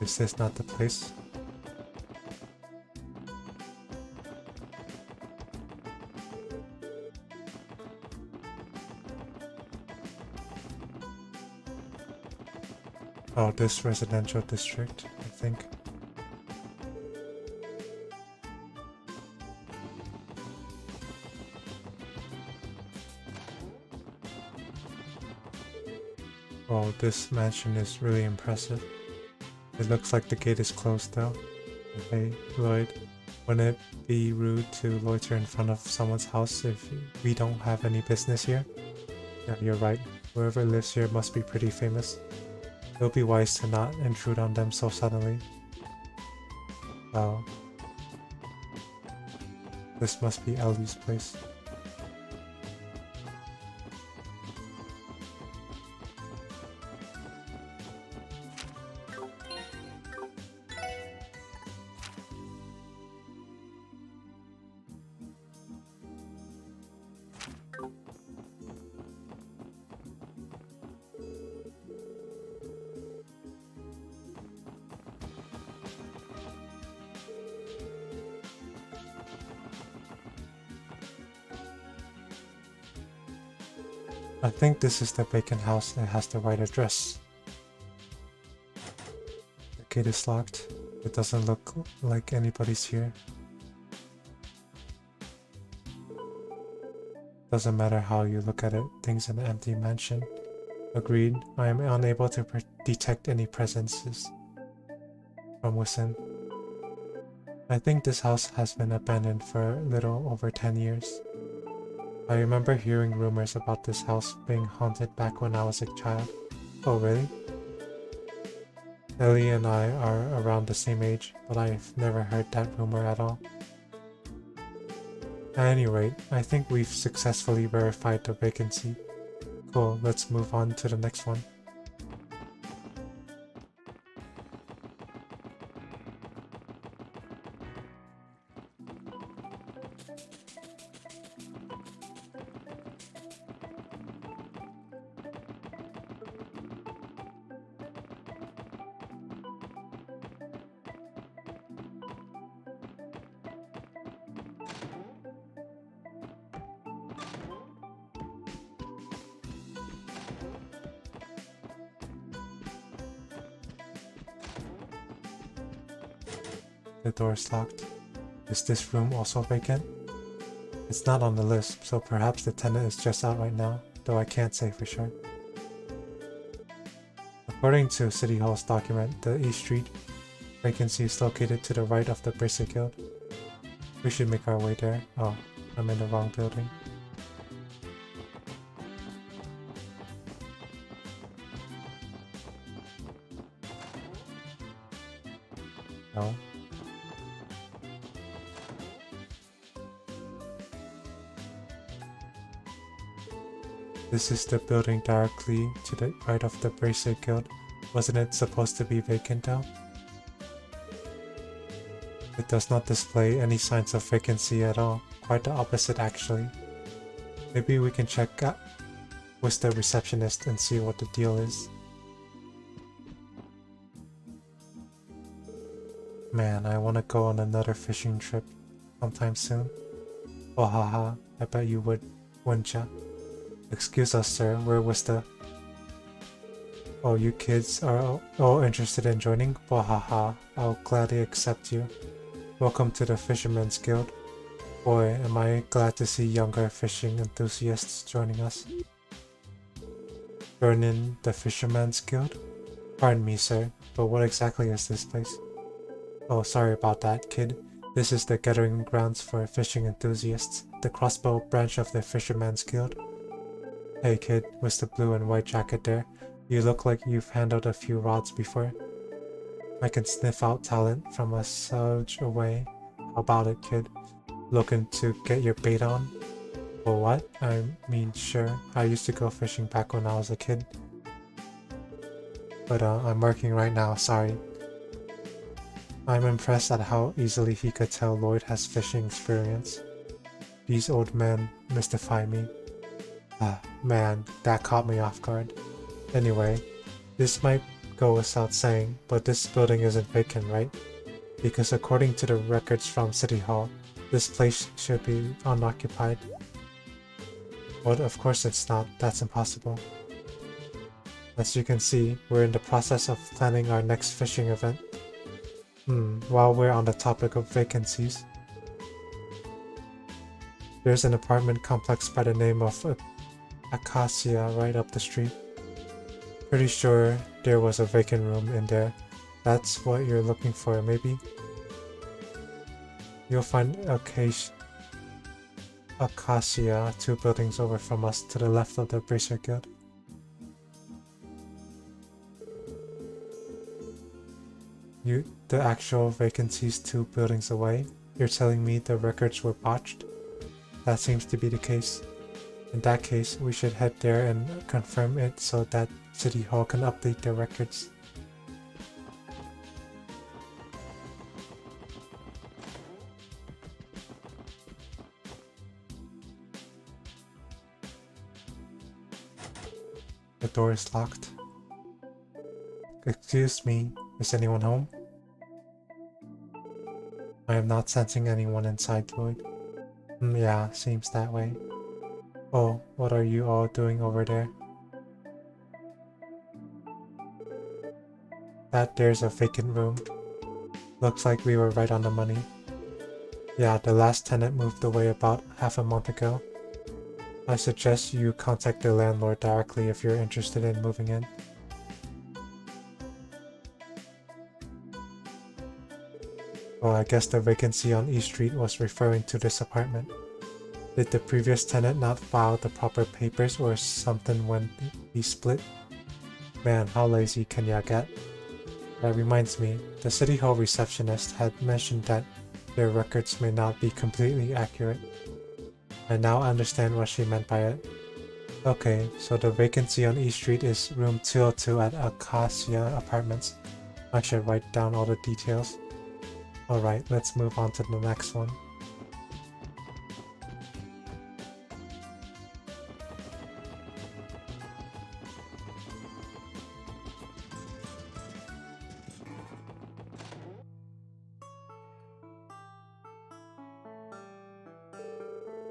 Is this not the place? Oh, this residential district, I think. Oh, this mansion is really impressive. It looks like the gate is closed though. Hey, Lloyd, wouldn't it be rude to loiter in front of someone's house if we don't have any business here? Yeah, you're right. Whoever lives here must be pretty famous. It would be wise to not intrude on them so suddenly. Wow. This must be Ellie's place. I think this is the vacant house that has the right address. The gate is locked. It doesn't look like anybody's here. Doesn't matter how you look at it, things in an empty mansion. Agreed, I am unable to detect any presences from within. I think this house has been abandoned for a little over 10 years. I remember hearing rumors about this house being haunted back when I was a child. Oh really? Ellie and I are around the same age, but I've never heard that rumor at all. At any rate, I think we've successfully verified the vacancy. Cool, let's move on to the next one. The door is locked. Is this room also vacant? It's not on the list, so perhaps the tenant is just out right now, though I can't say for sure. According to City Hall's document, the East Street vacancy is located to the right of the Bracelet Guild. We should make our way there. Oh, I'm in the wrong building. No. This is the building directly to the right of the Bracer Guild. Wasn't it supposed to be vacant though? It does not display any signs of vacancy at all. Quite the opposite actually. Maybe we can check out with the receptionist and see what the deal is. Man, I want to go on another fishing trip sometime soon. Oh haha, I bet you would, wouldn't ya? Excuse us sir, where was the... Oh, you kids are all interested in joining? Oh haha, I'll gladly accept you. Welcome to the Fisherman's Guild. Boy, am I glad to see younger fishing enthusiasts joining us. Join in the Fisherman's Guild? Pardon me sir, but what exactly is this place? Oh, sorry about that, kid. This is the gathering grounds for fishing enthusiasts, the Crossbow branch of the Fisherman's Guild. Hey kid, with the blue and white jacket there, you look like you've handled a few rods before. I can sniff out talent from a surge away. How about it, kid? Looking to get your bait on? Oh what? I mean, sure, I used to go fishing back when I was a kid. But I'm working right now, sorry. I'm impressed at how easily he could tell Lloyd has fishing experience. These old men mystify me. Ah, man, that caught me off guard. Anyway, this might go without saying, but this building isn't vacant, right? Because according to the records from City Hall, this place should be unoccupied. But of course it's not, that's impossible. As you can see, we're in the process of planning our next fishing event. While we're on the topic of vacancies, there's an apartment complex by the name of Acacia right up the street. Pretty sure there was a vacant room in there. That's what you're looking for, maybe? You'll find Acacia 2 buildings over from us to the left of the Bracer Guild. The actual vacancy's 2 buildings away? You're telling me the records were botched? That seems to be the case. In that case, we should head there and confirm it so that City Hall can update their records. The door is locked. Excuse me, is anyone home? I am not sensing anyone inside, Lloyd. Yeah, seems that way. Oh, what are you all doing over there? There's a vacant room. Looks like we were right on the money. Yeah, the last tenant moved away about half a month ago. I suggest you contact the landlord directly if you're interested in moving in. Well, I guess the vacancy on East Street was referring to this apartment. Did the previous tenant not file the proper papers or something when he split? Man, how lazy can ya get? That reminds me, the City Hall receptionist had mentioned that their records may not be completely accurate. I now understand what she meant by it. Okay, so the vacancy on East Street is room 202 at Acacia Apartments. I should write down all the details. Alright, let's move on to the next one.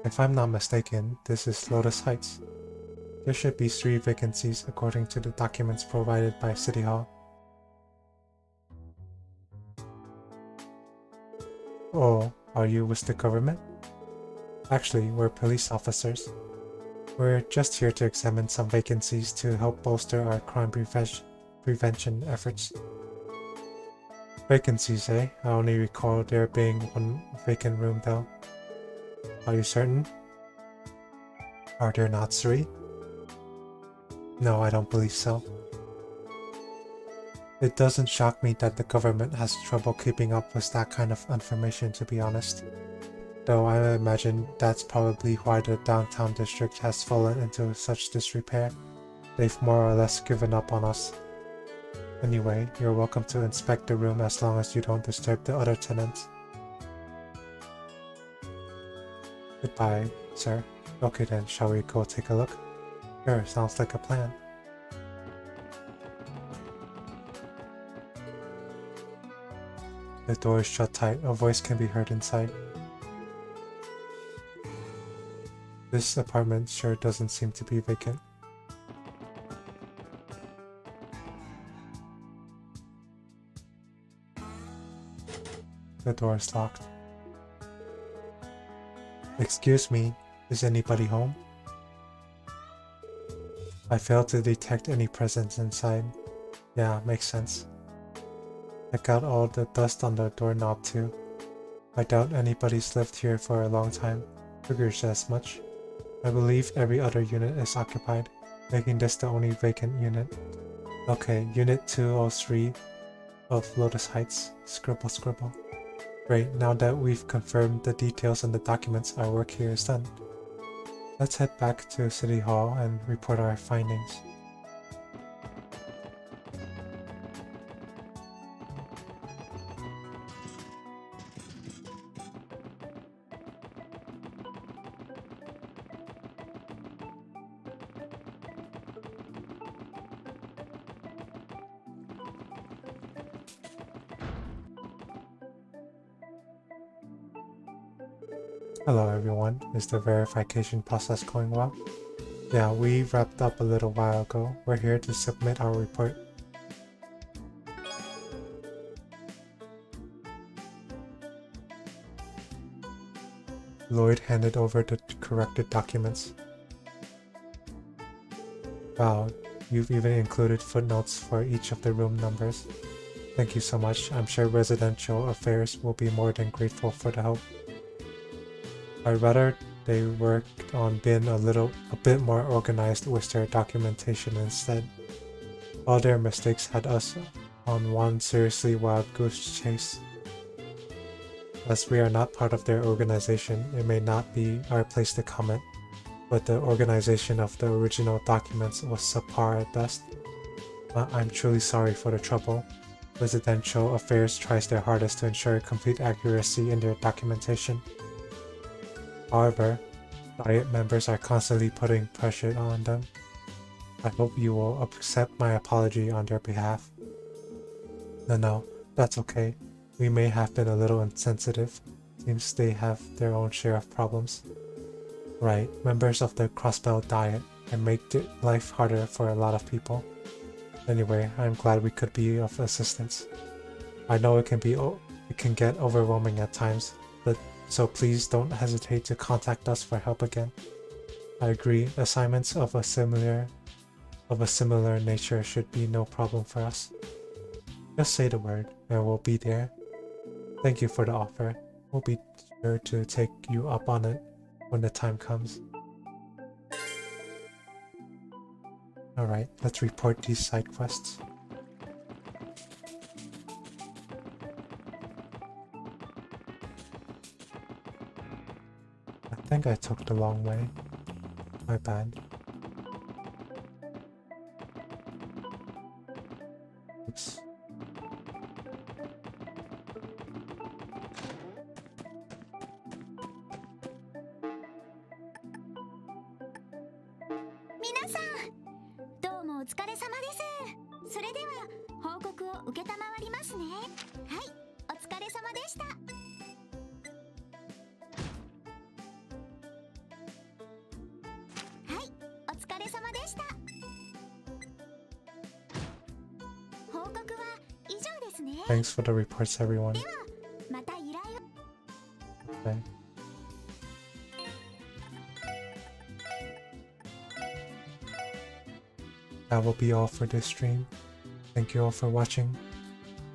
If I'm not mistaken, this is Lotus Heights. There should be 3 vacancies according to the documents provided by City Hall. Oh, are you with the government? Actually, we're police officers. We're just here to examine some vacancies to help bolster our crime prevention efforts. Vacancies, eh? I only recall there being 1 vacant room though. Are you certain? Are there not 3? No, I don't believe so. It doesn't shock me that the government has trouble keeping up with that kind of information, to be honest. though I imagine that's probably why the downtown district has fallen into such disrepair. They've more or less given up on us. Anyway, you're welcome to inspect the room as long as you don't disturb the other tenants. Goodbye, sir. Okay then, shall we go take a look? Sure, sounds like a plan. The door is shut tight. A voice can be heard inside. This apartment sure doesn't seem to be vacant. The door is locked. Excuse me, is anybody home? I failed to detect any presence inside. Yeah, makes sense. Check out all the dust on the doorknob too. I doubt anybody's lived here for a long time. Figures as much. I believe every other unit is occupied, making this the only vacant unit. Okay, Unit 203 of Lotus Heights. Scribble scribble. Great, now that we've confirmed the details on the documents, our work here is done. Let's head back to City Hall and report our findings. Hello everyone, is the verification process going well? Yeah, we wrapped up a little while ago. We're here to submit our report. Lloyd handed over the corrected documents. Wow, you've even included footnotes for each of the room numbers. Thank you so much. I'm sure Residential Affairs will be more than grateful for the help. I'd rather they worked on being a bit more organized with their documentation instead. All their mistakes had us on one seriously wild goose chase. As we are not part of their organization, it may not be our place to comment, but the organization of the original documents was subpar at best. I'm truly sorry for the trouble. Residential Affairs tries their hardest to ensure complete accuracy in their documentation. However, Diet members are constantly putting pressure on them. I hope you will accept my apology on their behalf. No, that's okay. We may have been a little insensitive. Seems they have their own share of problems. Right, members of the Crossbell Diet and make life harder for a lot of people. Anyway, I'm glad we could be of assistance. I know it can get overwhelming at times, so please don't hesitate to contact us for help again. I agree, assignments of a similar nature should be no problem for us. Just say the word and we'll be there. Thank you for the offer. We'll be sure to take you up on it when the time comes. Alright, let's report these side quests. I think I took the long way. My bad. Oops. Thanks for the reports, everyone. Okay. That will be all for this stream. Thank you all for watching.